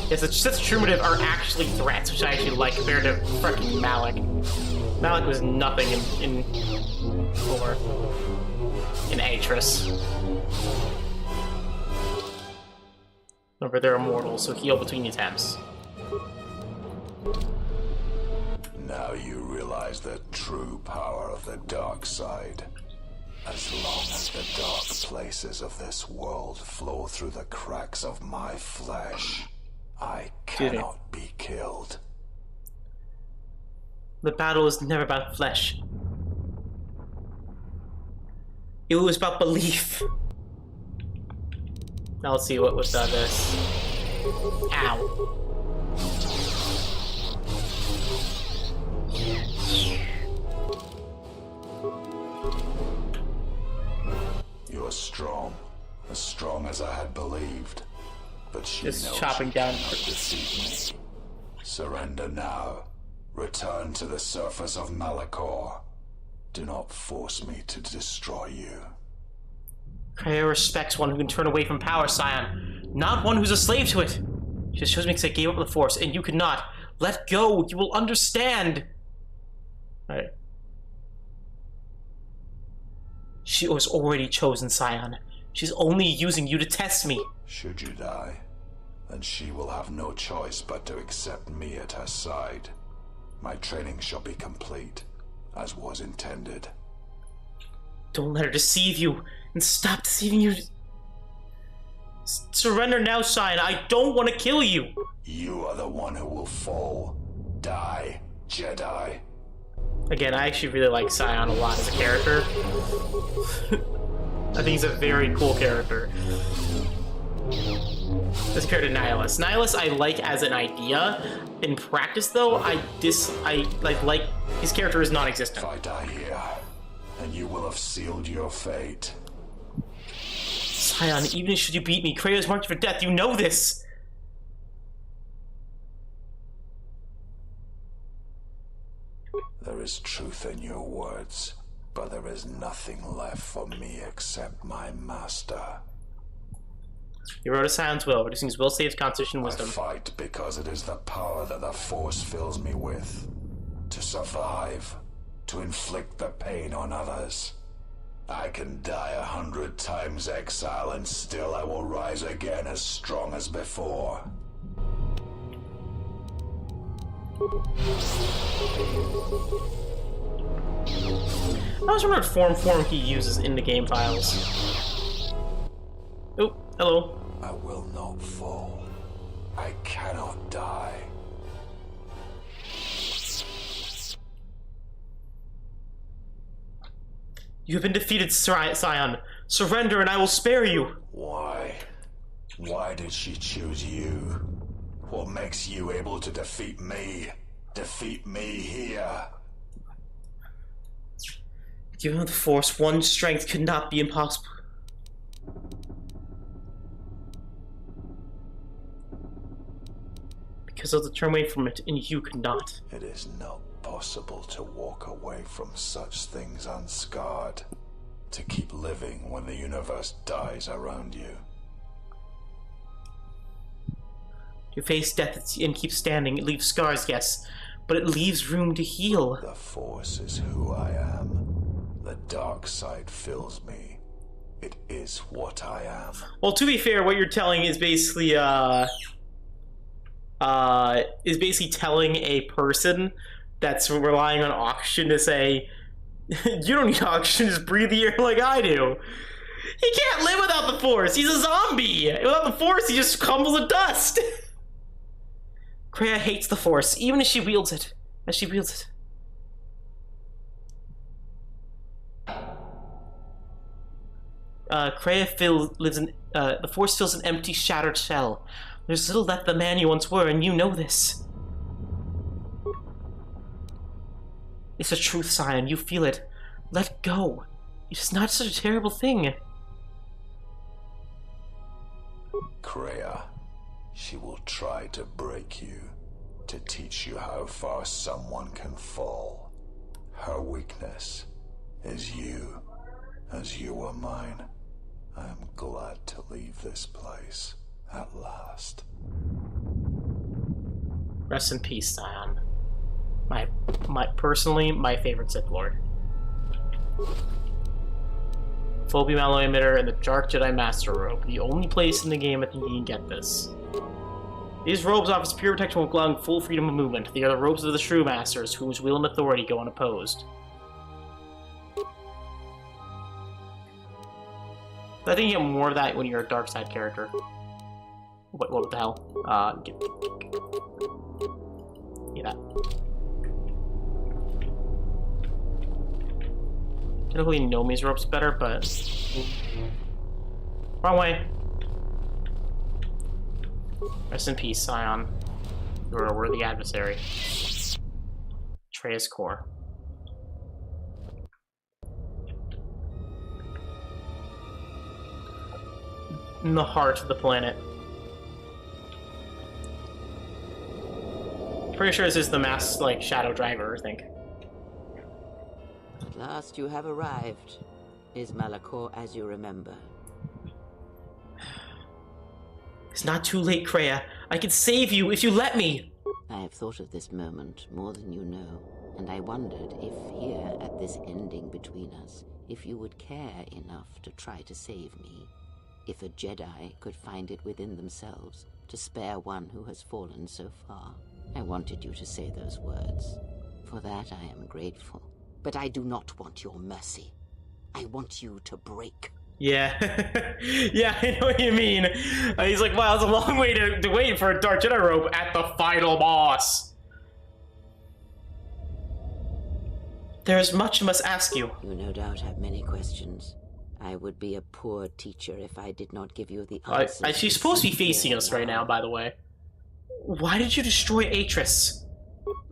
Yes, the Sith Trumative are actually threats, which I actually like compared to freaking Malak. Malak was nothing in Atris. Remember, they're immortal, so heal between attempts. Now you realize the true power of the dark side. As long as the dark places of this world flow through the cracks of my flesh, I cannot be killed. The battle is never about flesh. It was about belief. Now let's see what was this. Ow. You're strong, as strong as I had believed. But she knows chopping down. She cannot defeat me. Surrender now. Return to the surface of Malacor. Do not force me to destroy you. Kreia respects one who can turn away from power, Scion, not one who's a slave to it. She just chose me because I gave up the Force, and you could not. Let go. You will understand. Alright. She was already chosen, Scion. She's only using you to test me. Should you die, then she will have no choice but to accept me at her side. My training shall be complete, as was intended. Don't let her deceive you, and stop deceiving you. Surrender now, Scion. I don't want to kill you. You are the one who will fall. Die, Jedi. Again, I actually really like Scion a lot as a character. I think he's a very cool character. This character, Nihilus. Nihilus I like as an idea. In practice, though, I like his character is non-existent. If I die here, then you will have sealed your fate. Scion, even should you beat me, Kreia's marked for death. You know this. There is truth in your words, but there is nothing left for me except my master. You wrote a Scion's will, reducing his will saves constitution and wisdom. I fight because it is the power that the Force fills me with. To survive, to inflict the pain on others. I can die 100 times exile and still I will rise again as strong as before. I was wondering what form he uses in the game files. Oh, hello. I will not fall. I cannot die. You have been defeated, Scion. Surrender and I will spare you. Why? Why did she choose you? What makes you able to defeat me? Defeat me here? Given the Force, one strength could not be impossible. Because of the turn away from it, and you could not. It is not possible to walk away from such things unscarred. To keep living when the universe dies around you. You face death and keep standing. It leaves scars, yes, but it leaves room to heal. The Force is who I am. The dark side fills me. It is what I am. Well, to be fair, what you're telling is basically, telling a person that's relying on oxygen to say, you don't need oxygen, just breathe the air like I do. He can't live without the Force. He's a zombie. Without the Force, he just crumbles to dust. Kreia hates the Force, even as she wields it. Kreia lives in. The Force fills an empty, shattered shell. There's little left of the man you once were, and you know this. It's a truth, Scion. You feel it. Let go. It's not such a terrible thing. Kreia, she will try to break you, to teach you how far someone can fall. Her weakness is you, as you are mine. I am glad to leave this place, at last. Rest in peace, Scion. Personally, my favorite Sith Lord. Phobium alloy emitter and the Dark Jedi Master Robe. The only place in the game I think you can get this. These robes offer superior protection while allowing full freedom of movement. They are the robes of the True Masters, whose will and authority go unopposed. I think you get more of that when you're a dark side character. What the hell? Get that. Typically Nomi's ropes better, but wrong way. Rest in peace, Scion. You are a worthy adversary. Traya's core. In the heart of the planet. Pretty sure this is the mass, shadow driver, I think. At last you have arrived. Is Malacor as you remember? It's not too late, Kreia. I can save you if you let me! I have thought of this moment more than you know, and I wondered if here, at this ending between us, if you would care enough to try to save me. If a Jedi could find it within themselves to spare one who has fallen so far. I wanted you to say those words. For that I am grateful. But I do not want your mercy. I want you to break. Yeah. Yeah, I know what you mean. He's like, wow, it's a long way to wait for a Dark Jedi robe at the final boss. There is much I must ask you. You no doubt have many questions. I would be a poor teacher if I did not give you the answers. She's supposed to be facing us right now, by the way. Why did you destroy Atris?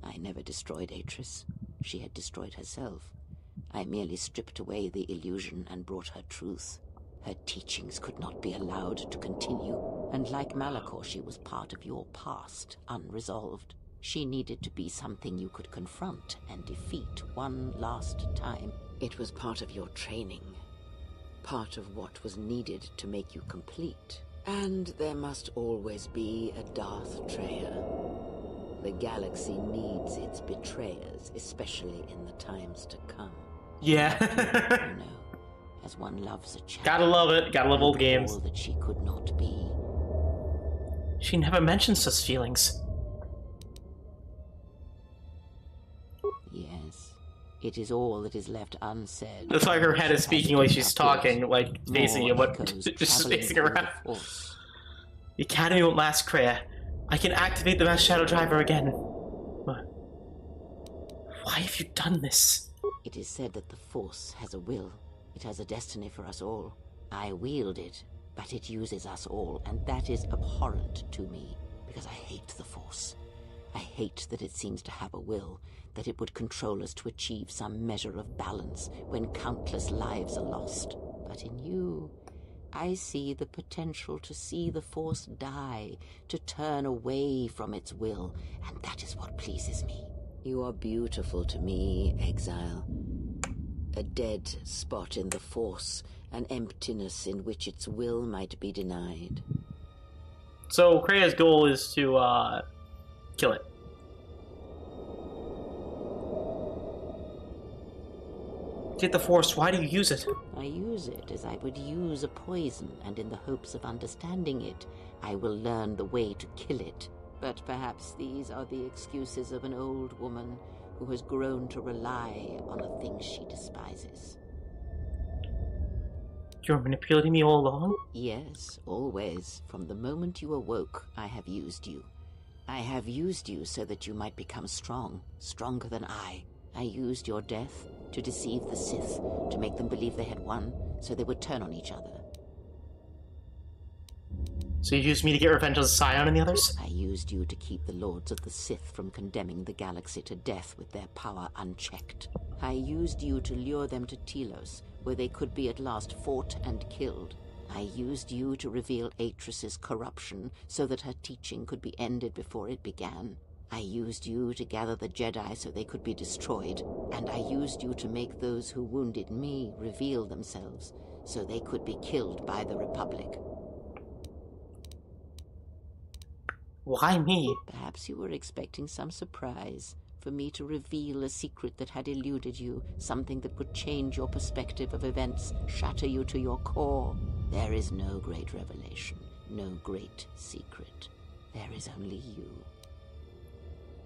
I never destroyed Atris. She had destroyed herself. I merely stripped away the illusion and brought her truth. Her teachings could not be allowed to continue, and like Malacor, she was part of your past, unresolved. She needed to be something you could confront and defeat one last time. It was part of your training. Part of what was needed to make you complete. And there must always be a darthtraya. The galaxy needs its betrayers, especially in the times to come. Yeah. You know, as one loves a child. Gotta love it. Gotta love old games. All that she could not be. She never mentioned such feelings. Yes. It is all that is left unsaid. That's why her head is speaking like she's talking, like facing you, but just facing around. The Academy won't last, Kreia. I can activate the Mass Shadow Driver again. Why have you done this? It is said that the Force has a will. It has a destiny for us all. I wield it, but it uses us all, and that is abhorrent to me, because I hate the Force. I hate that it seems to have a will, that it would control us to achieve some measure of balance when countless lives are lost. But in you, I see the potential to see the Force die, to turn away from its will, and that is what pleases me. You are beautiful to me, Exile. A dead spot in the Force, an emptiness in which its will might be denied. So Kreia's goal is to kill it. Get the Force, why do you use it? I use it as I would use a poison, and in the hopes of understanding it, I will learn the way to kill it. But perhaps these are the excuses of an old woman who has grown to rely on a thing she despises. You're manipulating me all along? Yes, always. From the moment you awoke, I have used you. I have used you so that you might become strong, stronger than I. I used your death to deceive the Sith, to make them believe they had won, so they would turn on each other. So you used me to get revenge on Scion and the others? I used you to keep the Lords of the Sith from condemning the galaxy to death with their power unchecked. I used you to lure them to Telos, where they could be at last fought and killed. I used you to reveal Atris's corruption, so that her teaching could be ended before it began. I used you to gather the Jedi so they could be destroyed, and I used you to make those who wounded me reveal themselves, so they could be killed by the Republic. Why me? Perhaps you were expecting some surprise, for me to reveal a secret that had eluded you, something that would change your perspective of events, shatter you to your core. There is no great revelation, no great secret. There is only you.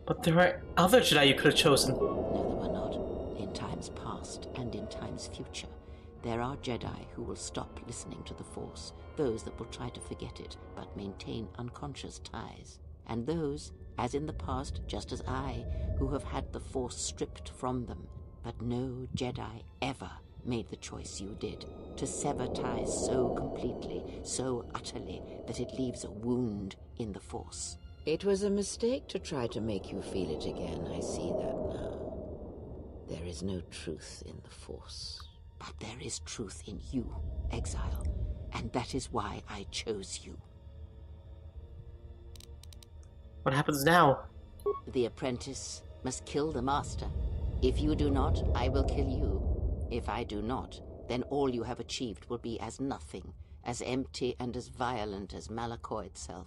But there are other Jedi you could have chosen. No, there were not. In times past and in times future, there are Jedi who will stop listening to the Force, those that will try to forget it, but maintain unconscious ties. And those, as in the past, just as I, who have had the Force stripped from them. But no Jedi ever made the choice you did, to sever ties so completely, so utterly, that it leaves a wound in the Force. It was a mistake to try to make you feel it again, I see that now. There is no truth in the Force, but there is truth in you, Exile, and that is why I chose you. What happens now? The apprentice must kill the master. If you do not, I will kill you. If I do not, then all you have achieved will be as nothing, as empty and as violent as Malacor itself.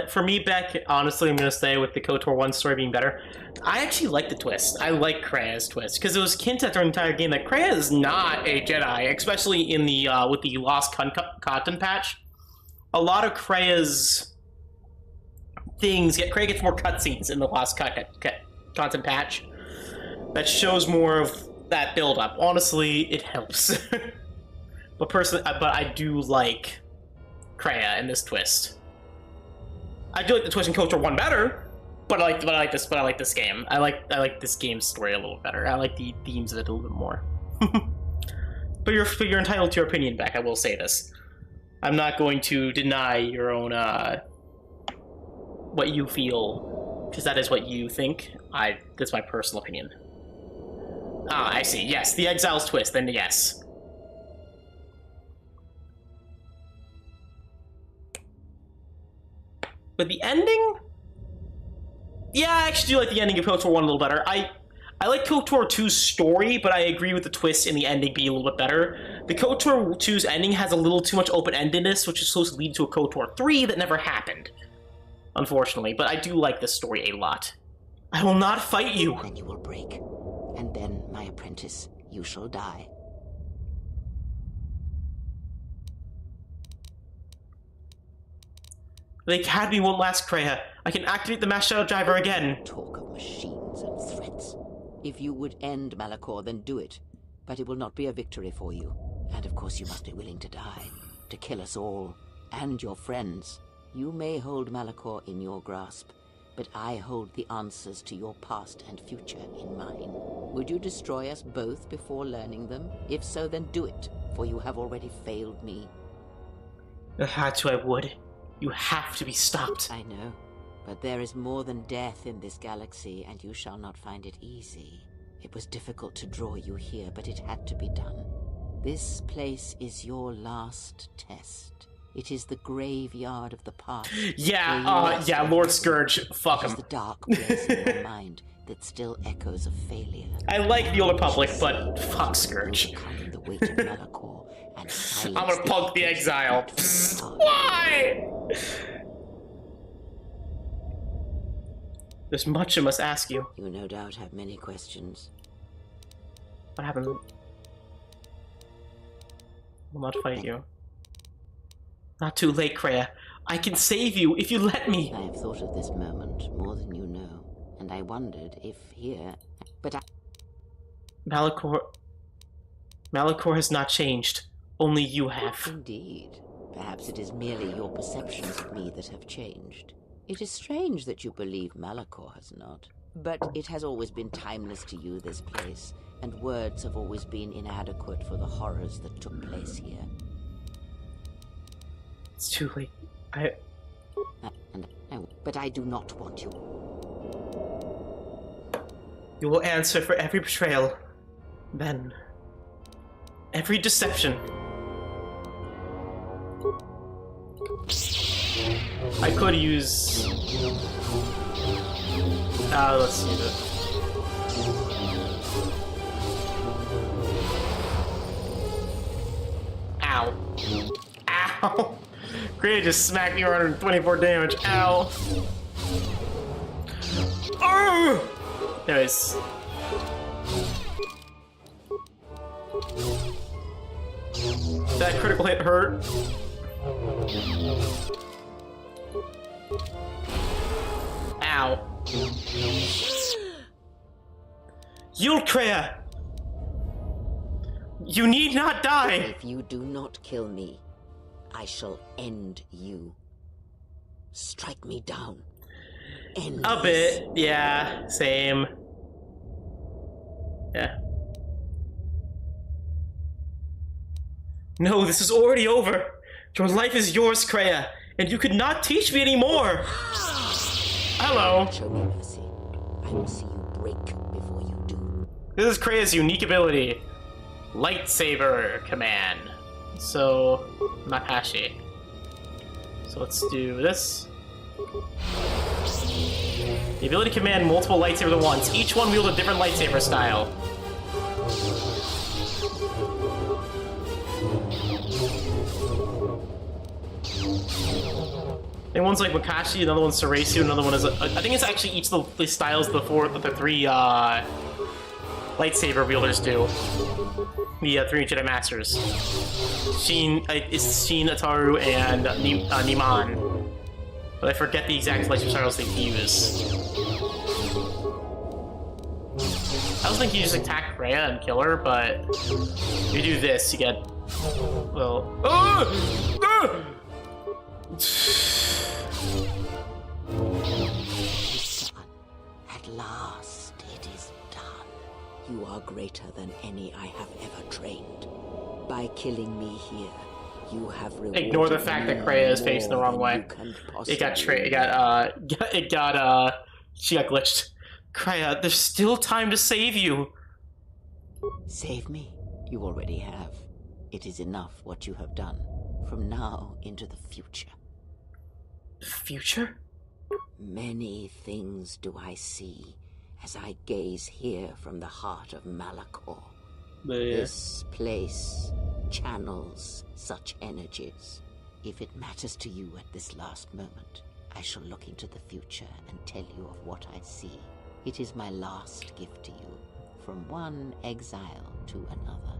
For me, Beck, honestly, I'm gonna stay with the KOTOR 1 story being better. I actually like the twist. I like Krea's twist, because it was hinted during the entire game that Krea is not a Jedi, especially in the, with the Lost Content patch. A lot of Krea's things, Krea gets more cutscenes in the Lost Content patch. That shows more of that build-up. Honestly, it helps. But I do like Krea in this twist. I do like the twist in KOTOR 1 better, but I like this game. I like this game's story a little better. I like the themes of it a little bit more. But you're entitled to your opinion, Beck. I will say this. I'm not going to deny your own what you feel, because that is what you think. That's my personal opinion. Ah, I see. Yes, the Exile's twist. Then yes. But the ending? Yeah, I actually do like the ending of KOTOR 1 a little better. I like KOTOR 2's story, but I agree with the twist in the ending being a little bit better. The KOTOR 2's ending has a little too much open-endedness, which is supposed to lead to a KOTOR 3 that never happened. Unfortunately, but I do like this story a lot. I will not fight you! Then you will break. And then, my apprentice, you shall die. The Academy won't last, Krea. I can activate the mass shadow driver again. Talk of machines and threats. If you would end Malacor, then do it. But it will not be a victory for you. And of course you must be willing to die. To kill us all. And your friends. You may hold Malacor in your grasp. But I hold the answers to your past and future in mine. Would you destroy us both before learning them? If so, then do it. For you have already failed me. If I had to, I would. You have to be stopped. I know, but there is more than death in this galaxy, and you shall not find it easy. It was difficult to draw you here, but it had to be done. This place is your last test. It is the graveyard of the past. Yeah, Lord Scourge, fuck him. It is the dark place in your mind that still echoes of failure. I like the Old Republic, but fuck Scourge. The weight of Malacor. I'm gonna punk the Exile. Why? There's much I must ask you. You no doubt have many questions. What happened? Will not fight you. Not too late, Krea. I can save you if you let me. I have thought of this moment more than you know, and I wondered if here, but Malacor has not changed. Only you have. Indeed. Perhaps it is merely your perceptions of me that have changed. It is strange that you believe Malacor has not. But it has always been timeless to you, this place, and words have always been inadequate for the horrors that took place here. It's too late. But I do not want you. You will answer for every betrayal. Then. Every deception. I could use... let's use it. Ow. Ow! Great, just smacked me 124 damage. Ow! Oh! Anyways. That critical hit hurt. Ow. Yield, Krea! You need not die! If you do not kill me, I shall end you. Strike me down. End a bit, yeah, same. Yeah. No, this is already over. Your life is yours, Krea, and you could not teach me anymore. Hello. Show me mercy. I will see you break before you do. This is Krea's unique ability. Lightsaber command. So, Makashi. So let's do this. The ability to command multiple lightsabers at once. Each one wields a different lightsaber style. I think one's like Wakashi, another one's Soresu, another one is... I think it's actually each of the styles of the three lightsaber wielders do. The three Jedi Masters. It's Shin, Ataru, and Niman. But I forget the exact lightsaber styles they use. I was thinking you just attack Rhea and kill her, but if you do this, you get... well... At last, it is done. You are greater than any I have ever trained. By killing me here, you have rewarded. Ignore the fact that Kreia is facing the wrong way. She got glitched. Kreia, there's still time to save you. Save me? You already have. It is enough what you have done. From now into the future. Future? Many things do I see as I gaze here from the heart of Malacor. This place channels such energies. If it matters to you at this last moment, I shall look into the future and tell you of what I see. It is my last gift to you, from one exile to another.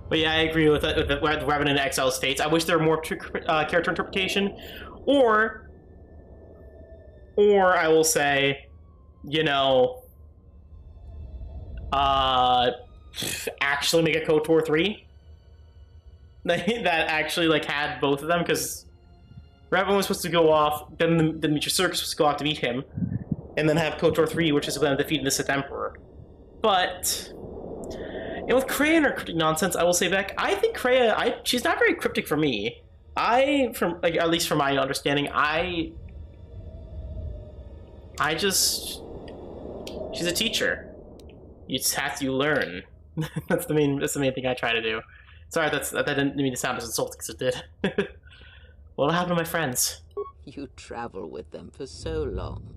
But yeah, I agree with that. With the Revan in exile states. I wish there were more character interpretation, or I will say, you know, actually make a KOTOR 3 that actually like had both of them, because Revan was supposed to go off, then meetrasurik was supposed to go off to meet him, and then have KOTOR 3, which is them defeating the Sith Emperor. But and with Kreia and her cryptic nonsense, I will say back, I think Kreia, she's not very cryptic for me. At least from my understanding, she's a teacher. You just have to learn. That's the main thing I try to do. Sorry, that didn't mean to sound as insulting as it did. What'll happen to my friends? You travel with them for so long,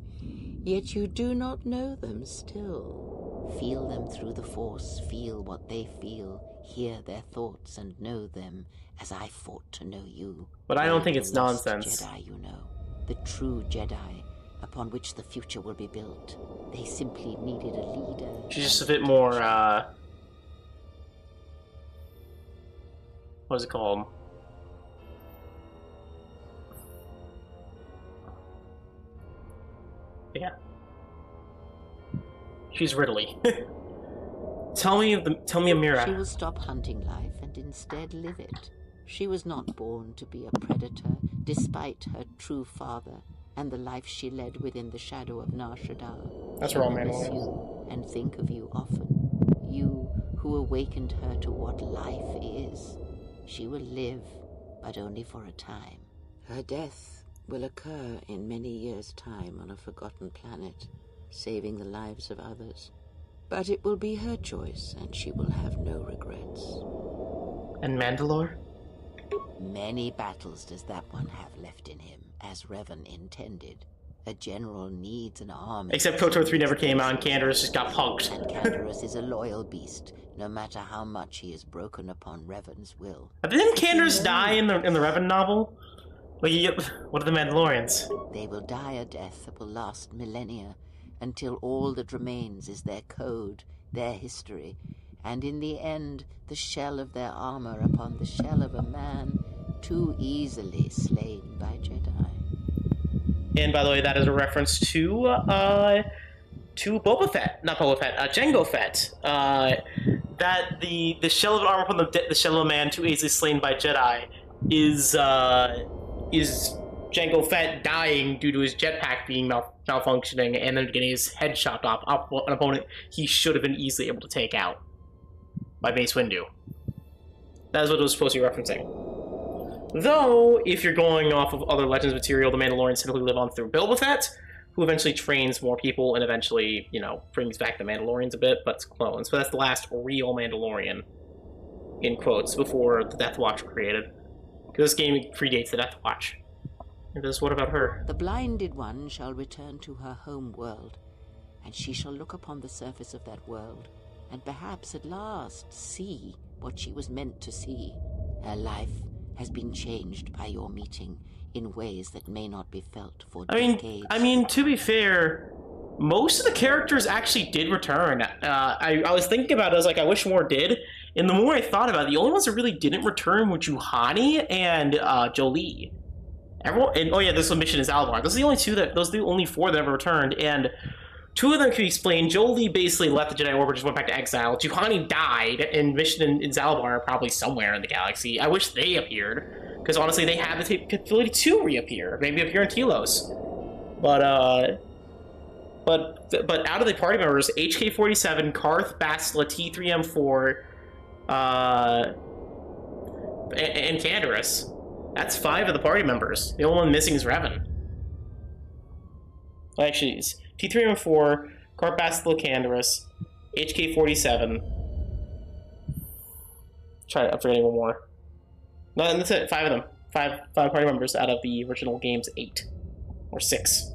yet you do not know them still. Feel them through the Force, feel what they feel, hear their thoughts and know them as I fought to know you. But I don't think it's nonsense. Jedi, you know. The true Jedi, upon which the future will be built. They simply needed a leader. She's just a bit more, what is it called? Yeah. She's Ridley. Tell me, Amira. She will stop hunting life and instead live it. She was not born to be a predator, despite her true father and the life she led within the shadow of Narshadaa. That's wrong, man. You and think of you often. You who awakened her to what life is. She will live, but only for a time. Her death will occur in many years' time on a forgotten planet, saving the lives of others. But it will be her choice, and she will have no regrets. And Mandalore? Many battles does that one have left in him, as Revan intended. A general needs an army. Except KOTOR 3 never came out, and Canderous just got punked. And Canderous is a loyal beast, no matter how much he is broken upon Revan's will. Didn't Canderous die in the Revan novel? Like, what are the Mandalorians? They will die a death that will last millennia, until all that remains is their code, their history, and in the end, the shell of their armor upon the shell of a man too easily slain by Jedi. And by the way, that is a reference to Boba Fett, not Boba Fett, Jango Fett. That the shell of an armor upon the shell of a man too easily slain by Jedi is Jango Fett dying due to his jetpack being malfunctioning and then getting his head chopped off an opponent he should have been easily able to take out by Mace Windu. That is what it was supposed to be referencing. Though, if you're going off of other Legends material, the Mandalorians typically live on through Boba Fett, who eventually trains more people and eventually, you know, brings back the Mandalorians a bit, but it's clones. But that's the last real Mandalorian, in quotes, before the Death Watch were created. Because this game predates the Death Watch. And what about her? The blinded one shall return to her home world, and she shall look upon the surface of that world, and perhaps at last see what she was meant to see. Her life has been changed by your meeting in ways that may not be felt for decades. I mean, to be fair, most of the characters actually did return. I was thinking about it, I was like, I wish more did. And the more I thought about it, the only ones that really didn't return were Juhani and Jolee. Everyone, and oh yeah, this one mission is Alvar. Those are the only four that ever returned, and two of them can be explained. Jolee basically left the Jedi Order, just went back to exile. Juhani died, and Mission in Zalbar are probably somewhere in the galaxy. I wish they appeared, because honestly, they have the capability to reappear. Maybe appear in Telos. But out of the party members, HK-47, Karth, Bastila, T3M4, and Canderous. That's 5 of the party members. The only one missing is Revan. Well, actually, it's T3M4, Karth, Bastila, Canderous, HK-47. I'm forgetting one more. No, that's it. 5 of them. Five party members out of the original game's 8. Or 6.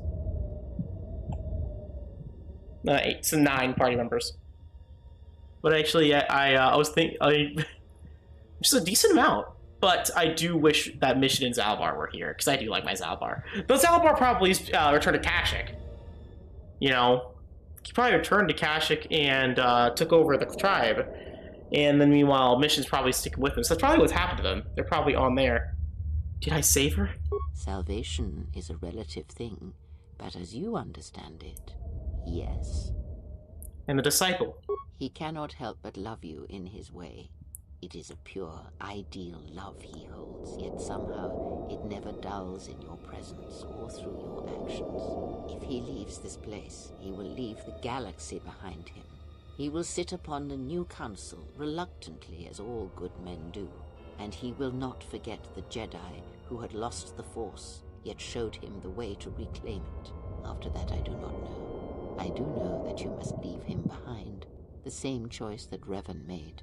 No, 8. So 9 party members. But actually, I was thinking... just a decent amount. But I do wish that Mission and Zalbar were here, because I do like my Zalbar. Though Zalbar probably returned to Kashyyyk. You know, he probably returned to Kashyyyk and took over the tribe. And then meanwhile, Mission's probably sticking with him. So that's probably what's happened to them. They're probably on there. Did I save her? Salvation is a relative thing, but as you understand it, yes. And the disciple? He cannot help but love you in his way. It is a pure, ideal love he holds, yet somehow it never dulls in your presence or through your actions. If he leaves this place, he will leave the galaxy behind him. He will sit upon the new council, reluctantly as all good men do, and he will not forget the Jedi who had lost the Force, yet showed him the way to reclaim it. After that I do not know. I do know that you must leave him behind, the same choice that Revan made.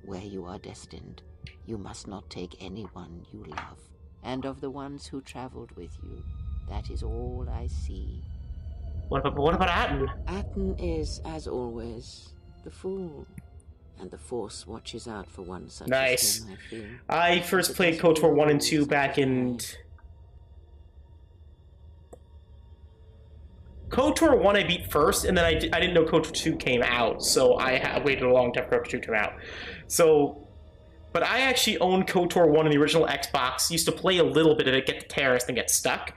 Where you are destined, you must not take anyone you love. And of the ones who traveled with you, that is all I see. What about Atton? Atton is, as always, the fool. And the Force watches out for one such as him, I feel. I first played KOTOR 1 and 2 back in... KOTOR 1 I beat first, and then I didn't know KOTOR 2 came out, so I waited a long time for KOTOR 2 to come out. So, but I actually owned KOTOR 1 in the original Xbox, used to play a little bit of it, get the terrorist, and get stuck.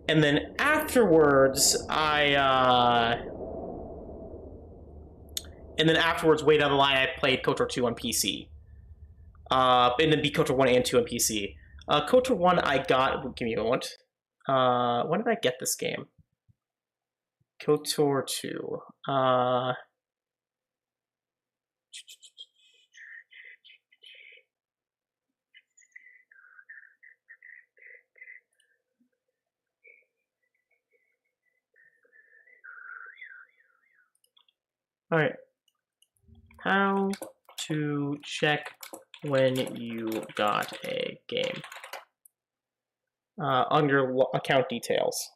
And then afterwards, way down the line, I played KOTOR 2 on PC. And then beat KOTOR 1 and 2 on PC. KOTOR 1 I got... Give me a moment. When did I get this game? KOTOR 2. Alright. How to check when you got a game. Under account details.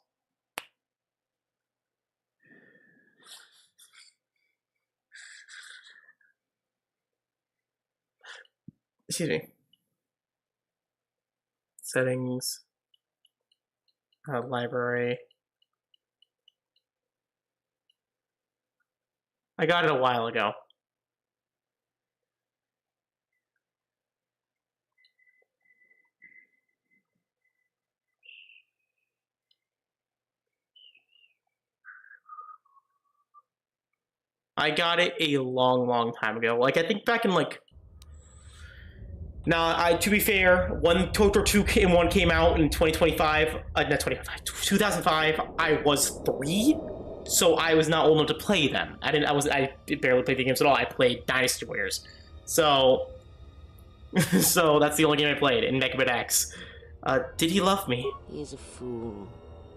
Excuse me. Settings. Library. I got it a while ago. I got it a long time ago. Like, I think back in, like... Now, to be fair, when KOTOR 2 and 1 came out in 2005, I was 3, so I was not old enough to play them. I barely played the games at all. I played Dynasty Warriors. So that's the only game I played in Megabit X. Did he love me? He is a fool,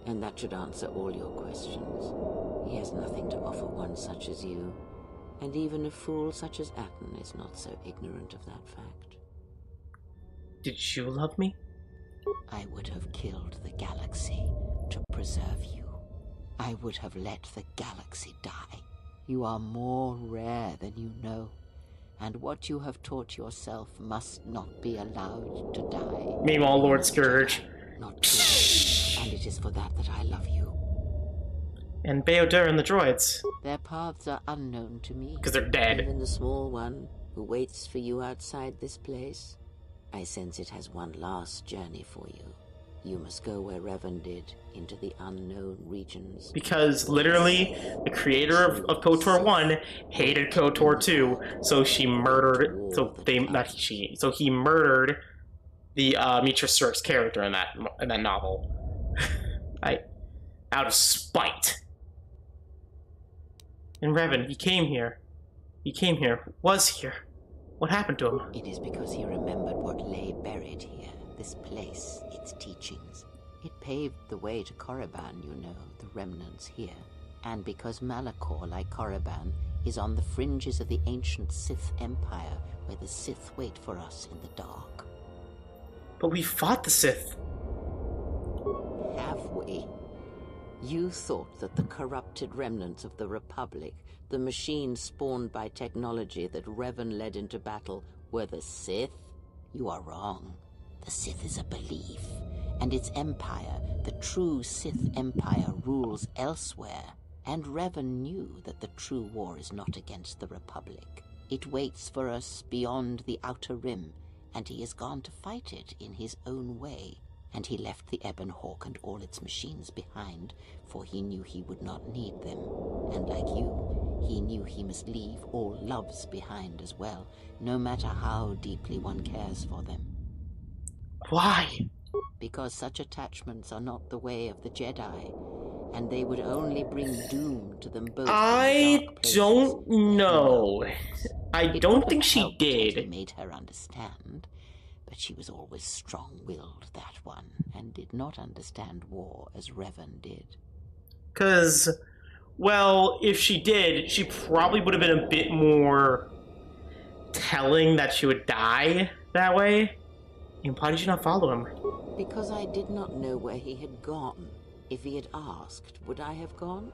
and that should answer all your questions. He has nothing to offer one such as you, and even a fool such as Atton is not so ignorant of that fact. Did you love me? I would have killed the galaxy to preserve you. I would have let the galaxy die. You are more rare than you know. and what you have taught yourself must not be allowed to die. Meanwhile, Lord Scourge. Not true, and it is for that I love you. And baodur and the droids. Their paths are unknown to me. Because they're dead. Even the small one who waits for you outside this place, I sense it has one last journey for you. You must go where Revan did, into the unknown regions. Because literally, the creator of KOTOR 1 hated KOTOR 2, so she murdered. So he murdered the meetrasurik character in that novel. Out of spite. And Revan, he came here. Was here. What happened to him? It is because he remembered what lay buried here, this place, its teachings. It paved the way to Korriban, you know, the remnants here. And because Malacor, like Korriban, is on the fringes of the ancient Sith Empire, where the Sith wait for us in the dark. But we fought the Sith. Have we? You thought that the corrupted remnants of the Republic, the machines spawned by technology that Revan led into battle, were the Sith? You are wrong. The Sith is a belief, and its empire, the true Sith Empire, rules elsewhere. And Revan knew that the true war is not against the Republic. It waits for us beyond the Outer Rim, and he has gone to fight it in his own way. And he left the Ebon Hawk and all its machines behind, for he knew he would not need them. And like you, he knew he must leave all loves behind as well, no matter how deeply one cares for them. Why? Because such attachments are not the way of the Jedi, and they would only bring doom to them both. I don't know. I don't think she did. He made her understand. But she was always strong-willed, that one, and did not understand war as Revan did. 'Cause, well, if she did, she probably would have been a bit more telling that she would die that way. And why did you not follow him? Because I did not know where he had gone. If he had asked, would I have gone?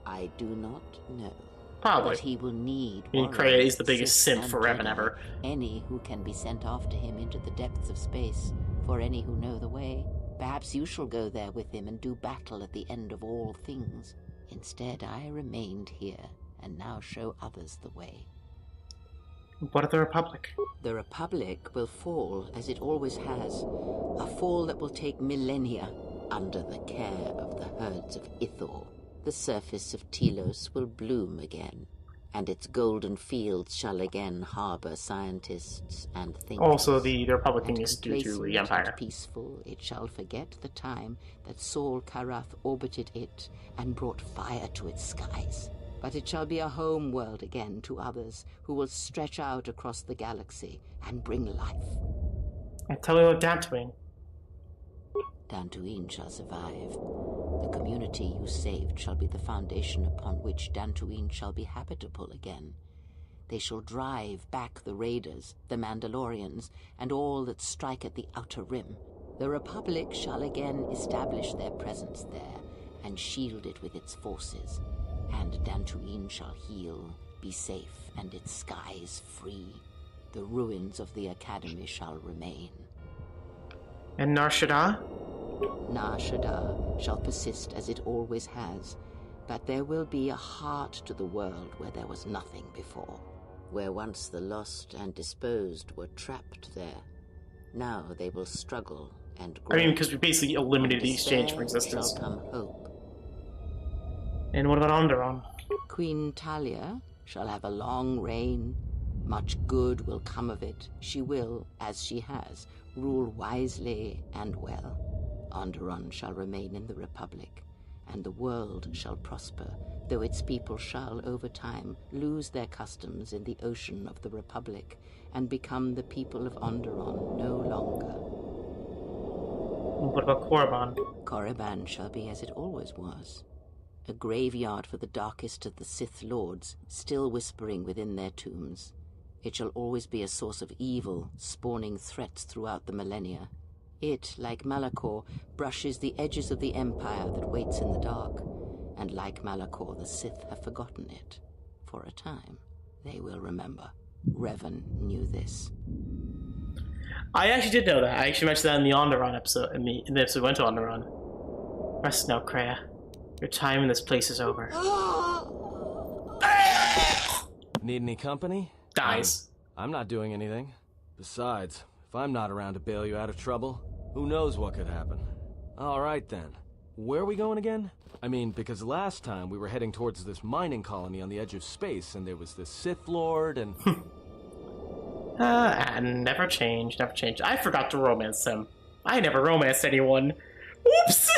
I do not know. Probably. But he will need Kreia is the biggest simp for Revan ever. Any who can be sent after him into the depths of space, for any who know the way. Perhaps you shall go there with him and do battle at the end of all things. Instead, I remained here, and now show others the way. What of the Republic? The Republic will fall, as it always has. A fall that will take millennia, under the care of the herds of Ithor. The surface of Telos will bloom again, and its golden fields shall again harbor scientists and thinkers. Also, the Republic is due to the Empire. And peaceful, it shall forget the time that Saul Karath orbited it and brought fire to its skies. But it shall be a home world again to others who will stretch out across the galaxy and bring life. And tell me about Dantooine. Dantooine shall survive. The community you saved shall be the foundation upon which Dantooine shall be habitable again. They shall drive back the raiders, the Mandalorians, and all that strike at the Outer Rim. The Republic shall again establish their presence there, and shield it with its forces. And Dantooine shall heal, be safe, and its skies free. The ruins of the Academy shall remain. And Narshadaa? Narshadaa shall persist as it always has, but there will be a heart to the world where there was nothing before, where once the lost and disposed were trapped there. Now they will struggle and grow. I mean, because we basically eliminated the exchange for existence. Shall come hope. And what about Onderon? Queen Talia shall have a long reign. Much good will come of it. She will, as she has, rule wisely and well. Onderon shall remain in the Republic, and the world shall prosper, though its people shall, over time, lose their customs in the ocean of the Republic, and become the people of Onderon no longer. What about Korriban? Korriban shall be as it always was. A graveyard for the darkest of the Sith Lords, still whispering within their tombs. It shall always be a source of evil, spawning threats throughout the millennia. It, like Malacor, brushes the edges of the Empire that waits in the dark. And like Malacor, the Sith have forgotten it. For a time, they will remember. Revan knew this. I actually did know that. I actually mentioned that in the Onderon episode, in the episode we went to Onderon. Rest now, Kreia. Your time in this place is over. Need any company? Dies. I'm not doing anything. Besides, if I'm not around to bail you out of trouble, who knows what could happen. Alright then. Where are we going again? I mean, because last time we were heading towards this mining colony on the edge of space, and there was this Sith Lord, and... Never change, never change. I forgot to romance him. I never romanced anyone. Oops!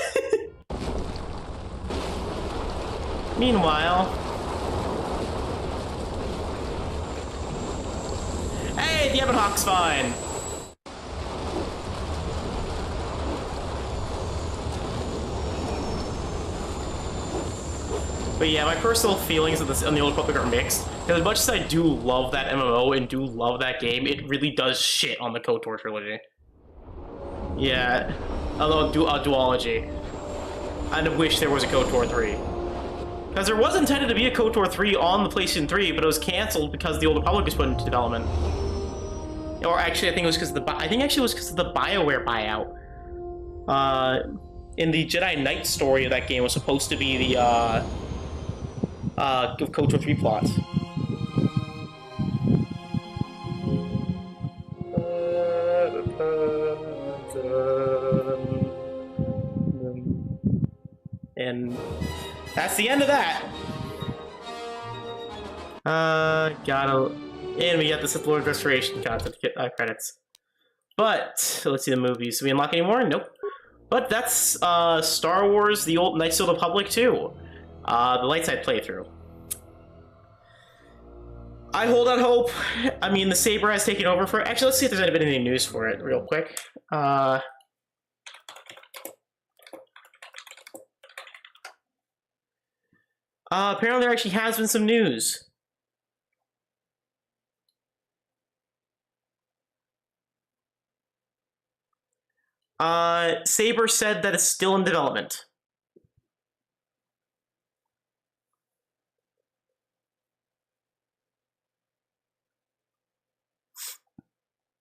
Meanwhile... Hey, the Ebonhawk's fine! But yeah, my personal feelings of this on the Old Republic are mixed. Because as much as I do love that MMO and do love that game, it really does shit on the KOTOR trilogy. Yeah, although a duology. I wish there was a KOTOR 3. Because there was intended to be a KOTOR 3 on the PlayStation 3, but it was cancelled because the Old Republic was put into development. Or actually, I think it was because of the BioWare buyout. In the Jedi Knight story of that game was supposed to be the KOTOR 3 plot. And that's the end of that. And we got the Sith Lord Restoration content credits. But let's see the movies. Do we unlock any more? Nope. But that's Star Wars: The Old Knights of the Republic 2, the light side playthrough. I hold out hope. I mean, the saber has taken over for it. Actually, let's see if there's been any news for it real quick. Apparently there actually has been some news. Saber said that it's still in development.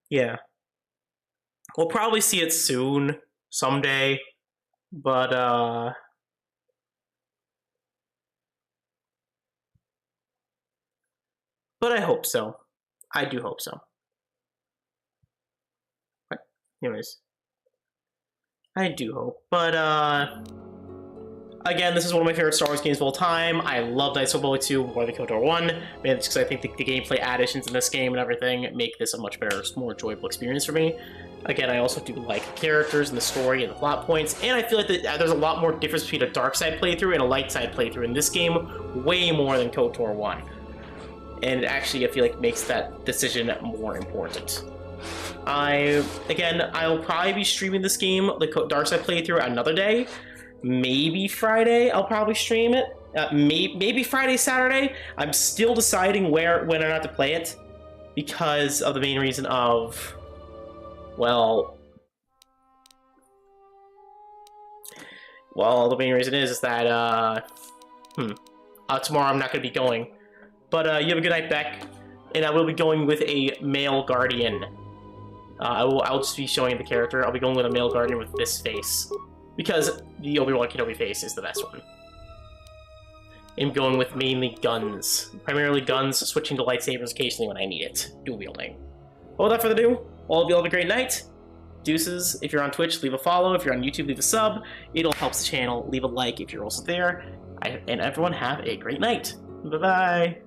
Yeah. We'll probably see it soon, someday, but I hope so. I do hope so. But anyways. I do hope. But, again, this is one of my favorite Star Wars games of all time. I love Knights of the Republic 2 more than KOTOR 1. Mainly just because I think the gameplay additions in this game and everything make this a much better, more enjoyable experience for me. Again, I also do like the characters and the story and the plot points, and I feel like there's a lot more difference between a dark side playthrough and a light side playthrough in this game, way more than KOTOR 1. And actually, I feel like makes that decision more important. I'll probably be streaming this game, the dark side playthrough, another day. Maybe Friday, I'll probably stream it. Maybe Friday, Saturday. I'm still deciding when or not to play it, because of the main reason of, well, the main reason is that, tomorrow I'm not going to be going. But, you have a good night, Beck. And I will be going with a male guardian. I'll just be showing the character. I'll be going with a male guardian with this face. Because the Obi-Wan Kenobi face is the best one. I'm going with mainly guns. Primarily guns, switching to lightsabers occasionally when I need it. Dual wielding. But without further ado, all of you have a great night. Deuces. If you're on Twitch, leave a follow. If you're on YouTube, leave a sub. It'll help the channel. Leave a like if you're also there. And everyone have a great night. Bye-bye.